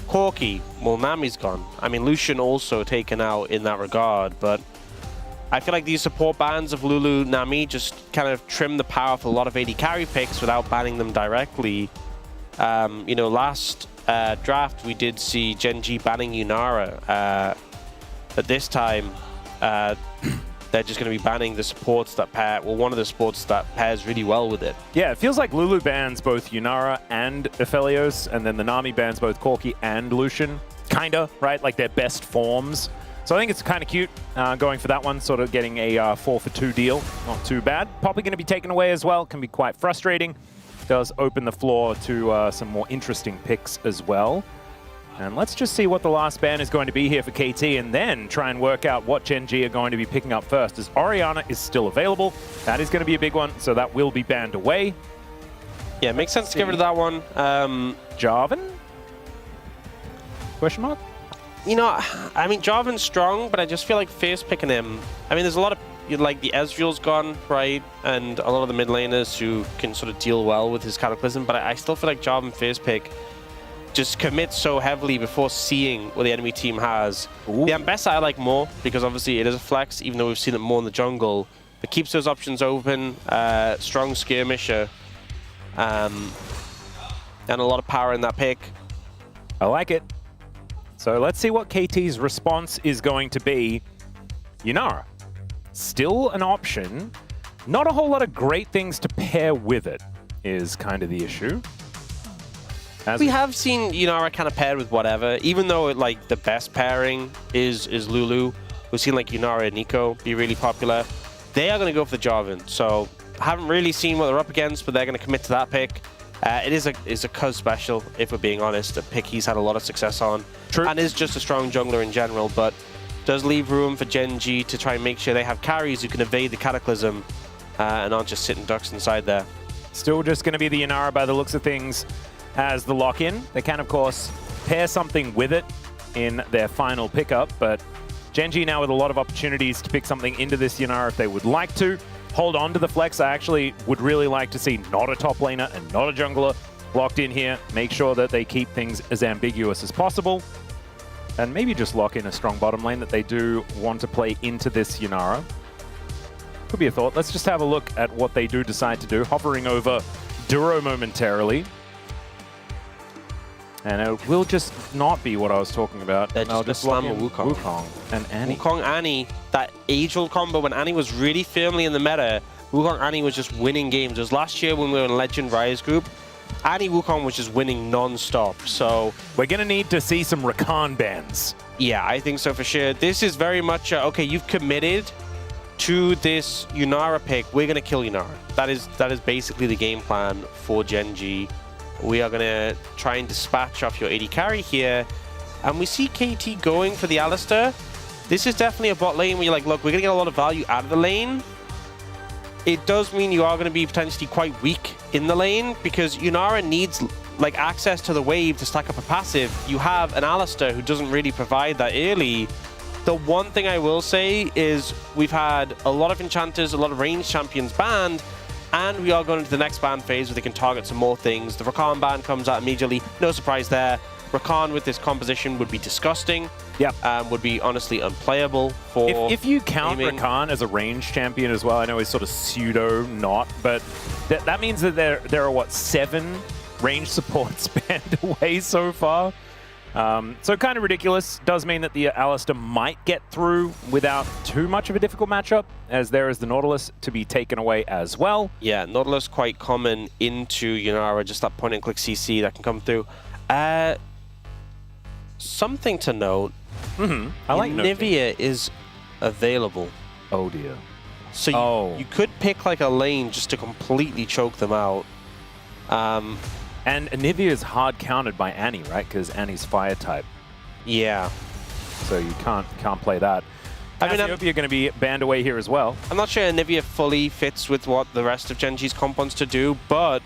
Corki, well, Nami's gone. I mean, Lucian also taken out in that regard, but I feel like these support bans of Lulu, Nami just kind of trim the power of a lot of AD carry picks without banning them directly. You know, last draft, we did see GENG banning Yunara. But this time, they're just going to be banning the supports that pair, well, one of the supports that pairs really well with it. Yeah, it feels like Lulu bans both Yunara and Aphelios, and then the Nami bans both Corki and Lucian. Kinda, right? Like their best forms. So I think it's kind of cute going for that one, sort of getting a 4-for-2 deal. Not too bad. Probably going to be taken away as well. Can be quite frustrating. Does open the floor to some more interesting picks as well. And let's just see what the last ban is going to be here for KT, and then try and work out what GENG are going to be picking up first, as Orianna is still available. That is going to be a big one, so that will be banned away. Yeah, it makes sense to get rid of that one. Jarvan? Question mark? You know, I mean, Jarvan's strong, but I just feel like face picking him. I mean, there's a lot of, like, the Ezreal's gone, right? And a lot of the mid laners who can sort of deal well with his Cataclysm, but I still feel like Jarvan face pick just commits so heavily before seeing what the enemy team has. Ooh. The Ambessa I like more, because obviously it is a flex, even though we've seen it more in the jungle. It keeps those options open, strong skirmisher, and a lot of power in that pick. I like it. So let's see what KT's response is going to be. Yunara, still an option. Not a whole lot of great things to pair with it is kind of the issue. We have seen Yunara kind of paired with whatever, even though like the best pairing is Lulu. We've seen like Yunara and Nico be really popular. They are going to go for the Jarvan, so I haven't really seen what they're up against, but they're going to commit to that pick. It is a Cuz special, if we're being honest, a pick he's had a lot of success on. True. And is just a strong jungler in general, but does leave room for GENG to try and make sure they have carries who can evade the Cataclysm and aren't just sitting ducks inside there. Still just going to be the Inara by the looks of things as the lock-in. They can, of course, pair something with it in their final pickup, but GENG now with a lot of opportunities to pick something into this Inara if they would like to. Hold on to the flex. I actually would really like to see not a top laner and not a jungler locked in here. Make sure that they keep things as ambiguous as possible. And maybe just lock in a strong bottom lane that they do want to play into this Inara. Could be a thought. Let's just have a look at what they do decide to do. Hovering over Duro momentarily. And it will just not be what I was talking about. They're just gonna slam a Wukong. And Annie. Wukong Annie, that age-old combo when Annie was really firmly in the meta, Wukong Annie was just winning games. It was last year when we were in Legend Rise group. Annie Wukong was just winning non-stop, so... We're going to need to see some Rakan bans. Yeah, I think so for sure. This is very much, okay, you've committed to this Yunara pick. We're going to kill Yunara. That is basically the game plan for GENG. We are going to try and dispatch off your AD carry here. And we see KT going for the Alistar. This is definitely a bot lane where you're like, look, we're going to get a lot of value out of the lane. It does mean you are going to be potentially quite weak in the lane because Yunara needs like access to the wave to stack up a passive. You have an Alistar who doesn't really provide that early. The one thing I will say is we've had a lot of enchanters, a lot of ranged champions banned, and we are going into the next ban phase where they can target some more things. The Rakan ban comes out immediately. No surprise there. Rakan with this composition would be disgusting. Yep. Would be honestly unplayable for If you count aiming. Rakan as a ranged champion as well, I know he's sort of pseudo not, but that means that there are, what, 7 ranged supports banned away so far? So kind of ridiculous. Does mean that the Alistar might get through without too much of a difficult matchup, as there is the Nautilus to be taken away as well. Yeah, Nautilus quite common into Yunara, just that point and click CC that can come through. Something to note, I like Nivea is available. Oh dear. So you could pick like a lane just to completely choke them out. And Nivea is hard countered by Annie, right? Because Annie's fire type. Yeah. So you can't play that. I mean, Cassiopeia are going to be banned away here as well. I'm not sure Nivea fully fits with what the rest of GENG's comp wants to do, but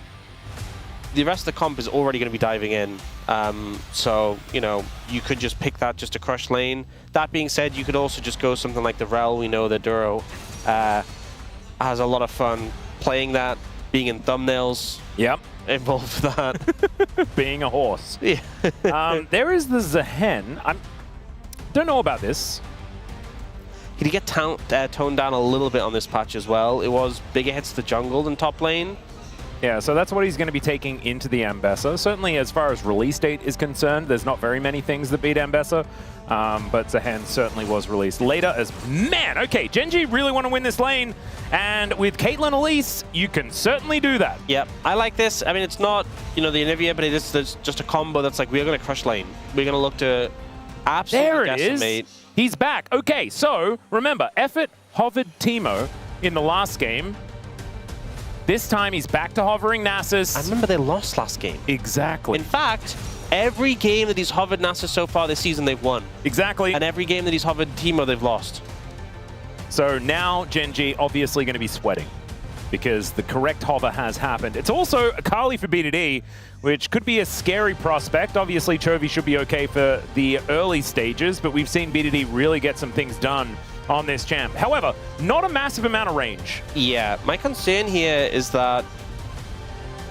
the rest of the comp is already going to be diving in. So, you know, you could just pick that just to crush lane. That being said, you could also just go something like the Rel. We know that Duro has a lot of fun playing that, being in thumbnails. Yep. Involved with that. Being a horse. Yeah. There is the Zehen. I don't know about this. He did get toned down a little bit on this patch as well. It was bigger hits to the jungle than top lane. Yeah, so that's what he's going to be taking into the Ambessa. Certainly, as far as release date is concerned, there's not very many things that beat Ambessa, but Zehen certainly was released later as... Man, okay, GENG really want to win this lane, and with Caitlyn Elise, you can certainly do that. Yep, I like this. I mean, it's not, you know, the Anivia, but it is just a combo that's like, we're going to crush lane. We're going to look to absolutely decimate. Is. He's back. Okay, so remember, Effort hovered Teemo in the last game. This time he's back to hovering Nasus. I remember they lost last game. Exactly. In fact, every game that he's hovered Nasus so far this season, they've won. Exactly. And every game that he's hovered Teemo, they've lost. So now GENG obviously going to be sweating because the correct hover has happened. It's also a Kali for BDD, which could be a scary prospect. Obviously, Chovy should be okay for the early stages, but we've seen BDD really get some things done on this champ. However, not a massive amount of range. Yeah, my concern here is that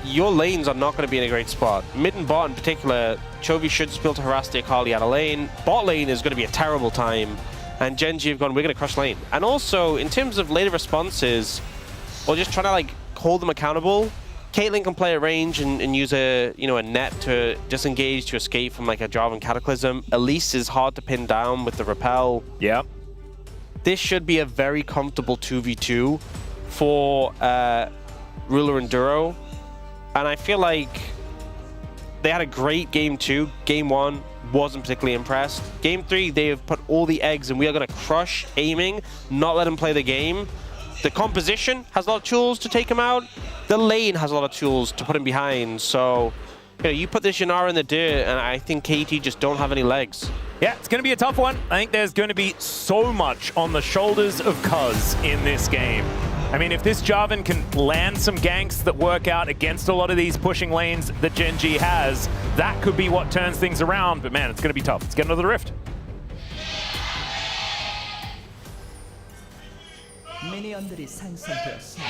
your lanes are not going to be in a great spot. Mid and bot in particular, Chovy should just be able to harass the Akali out of lane. Bot lane is going to be a terrible time. And GENG have gone, we're going to crush lane. And also, in terms of later responses, or just trying to like hold them accountable, Caitlyn can play at range and use a net to disengage to escape from like a Jarvan Cataclysm. Elise is hard to pin down with the repel. Yep. This should be a very comfortable 2v2 for Ruler and Duro. And I feel like they had a great game 2. Game 1 wasn't particularly impressed. Game 3, they have put all the eggs and we are going to crush aiming, not let them play the game. the composition has a lot of tools to take him out. The lane has a lot of tools to put him behind. So, you know, you put this Yanara in the dirt, and I think KT just don't have any legs. Yeah, it's going to be a tough one. I think there's going to be so much on the shoulders of Cuz in this game. I mean, if this Jarvan can land some ganks that work out against a lot of these pushing lanes that GENG has, that could be what turns things around. But man, it's going to be tough. Let's get into the Rift. 미니언들이 생성되었습니다.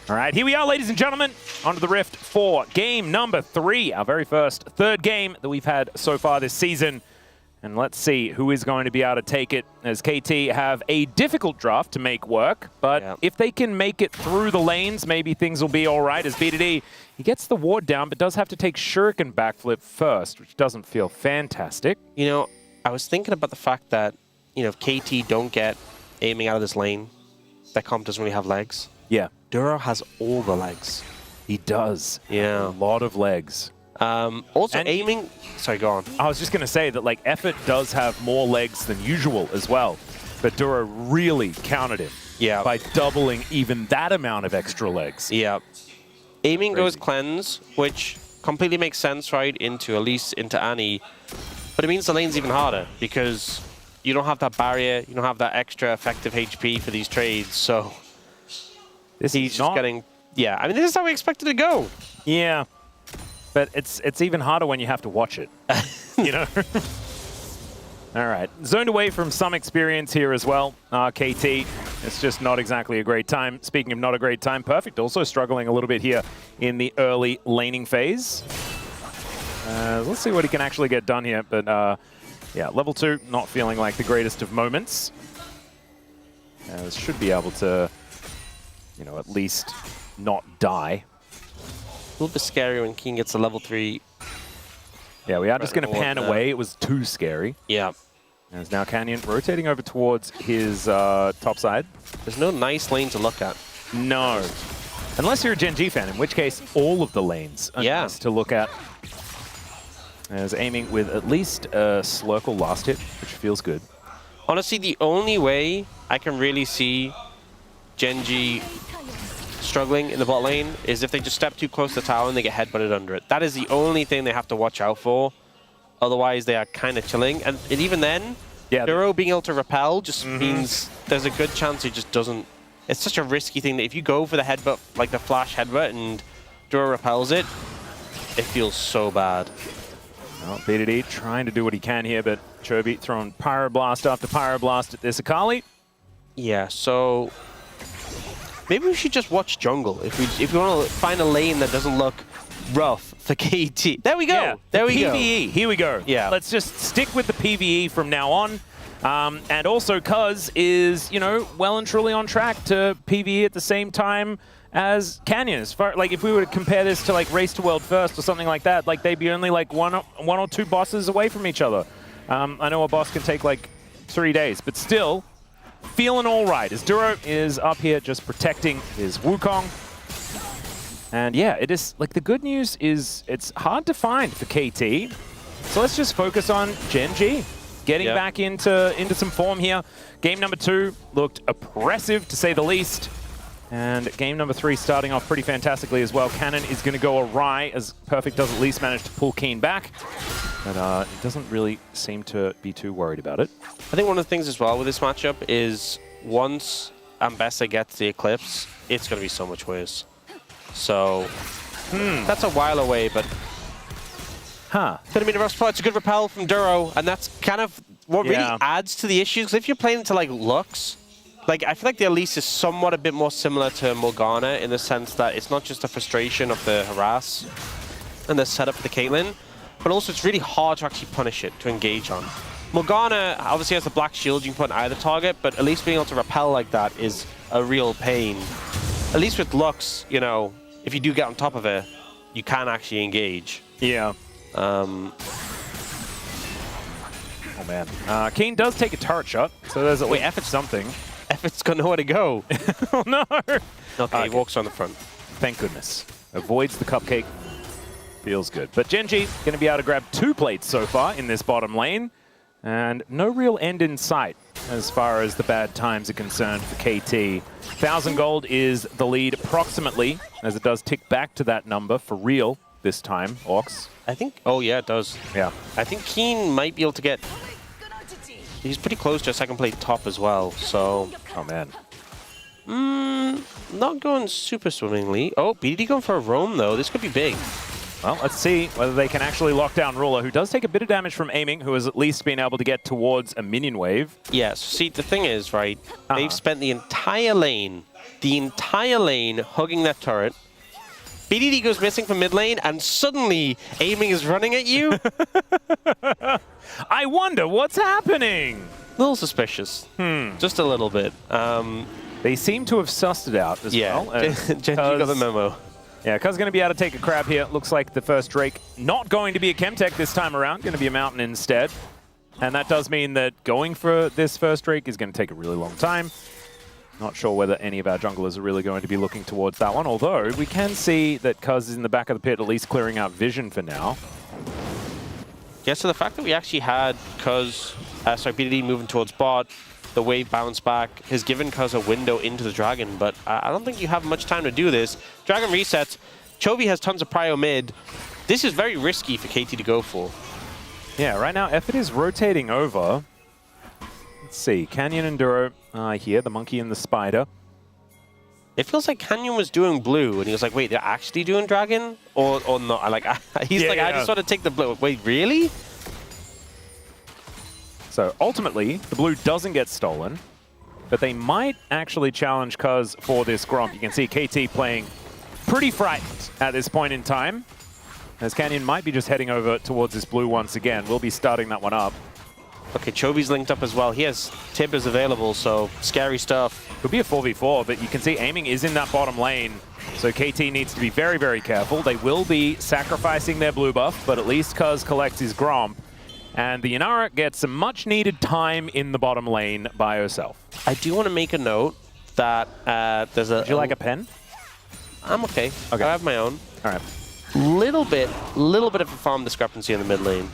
All right, here we are, ladies and gentlemen, onto the Rift for game number 3, our very first third game that we've had so far this season. And let's see who is going to be able to take it, as KT have a difficult draft to make work. But if they can make it through the lanes, maybe things will be all right. As VOD, he gets the ward down, but does have to take Shuriken backflip first, which doesn't feel fantastic. You know, I was thinking about the fact that, you know, if KT don't get aiming out of this lane, that comp doesn't really have legs. Yeah. Duro has all the legs. He does. Yeah. A lot of legs. Also, and aiming... Sorry, go on. I was just going to say that, like, Effort does have more legs than usual as well. But Duro really countered him by doubling even that amount of extra legs. Yeah. Aiming goes cleanse, which completely makes sense, right, into Elise, into Annie. But it means the lane's even harder because you don't have that barrier, you don't have that extra effective HP for these trades, so... He's just getting... Yeah, I mean, this is how we expected to go. Yeah. But it's even harder when you have to watch it, you know? All right. Zoned away from some experience here as well. KT, it's just not exactly a great time. Speaking of not a great time, Perfect also struggling a little bit here in the early laning phase. Let's see what he can actually get done here. But yeah, level 2, not feeling like the greatest of moments. Should be able to, you know, at least not die. A little bit scary when King gets a level 3. Yeah, we are just going to pan away. It was too scary. Yeah. As now Canyon rotating over towards his top side. There's no nice lane to look at. No. Unless you're a GENG fan, in which case all of the lanes are nice to look at. As aiming with at least a Slurkle last hit, which feels good. Honestly, the only way I can really see GENG struggling in the bot lane is if they just step too close to the tower and they get headbutted under it. That is the only thing they have to watch out for. Otherwise, they are kind of chilling. And even then, Duro being able to repel just means there's a good chance he just doesn't... It's such a risky thing that if you go for the headbutt, like the flash headbutt, and Duro repels it, it feels so bad. Well, VOD trying to do what he can here, but Chobi throwing Pyroblast after Pyroblast at this Akali. Yeah, so... Maybe we should just watch jungle if we want to find a lane that doesn't look rough for KT. There we go. Yeah, there we go. PvE. Here we go. Yeah. Let's just stick with the PvE from now on. And also, Cuz is, you know, well and truly on track to PvE at the same time as Canyon. As far, like, if we were to compare this to like Race to World First or something like that, like they'd be only like one or two bosses away from each other. I know a boss can take like 3 days, but still. Feeling all right as Duro is up here just protecting his Wukong. And yeah, it is like the good news is it's hard to find for KT. So let's just focus on GENG. Getting back into some form here. Game number 2 looked oppressive to say the least. And game number 3 starting off pretty fantastically as well. Cannon is going to go awry as Perfect does at least manage to pull Keen back. But he doesn't really seem to be too worried about it. I think one of the things as well with this matchup is once Ambessa gets the Eclipse, it's going to be so much worse. So that's a while away, but it's going to be in a rough spot. It's a good repel from Duro, and that's kind of what really adds to the issues. Because if you're playing into like Lux, like I feel like the Elise is somewhat a bit more similar to Morgana in the sense that it's not just a frustration of the harass and the setup for the Caitlyn, but also it's really hard to actually punish it, to engage on. Morgana obviously has the black shield you can put on either target, but at least being able to repel like that is a real pain. At least with Lux, you know, if you do get on top of it, you can actually engage. Yeah. Oh man. Keen does take a turret shot, so there's at least something. Effort's got nowhere to go. Oh no! Okay, he walks on the front. Thank goodness. Avoids the cupcake. Feels good. But GENG going to be able to grab 2 plates so far in this bottom lane. And no real end in sight as far as the bad times are concerned for KT. 1,000 gold is the lead approximately, as it does tick back to that number for real this time, Orcs. I think, oh yeah, it does. Yeah. I think Keen might be able to get, he's pretty close to a second plate top as well, so. Oh man. Not going super swimmingly. Oh, BDD going for a roam though. This could be big. Well, let's see whether they can actually lock down Ruler, who does take a bit of damage from aiming, who has at least been able to get towards a minion wave. Yeah, so see, the thing is, right, they've spent the entire lane hugging that turret. BDD goes missing from mid lane, and suddenly aiming is running at you. I wonder what's happening. A little suspicious. Just a little bit. They seem to have sussed it out as well. Genji got the memo. Yeah, Cuz going to be able to take a crab here. Looks like the first Drake not going to be a Chemtech this time around, going to be a Mountain instead. And that does mean that going for this first Drake is going to take a really long time. Not sure whether any of our junglers are really going to be looking towards that one, although we can see that Cuz is in the back of the pit, at least clearing out vision for now. Yeah, so the fact that we actually had BDD moving towards bot, the wave bounce back has given Cuz a window into the Dragon, but I don't think you have much time to do this. Dragon resets. Chovy has tons of prio mid. This is very risky for KT to go for. Yeah, right now Effort is rotating over. Let's see, Canyon and Duro here, the monkey and the spider. It feels like Canyon was doing blue, and he was like, wait, they're actually doing Dragon? Or not? I just want to take the blue. Wait, really? So ultimately, the blue doesn't get stolen, but they might actually challenge Cuz for this Gromp. You can see KT playing pretty frightened at this point in time, as Canyon might be just heading over towards this blue once again. We'll be starting that one up. Okay, Chovy's linked up as well. He has Tibbers available, so scary stuff. Could be a 4v4, but you can see aiming is in that bottom lane, so KT needs to be very, very careful. They will be sacrificing their blue buff, but at least Cuz collects his Gromp. And the Inara gets some much-needed time in the bottom lane by herself. I do want to make a note that there's a... Would you like a pen? I'm okay. I have my own. All right. Little bit of a farm discrepancy in the mid lane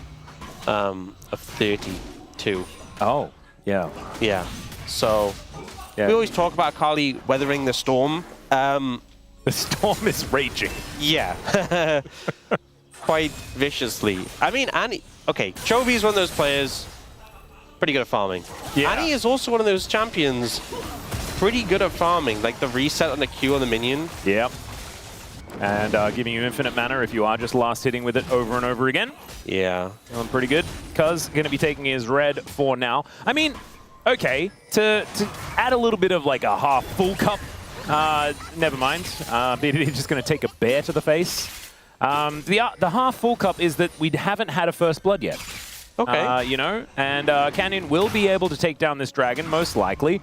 of 32. Oh, yeah. Yeah. So Yeah. we always talk about Akali weathering the storm. The storm is raging. Yeah. Quite viciously. I mean, Annie... Okay, Chovy is one of those players pretty good at farming. Yeah. Annie is also one of those champions pretty good at farming, like the reset on the Q on the minion. Yep. And giving you infinite mana if you are just last hitting with it over and over again. Yeah. Feeling pretty good. Cuz going to be taking his red for now. I mean, okay, to add a little bit of like a half full cup, never mind. BDD just going to take a bear to the face. The half full cup is that we haven't had a first blood yet. Okay. You know, and Canyon will be able to take down this dragon, most likely.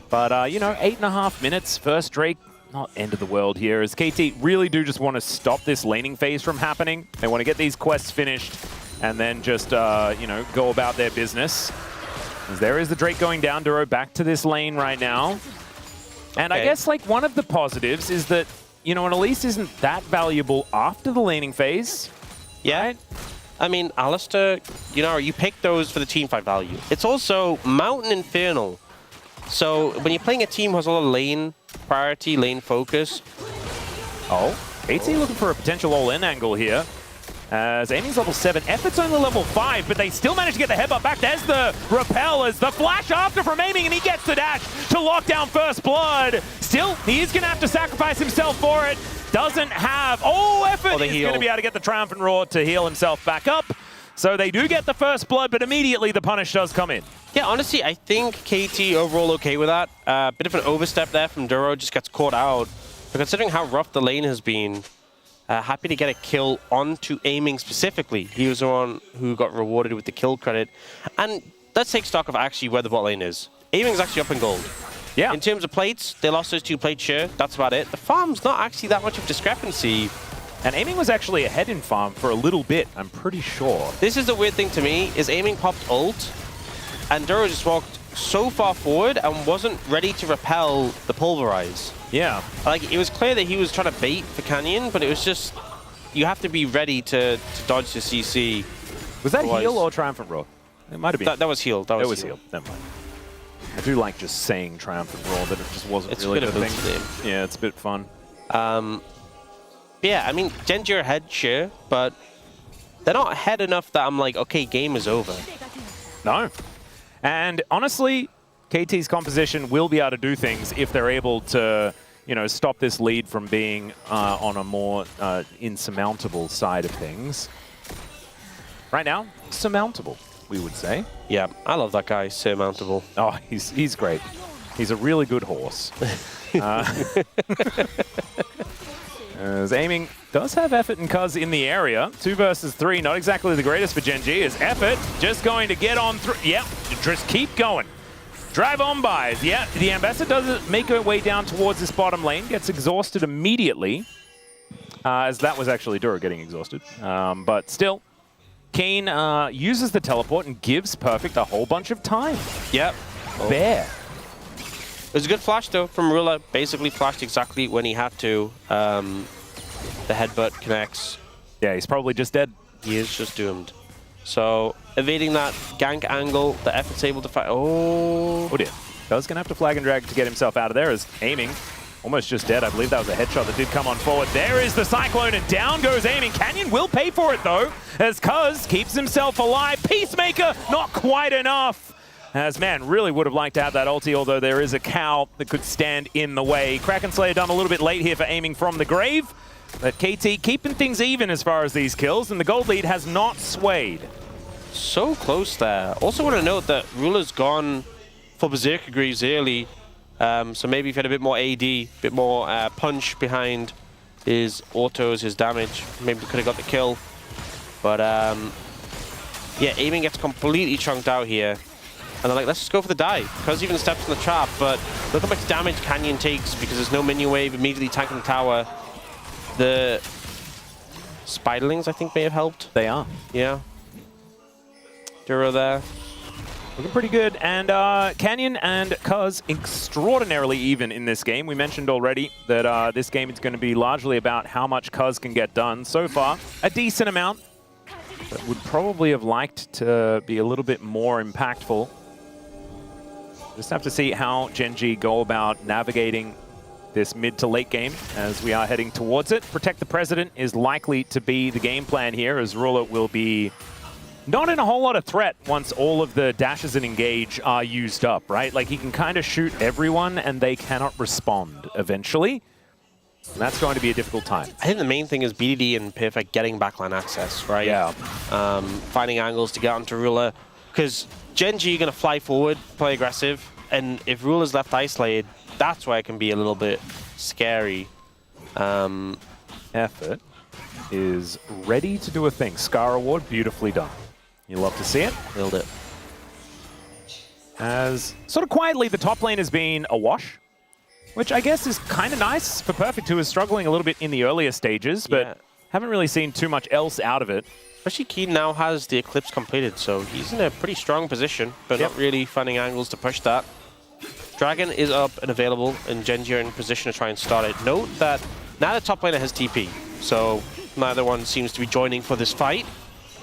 But, you know, 8.5 minutes, first Drake, not end of the world here, as KT really do just want to stop this laning phase from happening. They want to get these quests finished and then just, you know, go about their business. As there is the Drake going down, Duro back to this lane right now. And I guess, like, one of the positives is that, you know, an Elise isn't that valuable after the laning phase. Yeah. Right? I mean, Alistair, you know, you pick those for the teamfight value. It's also Mountain Infernal. So when you're playing a team who has a lot of lane priority, lane focus. Oh, KT looking for a potential all-in angle here. As Amy's level 7, Effort's only level 5, but they still manage to get the headbutt back. There's the repel as the flash after from aiming, and he gets the dash to lock down first blood. Still, he is going to have to sacrifice himself for it. Doesn't have... Oh, Effort is going to be able to get the Triumphant Roar to heal himself back up. So they do get the first blood, but immediately the punish does come in. Yeah, honestly, I think KT overall okay with that. Bit of an overstep there from Duro, just gets caught out. But considering how rough the lane has been, happy to get a kill onto aiming specifically. He was the one who got rewarded with the kill credit. And let's take stock of actually where the bot lane is. Aiming's actually up in gold. Yeah. In terms of plates, they lost those 2 plates, sure. That's about it. The farm's not actually that much of discrepancy. And aiming was actually ahead in farm for a little bit, I'm pretty sure. This is the weird thing to me, is aiming popped ult, and Duro just walked so far forward and wasn't ready to repel the pulverize. Yeah. Like, it was clear that he was trying to bait for Canyon, but it was just, you have to be ready to dodge the CC. Was that Otherwise, heal or Triumphant Roar? It might have been. That was healed. That was healed. Never mind. I do like just saying Triumphant Roar, but it just wasn't really a bit the of a thing. Yeah, it's a bit fun. Yeah, I mean, Genji are ahead, sure, but they're not ahead enough that I'm like, okay, game is over. No. And honestly, KT's composition will be able to do things if they're able to, you know, stop this lead from being on a more insurmountable side of things. Right now, surmountable, we would say. Yeah, I love that guy, surmountable. Oh, he's great. He's a really good horse. As aiming does have Effort and Cuz in the area. 2 versus 3, not exactly the greatest for GENG. Is Effort just going to get on through? Yep, just keep going. Drive on by. Yeah, the Ambassador doesn't make her way down towards this bottom lane. Gets exhausted immediately. As that was actually Dura getting exhausted. But still, Keen uses the teleport and gives Perfect a whole bunch of time. Yep. Bear. It was a good flash, though, from Rula. Basically flashed exactly when he had to. The headbutt connects. Yeah, he's probably just dead. He is just doomed. So, evading that gank angle, the Effort's able to fight. Oh dear. Does gonna have to flag and drag to get himself out of there as aiming. Almost just dead. I believe that was a headshot that did come on forward. There is the Cyclone, and down goes aiming. Canyon will pay for it, though, as Cuz keeps himself alive. Peacemaker, not quite enough. As man, really would have liked to have that ulti, although there is a cow that could stand in the way. Kraken Slayer done a little bit late here for aiming from the grave, but KT keeping things even as far as these kills, and the gold lead has not swayed. So close there. Also want to note that Rula's gone for Berserker Greaves early, so maybe if he had a bit more AD, a bit more punch behind his autos, his damage, maybe could have got the kill. But yeah, aiming gets completely chunked out here. And they're like, let's just go for the dive. Cuz even steps in the trap, but look how much damage Canyon takes because there's no minion wave immediately tanking the tower. The Spiderlings, I think, may have helped. They are. Yeah. Duro there. Looking pretty good. And Canyon and Cuz extraordinarily even in this game. We mentioned already that this game is going to be largely about how much Cuz can get done. So far, a decent amount, but would probably have liked to be a little bit more impactful. Just have to see how GENG go about navigating this mid to late game as we are heading towards it. Protect the President is likely to be the game plan here, as Ruler will be not in a whole lot of threat once all of the dashes and engage are used up, right? Like, he can kind of shoot everyone and they cannot respond eventually. And that's going to be a difficult time. I think the main thing is BDD and Perfect getting backline access, right? Yeah. Finding angles to get onto Ruler. Because GENG going to fly forward, play aggressive, and if Ruler's left isolated, that's where it can be a little bit scary. Effort is ready to do a thing. Scar Award, beautifully done. You love to see it. Nailed it. As sort of quietly, the top lane has been a wash, which I guess is kind of nice for Perfect, who is struggling a little bit in the earlier stages, but haven't really seen too much else out of it. Especially Keen now has the Eclipse completed, so he's in a pretty strong position, but not really finding angles to push that. Dragon is up and available, and GENG are in position to try and start it. Note that now the top laner has TP, so neither one seems to be joining for this fight.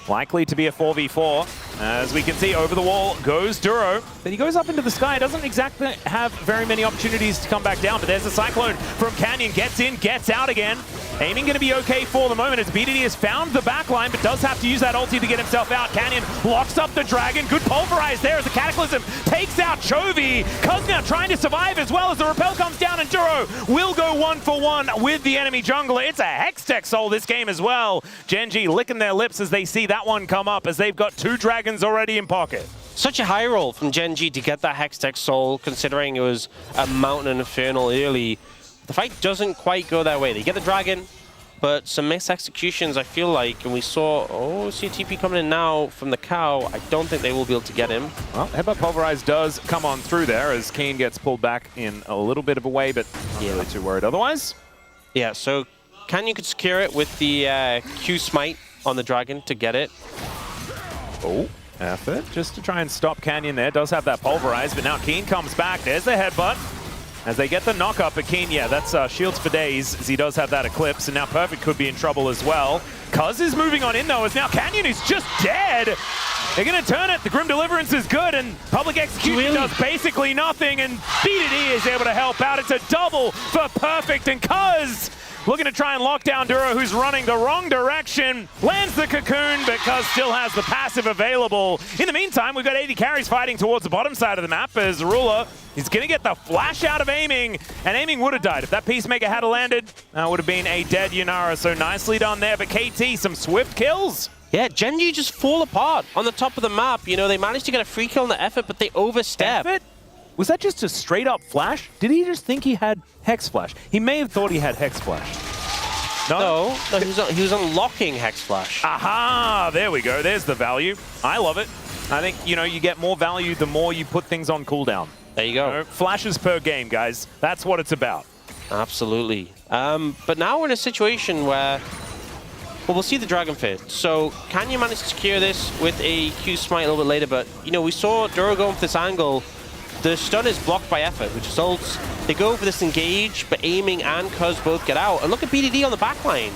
Likely to be a 4v4. As we can see, over the wall goes Duro. But he goes up into the sky. Doesn't exactly have very many opportunities to come back down. But there's a Cyclone from Canyon. Gets in, gets out again. Aiming going to be okay for the moment as BDD has found the backline, but does have to use that ulti to get himself out. Canyon locks up the Dragon. Good pulverize there as the Cataclysm takes out Chovy. Cuz now trying to survive as well as the Repel comes down, and Duro will go 1-for-1 with the enemy jungler. It's a Hextech Soul this game as well. GENG licking their lips as they see that one come up, as they've got 2 Dragons already in pocket. Such a high roll from GENG to get that Hextech Soul, considering it was a Mountain Infernal early. The fight doesn't quite go that way. They get the Dragon, but some missed executions, I feel like, and we saw, see a TP coming in now from the cow. I don't think they will be able to get him. Well, Headbutt Pulverize does come on through there as Kane gets pulled back in a little bit of a way, but not really too worried otherwise. Yeah, so Canyon could secure it with the Q Smite on the Dragon to get it. Oh, Effort just to try and stop Canyon there. Does have that Pulverize, but now Keen comes back. There's the Headbutt. As they get the knock up at Keen, that's shields for days, as he does have that Eclipse, and now Perfect could be in trouble as well. Cuz is moving on in though, as now Canyon is just dead. They're going to turn it. The Grim Deliverance is good, and Public Execution does basically nothing, and BDD is able to help out. It's a double for Perfect, and Cuz looking to try and lock down Duro, who's running the wrong direction. Lands the Cocoon, but Cuz still has the passive available. In the meantime, we've got 80 carries fighting towards the bottom side of the map as Ruler is going to get the flash out of Aiming, and Aiming would have died. If that Peacemaker had landed, that would have been a dead Yunara, so nicely done there. But KT, some swift kills. Yeah, GENG just fall apart on the top of the map. You know, they managed to get a free kill on the effort, but they overstep. Effort? Was that just a straight up flash? Did he just think he had Hex Flash? He may have thought he had Hex Flash. No, he was unlocking Hex Flash. Aha, there we go. There's the value. I love it. I think, you know, you get more value the more you put things on cooldown. There you go. You know, flashes per game, guys. That's what it's about. Absolutely. But now we're in a situation where, well, we'll see the Dragon Fit. So can you manage to secure this with a Q Smite a little bit later? But, you know, we saw Duro going for this angle. The stun is blocked by effort, which results they go for this engage, but Aiming and Cuz both get out. And look at BDD on the back line.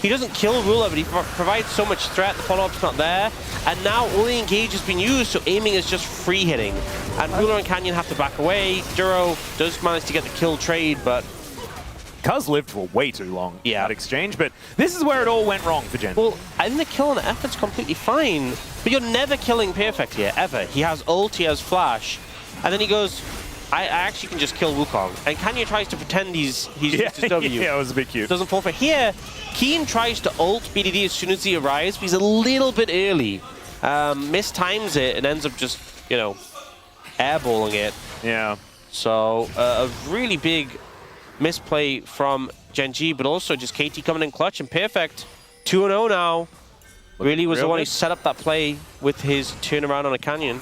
He doesn't kill Ruler, but he provides so much threat. The follow-up's not there. And now only engage has been used, so Aiming is just free hitting. And Ruler and Canyon have to back away. Duro does manage to get the kill trade, but Cuz lived for way too long Yeah. that exchange, but this is where it all went wrong for Gen. well, I think the kill on the effort's completely fine, but you're never killing Perfect here, ever. He has ult, he has flash, and then he goes, I actually can just kill Wukong. And Canyon tries to pretend he's used his W. Yeah, it was a bit cute. Doesn't fall for here. Keen tries to ult BDD as soon as he arrives, but he's a little bit early. Mistimes it and ends up just, you know, airballing it. Yeah. So a really big misplay from GENG, but also just KT coming in clutch and Perfect. 2-0 now. Really was the one who set up that play with his turnaround on a Canyon.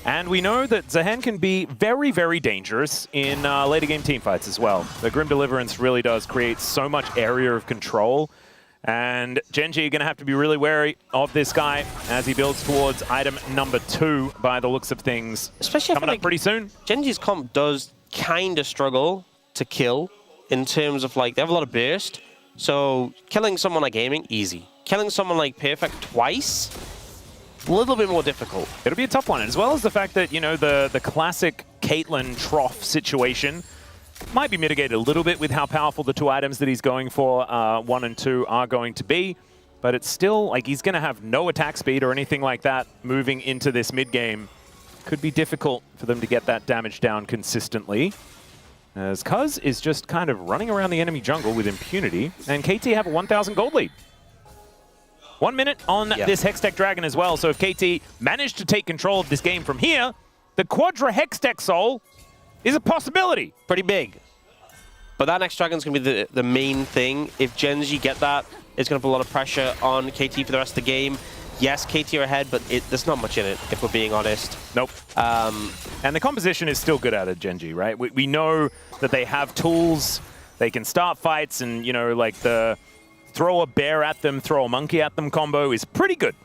And we know that Zahen can be very, very dangerous in later game teamfights as well. The Grim Deliverance really does create so much area of control. And GENG are going to have to be really wary of this guy as he builds towards item number 2 by the looks of things. Especially coming up pretty soon. GENG's comp does kind of struggle to kill in terms of, like, they have a lot of burst. So killing someone like Aiming, easy. Killing someone like Perfect twice, a little bit more difficult. It'll be a tough one, as well as the fact that, you know, the classic Caitlyn trough situation might be mitigated a little bit with how powerful the 2 items that he's going for, 1 and 2, are going to be. But it's still, like, he's going to have no attack speed or anything like that moving into this mid-game. Could be difficult for them to get that damage down consistently, as Cuz is just kind of running around the enemy jungle with impunity, and KT have a 1,000 gold lead. 1 minute on this Hextech Dragon as well, so if KT managed to take control of this game from here, the Quadra Hextech Soul is a possibility. Pretty big. But that next Dragon's going to be the main thing. If GENG get that, it's going to put a lot of pressure on KT for the rest of the game. Yes, KT are ahead, but there's not much in it, if we're being honest. Nope. And the composition is still good out of GENG, right? We know that they have tools, they can start fights, and, you know, like the throw a bear at them, throw a monkey at them combo is pretty good.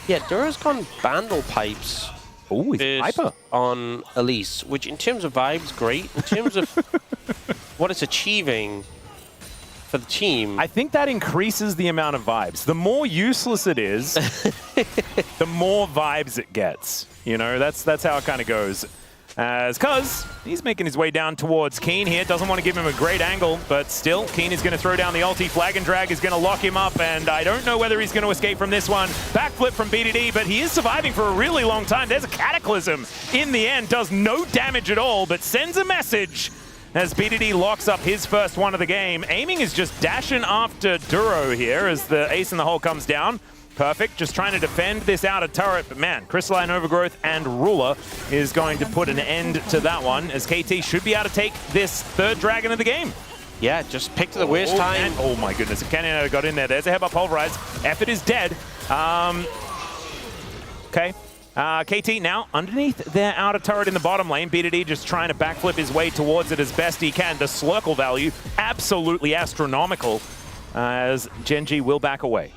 Yeah, Duro's gone Bandle Pipes. Oh, he's hyper on Elise, which in terms of vibes, great. In terms of what it's achieving for the team, I think that increases the amount of vibes. The more useless it is, the more vibes it gets. You know, that's how it kind of goes. As Cuz, he's making his way down towards Keen here. Doesn't want to give him a great angle, but still, Keen is going to throw down the ulti. Flag and Drag is going to lock him up, and I don't know whether he's going to escape from this one. Backflip from BDD, but he is surviving for a really long time. There's a Cataclysm in the end. Does no damage at all, but sends a message as BDD locks up his first one of the game. Aiming is just dashing after Duro here as the ace in the hole comes down. Perfect, just trying to defend this outer turret, but man, Crystalline Overgrowth and Ruler is going to put an end to that one, as KT should be able to take this 3rd dragon of the game. Yeah, just picked the worst time. And, oh my goodness, if Canyon got in there, there's a headbutt pulverize. Effort is dead. Okay. KT now underneath their outer turret in the bottom lane. BDD just trying to backflip his way towards it as best he can. The Slurkle value, absolutely astronomical, as GENG will back away.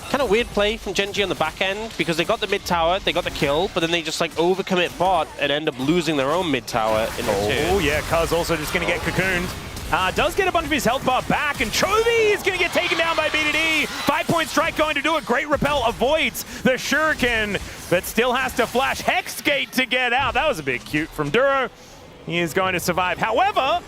Kind of weird play from GENG on the back end, because they got the mid tower, they got the kill, but then they just like overcommit bot and end up losing their own mid tower in the turn. Oh yeah, Cuz also just going to get cocooned. Does get a bunch of his health bar back, and Chovy is going to get taken down by BDD. 5-point strike going to do it. Great repel avoids the shuriken, but still has to flash Hexgate to get out. That was a big cute from Duro. He is going to survive. However,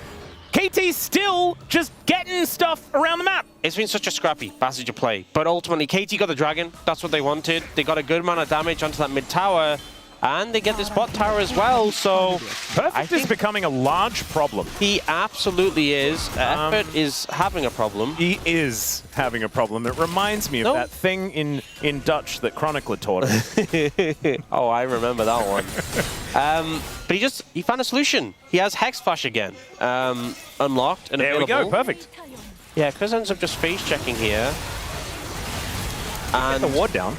KT's still just getting stuff around the map. It's been such a scrappy passage of play, but ultimately KT got the dragon. That's what they wanted. They got a good amount of damage onto that mid tower, and they get this bot tower as well, so... Perfect is becoming a large problem. He absolutely is. Effort is having a problem. He is having a problem. It reminds me of that thing in Dutch that Chronicler taught us. Oh, I remember that one. But he found a solution. He has Hex Flash again. Unlocked and available. There we go, perfect. Yeah, Chris ends up just face checking here. And And the ward down.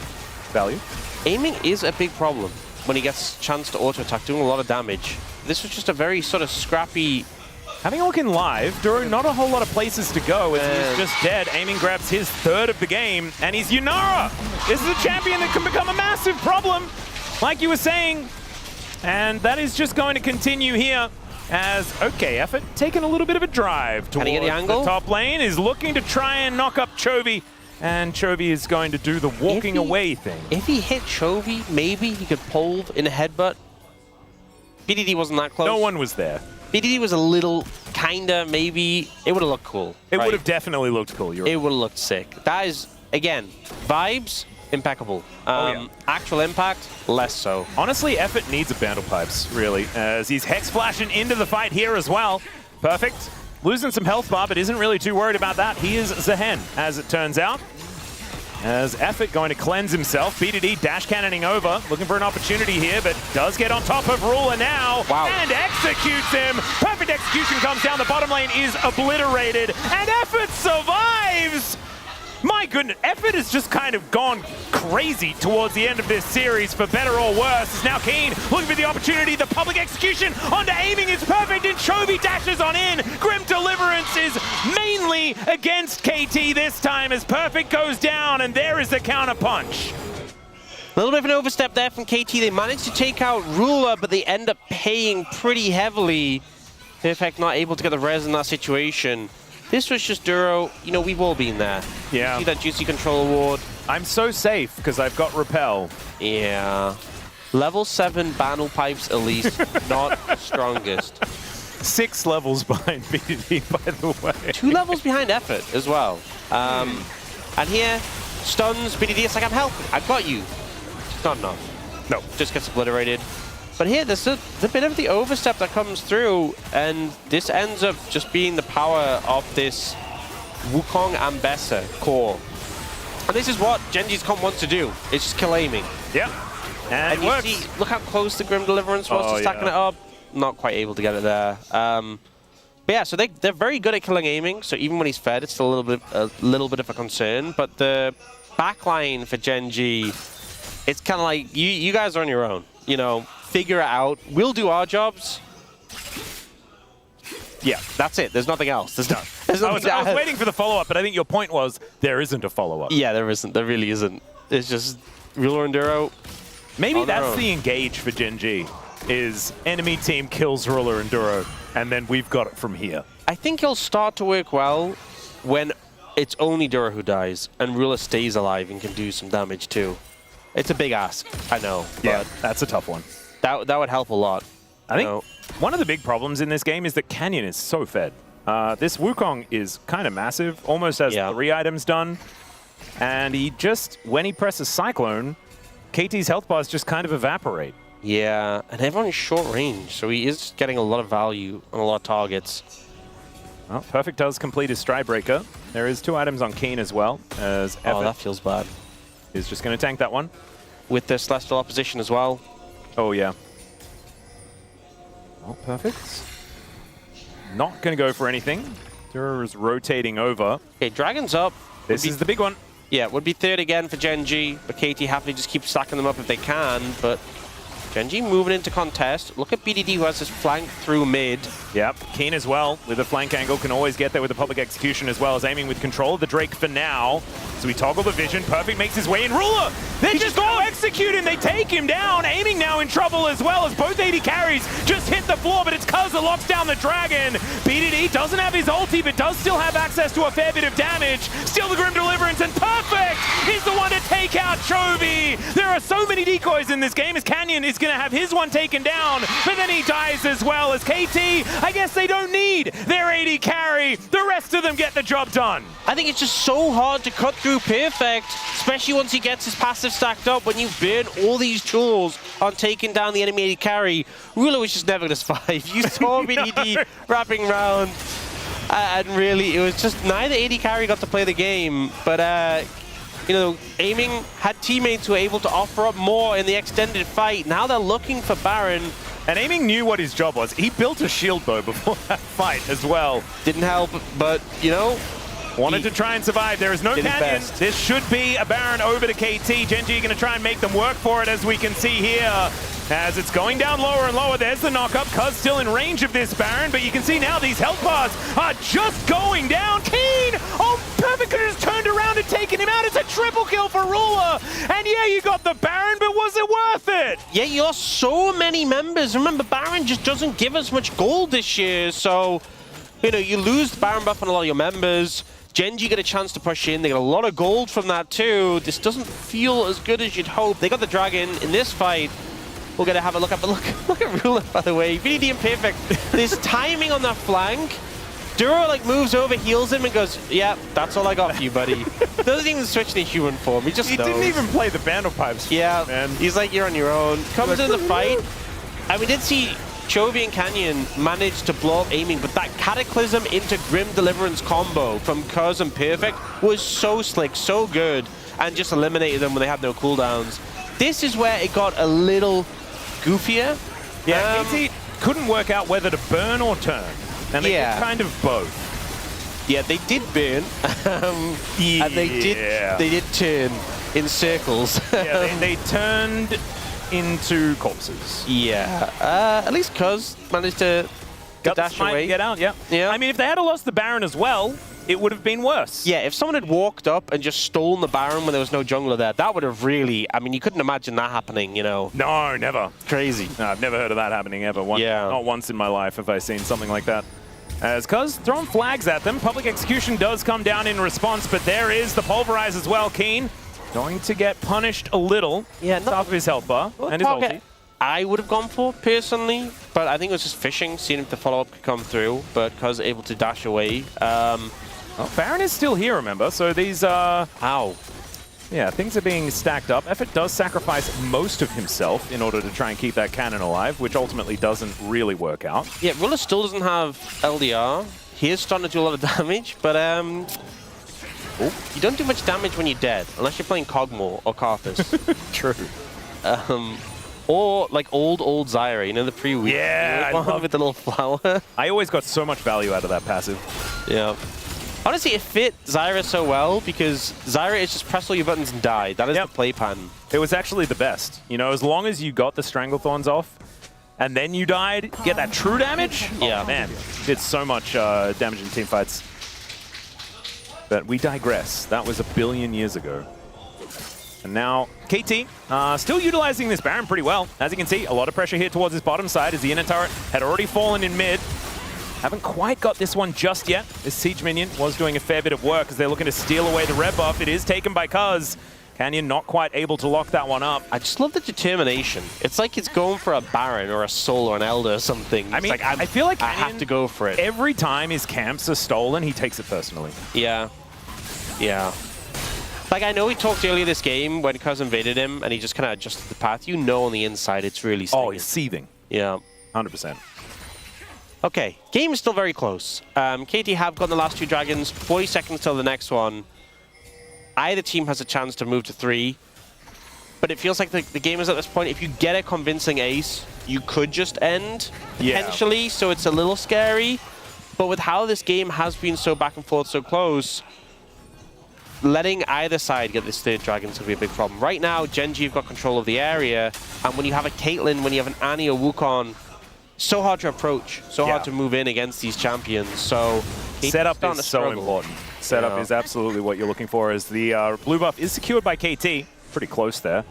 Value. aiming is a big problem when he gets a chance to auto attack, doing a lot of damage. This was just a very sort of scrappy... Having a look in live, Duro, not a whole lot of places to go as he's just dead. Aiming grabs his third of the game, and he's Yunara. This is a champion that can become a massive problem, like you were saying. And that is just going to continue here as, okay, Effort taking a little bit of a drive towards he get the angle? top lane, is looking to try and knock up Chovy, and Chovy is going to do the walking away thing. If he hit Chovy, maybe he could pull in a headbutt. BDD wasn't that close. No one was there. BDD was a little, kinda, maybe. It would have looked cool. It right? would have definitely looked cool. You're It would have looked sick. That is, again, vibes, impeccable. yeah. Actual impact, less so. Honestly, Effort needs a Bandle Pipes, really, as he's Hex flashing into the fight here as well. Perfect. Losing some health bar, but isn't really too worried about that. He is Zehen, as it turns out. As Effort going to cleanse himself. BDD dash cannoning over, looking for an opportunity here, but does get on top of Ruler now. Wow. And executes him. Perfect execution comes down. The bottom lane is obliterated. And Effort survives! My goodness, Effort has just kind of gone crazy towards the end of this series, for better or worse. Is now Keen looking for the opportunity. The public execution onto aiming is perfect, and Chovy dashes on in. Grim Deliverance is mainly against KT this time as Perfect goes down, and there is the counter punch. A little bit of an overstep there from KT. They managed to take out Ruler, but they end up paying pretty heavily. Perfect not able to get the res in that situation. This was just Duro. You know, we've all been there. Yeah. You see that Juicy Control Award. I'm so safe because I've got Repel. Yeah. Level 7 Bandle Pipes at least, not strongest. 6 levels behind BDD, by the way. 2 levels behind Effort as well. And here, stuns, BDD, it's like, I'm helping. I've got you. It's not enough. No. Just gets obliterated. But here, there's a bit of the overstep that comes through, and this ends up just being the power of this Wukong Ambessa core. And this is what Genji's comp wants to do. It's just kill aiming. Yeah. And it you works. see, look how close the Grim Deliverance was to stacking it up. Not quite able to get it there. But yeah, so they're very good at killing aiming. So even when he's fed, it's still a little bit of a concern. But the backline for Genji, it's kind of like you guys are on your own. You know, figure it out. We'll do our jobs. Yeah, that's it. There's nothing else. There's I was waiting for the follow-up, but I think your point was there isn't a follow-up. Yeah, there isn't. There really isn't. It's just Ruler and Duro. Maybe that's the engage for Genji, is enemy team kills Ruler and Duro, and then we've got it from here. I think he'll start to work well when it's only Duro who dies and Ruler stays alive and can do some damage too. It's a big ask, I know. Yeah, but that's a tough one. that would help a lot. I think one of the big problems in this game is that Canyon is so fed. This Wukong is kind of massive, almost has 3 items done. And he just, when he presses Cyclone, KT's health bars just kind of evaporate. Yeah, and everyone's short range, so he is getting a lot of value on a lot of targets. Well, Perfect does complete his Stride Breaker. There is 2 items on Keen as well, as Oh, that feels bad. is just going to tank that one. With the Celestial opposition as well. Oh, yeah. Oh, Perfect. Not going to go for anything. Duro is rotating over. Okay, Dragon's up. This is the big one. Yeah, would be third again for Genji, but KT happily just keep stacking them up if they can, but Genji moving into contest. Look at BDD who has this flank through mid. Yep, Keen as well with a flank angle, can always get there with the public execution as well as aiming with control of the Drake for now. So we toggle the vision, Perfect makes his way in. Ruler, they're just going to execute him, they take him down. Aiming now in trouble as well as both AD carries just hit the floor, but it's Cuz that locks down the Dragon. BDD doesn't have his ulti, but does still have access to a fair bit of damage. Steal the Grim Deliverance, and Perfect is the one to take out Chovy. There are so many decoys in this game, as Canyon is going to have his one taken down, but then he dies as well. As KT, I guess they don't need their AD carry. The rest of them get the job done. I think it's just so hard to cut through Perfect, especially once he gets his passive stacked up. When you burn all these tools on taking down the enemy AD carry, Ruler was just never going to survive. You saw BDD wrapping around, and really, it was just neither AD carry got to play the game, but you know, Aiming had teammates who were able to offer up more in the extended fight. Now they're looking for Baron. And Aiming knew what his job was. He built a shield bow before that fight as well. Didn't help, but, you know, wanted to try and survive. There is no Canyon. This should be a Baron over to KT. GENG going to try and make them work for it, as we can see here. As it's going down lower and lower, there's the knock-up. Cuz still in range of this Baron, but you can see now these health bars are just going down. Keen! Oh, Perfect could have just turned around and taken him out. It's a triple kill for Ruler. And yeah, you got the Baron, but was it worth it? Yeah, you lost so many members. Remember, Baron just doesn't give us much gold this year, so, you know, you lose the Baron buff on a lot of your members. GENG get a chance to push in. They get a lot of gold from that too. This doesn't feel as good as you'd hope. They got the Dragon in this fight. We're going to have a look at, but look at Ruler, by the way. VD and Perfect. There's timing on that flank. Duro like moves over, heals him, and goes, yeah, that's all I got for you, buddy. Doesn't even switch to human form. He just knows. Didn't even play the Bandlepipes. Yeah, man. He's like, you're on your own. Comes in the fight. And we did see Chovy and Canyon manage to blow up Aiming, but that Cataclysm into Grim Deliverance combo from Cuz and Perfect was so slick, so good, and just eliminated them when they had no cooldowns. This is where it got a little goofier. Yeah, KT couldn't work out whether to burn or turn. And they did kind of both. Yeah, they did burn. And they did turn in circles. Yeah, they turned into corpses. Yeah. At least Cuz managed to dash away. Get out, yeah. I mean, if they had lost the Baron as well, it would have been worse. Yeah, if someone had walked up and just stolen the Baron when there was no jungler there, that would have really, I mean, you couldn't imagine that happening, you know. No, never. Crazy. No, I've never heard of that happening ever. Not once in my life have I seen something like that. As Cuz throwing flags at them, Public Execution does come down in response, but there is the Pulverize as well. Keen going to get punished a little. Yeah, off of his health bar and his ulti. I would have gone for, personally, but I think it was just fishing, seeing if the follow-up could come through, but Cuz able to dash away. Oh, Baron is still here, remember, so these are... Ow. Yeah, things are being stacked up. Effort does sacrifice most of himself in order to try and keep that cannon alive, which ultimately doesn't really work out. Yeah, Ruler still doesn't have LDR. He is starting to do a lot of damage, but you don't do much damage when you're dead, unless you're playing Kog'Maw or Karthus. True. Or like old Zyra, you know, the pre-week. Yeah, I love with the little flower. I always got so much value out of that passive. Yeah. Honestly, it fit Zyra so well because Zyra is just press all your buttons and die. That is the play pattern. It was actually the best. You know, as long as you got the Stranglethorns off and then you died, get that true damage. Yeah. Oh, man, did so much damage in team fights. But we digress. That was 1 billion years ago. And now KT still utilizing this Baron pretty well. As you can see, a lot of pressure here towards his bottom side as the inner turret had already fallen in mid. Haven't quite got this one just yet. This Siege Minion was doing a fair bit of work as they're looking to steal away the red buff. It is taken by Cuz. Canyon not quite able to lock that one up. I just love the determination. It's like it's going for a Baron or a Soul or an Elder or something. I mean, like, I feel like I have to go for it. Every time his camps are stolen, he takes it personally. Yeah. Yeah. Like, I know we talked earlier this game when Cuz invaded him and he just kind of adjusted the path. You know on the inside it's really stinging. Oh, he's seething. Yeah. 100%. Okay, game is still very close. KT have gotten the last 2 dragons, 40 seconds till the next one. Either team has a chance to move to 3, but it feels like the game is at this point, if you get a convincing ace, you could just end, potentially, so it's a little scary. But with how this game has been so back and forth, so close, letting either side get this 3rd dragon is going to be a big problem. Right now, GENG have got control of the area, and when you have a Caitlyn, when you have an Annie or Wukong, so hard to approach, so hard to move in against these champions. So setup is so important. Setup is absolutely what you're looking for. As the blue buff is secured by KT, pretty close there.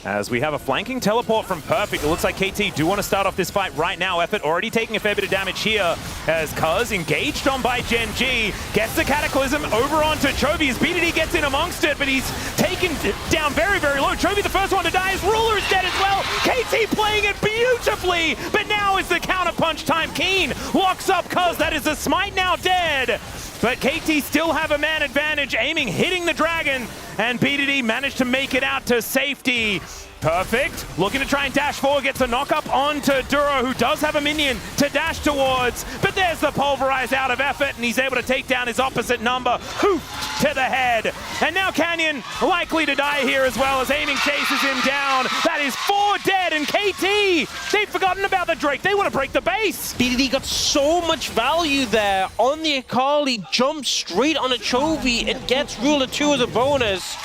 As we have a flanking teleport from Perfect. It looks like KT do want to start off this fight right now. Effort already taking a fair bit of damage here as Cuz engaged on by GENG. Gets the Cataclysm over onto Chovy as BDD gets in amongst it, but he's taken down very, very low. Chovy the first one to die. His Ruler is dead as well. KT playing it beautifully, but now is the counterpunch time. Keen locks up Cuz. That is the smite now dead. But KT still have a man advantage, aiming, hitting the dragon, and BDD managed to make it out to safety. Perfect, looking to try and dash forward, gets a knock up onto Duro, who does have a minion to dash towards, but there's the pulverize out of Effort, and he's able to take down his opposite number, hoofed to the head. And now Canyon likely to die here as well as aiming chases him down. That is 4 dead, and KT, they've forgotten about the Drake. They want to break the base. BDD got so much value there on the Akali, jumps straight on a Chovy and gets Ruler 2 as a bonus.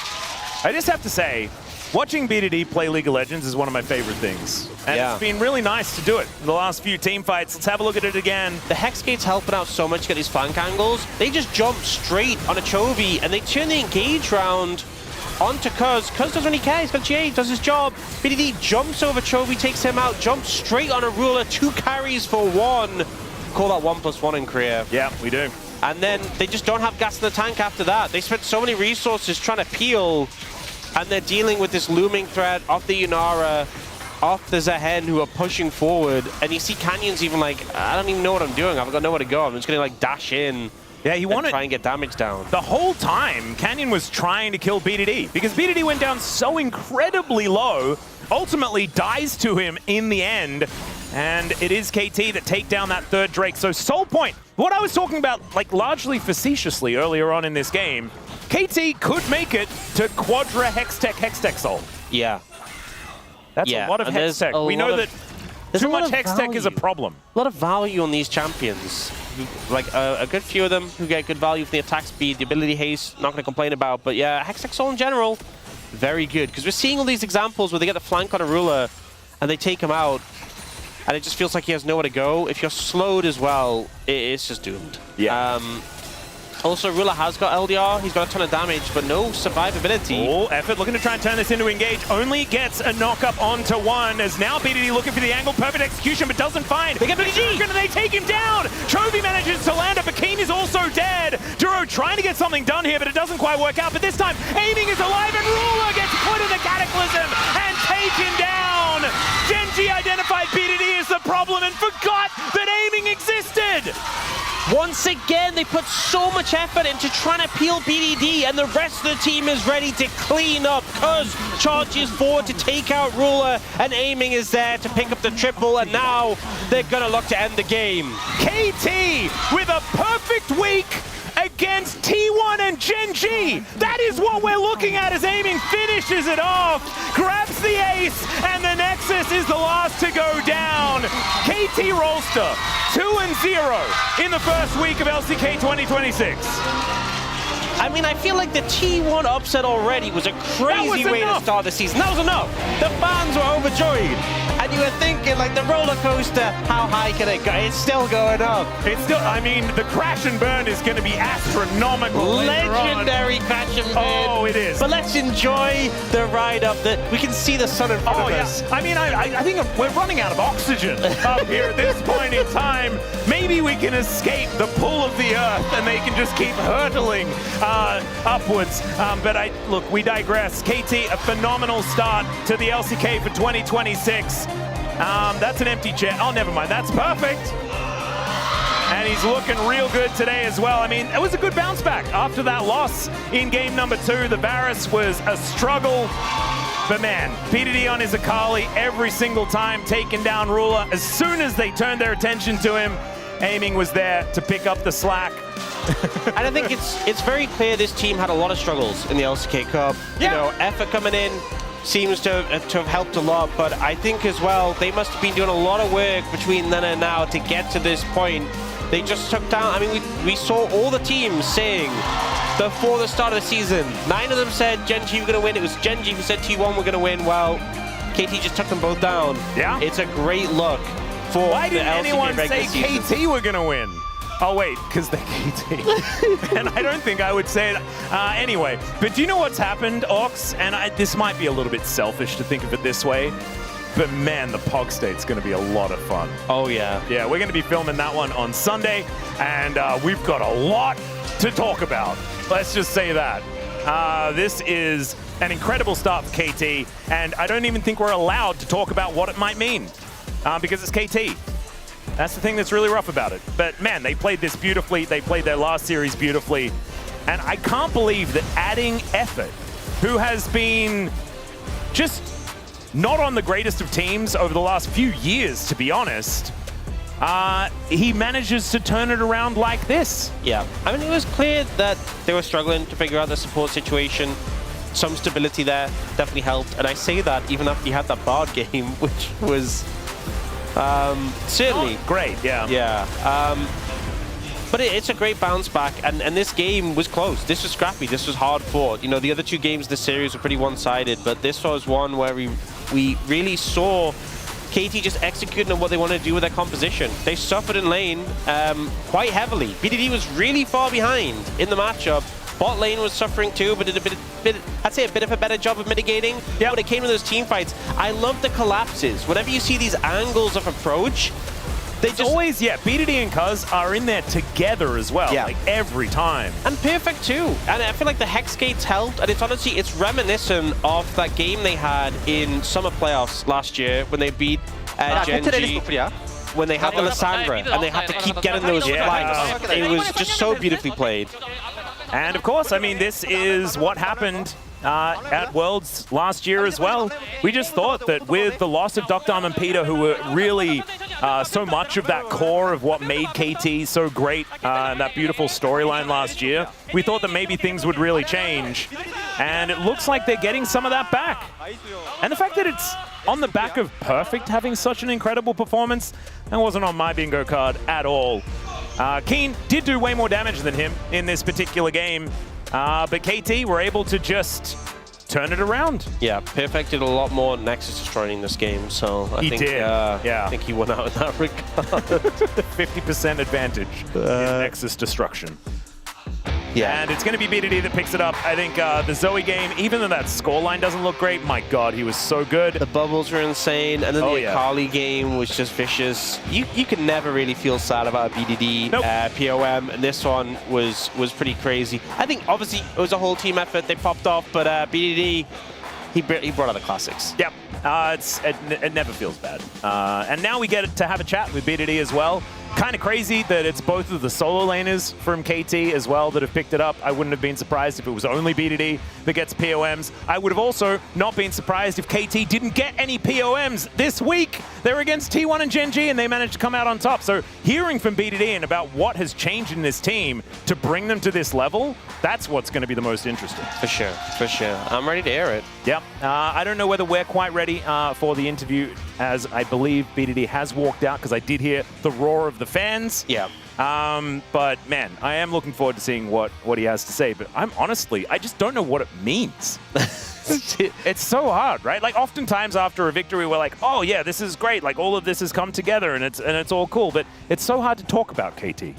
I just have to say, watching BDD play League of Legends is one of my favorite things. And it's been really nice to do it in the last few team fights. Let's have a look at it again. The Hex Gate's helping out so much to get these flank angles. They just jump straight on a Chovy and they turn the engage round onto Cuz. Cuz doesn't really care, he's got GA, does his job. BDD jumps over Chovy, takes him out, jumps straight on a Ruler, 2 carries for 1. Call that 1+1 in Korea. Yeah, we do. And then they just don't have gas in the tank after that. They spent so many resources trying to peel, and they're dealing with this looming threat off the Yunara, off the Zehen, who are pushing forward. And you see Canyon's even like, I don't even know what I'm doing. I've got nowhere to go. I'm just going to like dash in. Yeah, he wanted to try and get damage down. The whole time, Canyon was trying to kill BDD because BDD went down so incredibly low, ultimately dies to him in the end. And it is KT that take down that 3rd Drake. So Soul Point, what I was talking about, like largely facetiously earlier on in this game, KT could make it to Quadra Hextech Soul. Yeah. That's a lot of Hextech. We know that too much Hextech is a problem. A lot of value on these champions. Like a good few of them who get good value from the attack speed, the ability haste, not going to complain about. But yeah, Hextech Soul in general, very good. Because we're seeing all these examples where they get the flank on a Ruler and they take him out. And it just feels like he has nowhere to go. If you're slowed as well, it's just doomed. Yeah. Also, Ruler has got LDR. He's got a ton of damage, but no survivability. Oh, Effort looking to try and turn this into engage. Only gets a knock up onto 1 as now BDD looking for the angle. Perfect execution, but doesn't find. They get BDD and they take him down. Chovy manages to land it, but Keen is also dead. Duro trying to get something done here, but it doesn't quite work out. But this time, aiming is alive, and Ruler gets put in the Cataclysm and taken down. GENG identified BDD as the problem and forgot that aiming existed. Once again, they put so much effort into trying to peel BDD, and the rest of the team is ready to clean up. Cuz charges forward to take out Ruler, and aiming is there to pick up the triple, and now they're gonna look to end the game. KT with a perfect week against T1 and GENG. That is what we're looking at as aiming finishes it off, grabs the ace, and the Nexus is the last to go down. KT Rolster, 2-0 in the first week of LCK 2026. I mean, I feel like the T1 upset already was a crazy way to start the season. That was enough. The fans were overjoyed. And you were thinking, like, the roller coaster, how high can it go? It's still going up. It's still, I mean, the crash and burn is going to be astronomical. Legendary crash and burn. Oh, it is. But let's enjoy the ride up. We can see the sun in front of us. I mean, I think we're running out of oxygen up here at this point in time. Maybe we can escape the pull of the earth and they can just keep hurtling upwards. But look, we digress. KT, a phenomenal start to the LCK for 2026. That's an empty chair. Oh, never mind. That's perfect. And he's looking real good today as well. I mean, it was a good bounce back after that loss in game number 2. The Varus was a struggle. But man, BDD on his Akali every single time, taking down Ruler. As soon as they turned their attention to him, aiming was there to pick up the slack. And I think it's very clear this team had a lot of struggles in the LCK Cup. Yeah. You know, effort coming in seems to have helped a lot, but I think as well, they must have been doing a lot of work between then and now to get to this point. They just took down, I mean, we saw all the teams saying before the start of the season, 9 of them said GENG were going to win. It was GENG who said T1 were going to win. Well, KT just took them both down. Yeah. It's a great look for Why the didn't LCK anyone say regular season. KT were going to win? Oh, wait, because they're KT. And I don't think I would say it anyway. But do you know what's happened, Ox? And this might be a little bit selfish to think of it this way, but man, the Pog State's going to be a lot of fun. Oh, yeah. Yeah, we're going to be filming that one on Sunday, and we've got a lot to talk about. Let's just say that. This is an incredible start for KT, and I don't even think we're allowed to talk about what it might mean, because it's KT. That's the thing that's really rough about it. But man, they played this beautifully. They played their last series beautifully. And I can't believe that adding Effort, who has been just not on the greatest of teams over the last few years, to be honest, he manages to turn it around like this. Yeah, I mean, it was clear that they were struggling to figure out the support situation. Some stability there definitely helped. And I say that even after you had that Bard game, which was certainly great, yeah. Yeah. But it's a great bounce back, and this game was close. This was scrappy. This was hard fought. You know, the other two games in the series were pretty one-sided, but this was one where we really saw KT just executing on what they wanted to do with their composition. They suffered in lane quite heavily. BDD was really far behind in the matchup. Bot lane was suffering too, but did I'd say a bit of a better job of mitigating. Yeah. When it came to those team fights, I love the collapses. Whenever you see these angles of approach, they just always, BDD and Cuz are in there together as well, like every time. And Perfect too. And I feel like the Hex Gates helped, and it's reminiscent of that game they had in summer playoffs last year when they beat GENG. When they had the Lissandra, and they had to keep getting those flanks. It was just so beautifully played. And of course, I mean, this is what happened at Worlds last year as well. We just thought that with the loss of Dr. and Peter, who were really so much of that core of what made KT so great, and that beautiful storyline last year, we thought that maybe things would really change. And it looks like they're getting some of that back. And the fact that it's on the back of Perfect having such an incredible performance, that wasn't on my bingo card at all. Keen did do way more damage than him in this particular game, but KT were able to just turn it around. Yeah, Perfect did a lot more Nexus destroying in this game, so I think he won out in that regard. 50% advantage in Nexus destruction. Yeah, and it's going to be BDD that picks it up. I think the Zoe game, even though that scoreline doesn't look great, my God, he was so good. The bubbles were insane, and then the Akali game was just vicious. You can never really feel sad about a BDD POM, and this one was pretty crazy. I think, obviously, it was a whole team effort. They popped off, but BDD, he brought out the classics. Yep, it never feels bad. And now we get to have a chat with BDD as well. Kind of crazy that it's both of the solo laners from KT as well that have picked it up. I wouldn't have been surprised if it was only BDD that gets POMs. I would have also not been surprised if KT didn't get any POMs this week. They're against T1 and GENG, and they managed to come out on top. So hearing from BDD and about what has changed in this team to bring them to this level, that's what's going to be the most interesting. For sure, for sure. I'm ready to air it. Yep. I don't know whether we're quite ready for the interview, as I believe BDD has walked out, because I did hear the roar of the fans. Yeah. But man, I am looking forward to seeing what he has to say. But I just don't know what it means. It's so hard, right? Like oftentimes after a victory, we're like, oh yeah, this is great. Like all of this has come together and it's all cool. But it's so hard to talk about KT.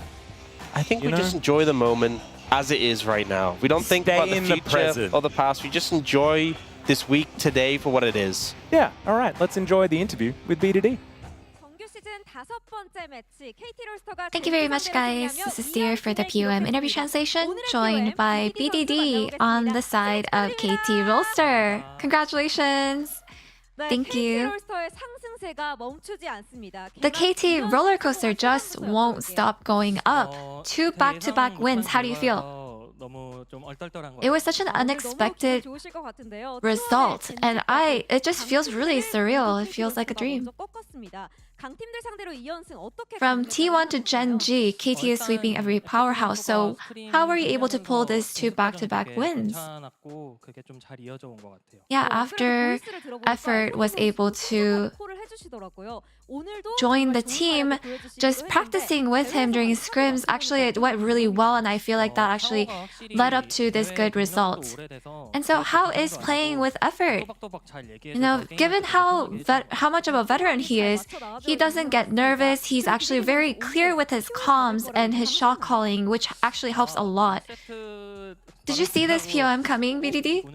I think we just enjoy the moment as it is right now. We don't think about the future or the past. We just enjoy this week today for what it is. Yeah. All right. Let's enjoy the interview with BDD. Thank you very much, guys. This is Steer for the POM interview translation, joined by BDD on the side of KT Rolster. Congratulations. Thank you. The KT roller coaster just won't stop going up. 2 back-to-back wins. How do you feel? It was such an unexpected result, and it just feels really surreal. It feels like a dream. From T1 to GENG, KT is sweeping every powerhouse. So how were you able to pull this 2 back-to-back wins? Yeah, after Effort was able to joined the team, just practicing with him during scrims, actually it went really well, and I feel like that actually led up to this good result. And so how is playing with effort? You know, given how much of a veteran he is, he doesn't get nervous. He's actually very clear with his comms and his shot calling, which actually helps a lot. Did you see this POM coming, BDD?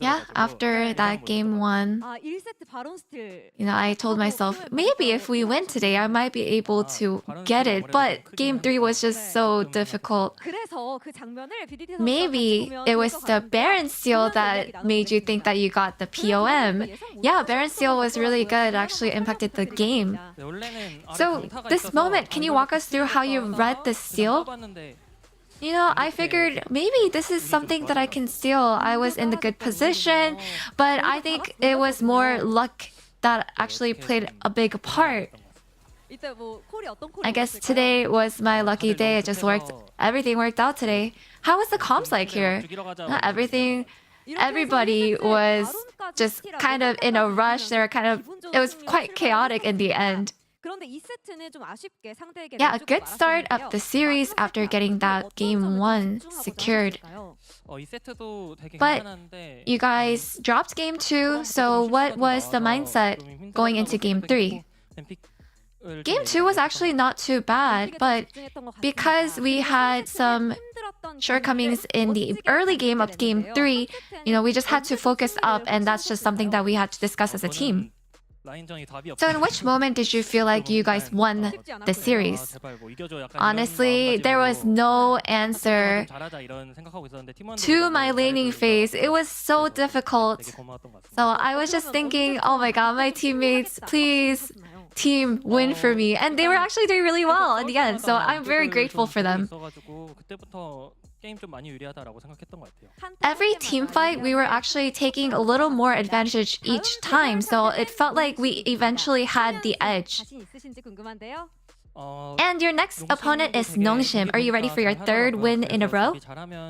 Yeah, after that game 1, you know, I told myself, maybe if we win today, I might be able to get it. But game 3 was just so difficult. Maybe it was the Baron seal that made you think that you got the POM. Yeah, Baron seal was really good, actually impacted the game. So this moment, can you walk us through how you read the seal? You know, I figured maybe this is something that I can steal. I was in the good position, but I think it was more luck that actually played a big part. I guess today was my lucky day. It just worked. Everything worked out today. How was the comms like here? Everybody was just kind of in a rush. It was quite chaotic in the end. Yeah, a good start of the series after getting that game 1 secured. But you guys dropped game 2, so what was the mindset going into game 3? Game 2 was actually not too bad, but because we had some shortcomings in the early game of game 3, you know, we just had to focus up, and that's just something that we had to discuss as a team. So in which moment did you feel like you guys won the series? Honestly, there was no answer to my laning phase. It was so difficult. So I was just thinking, oh my god, my teammates, please, team, win for me. And they were actually doing really well in the end. So I'm very grateful for them. Every team fight, we were actually taking a little more advantage each time, so it felt like we eventually had the edge. And your next opponent is Nongshim. Are you ready for your 3rd win in a row?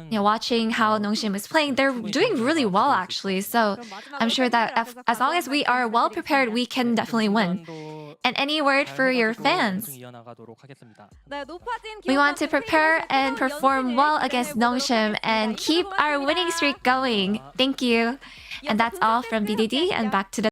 You know, watching how Nongshim is playing, they're doing really well actually. So I'm sure that as long as we are well prepared, we can definitely win. And any word for your fans? We want to prepare and perform well against Nongshim and keep our winning streak going. Thank you. And that's all from BDD, and back to the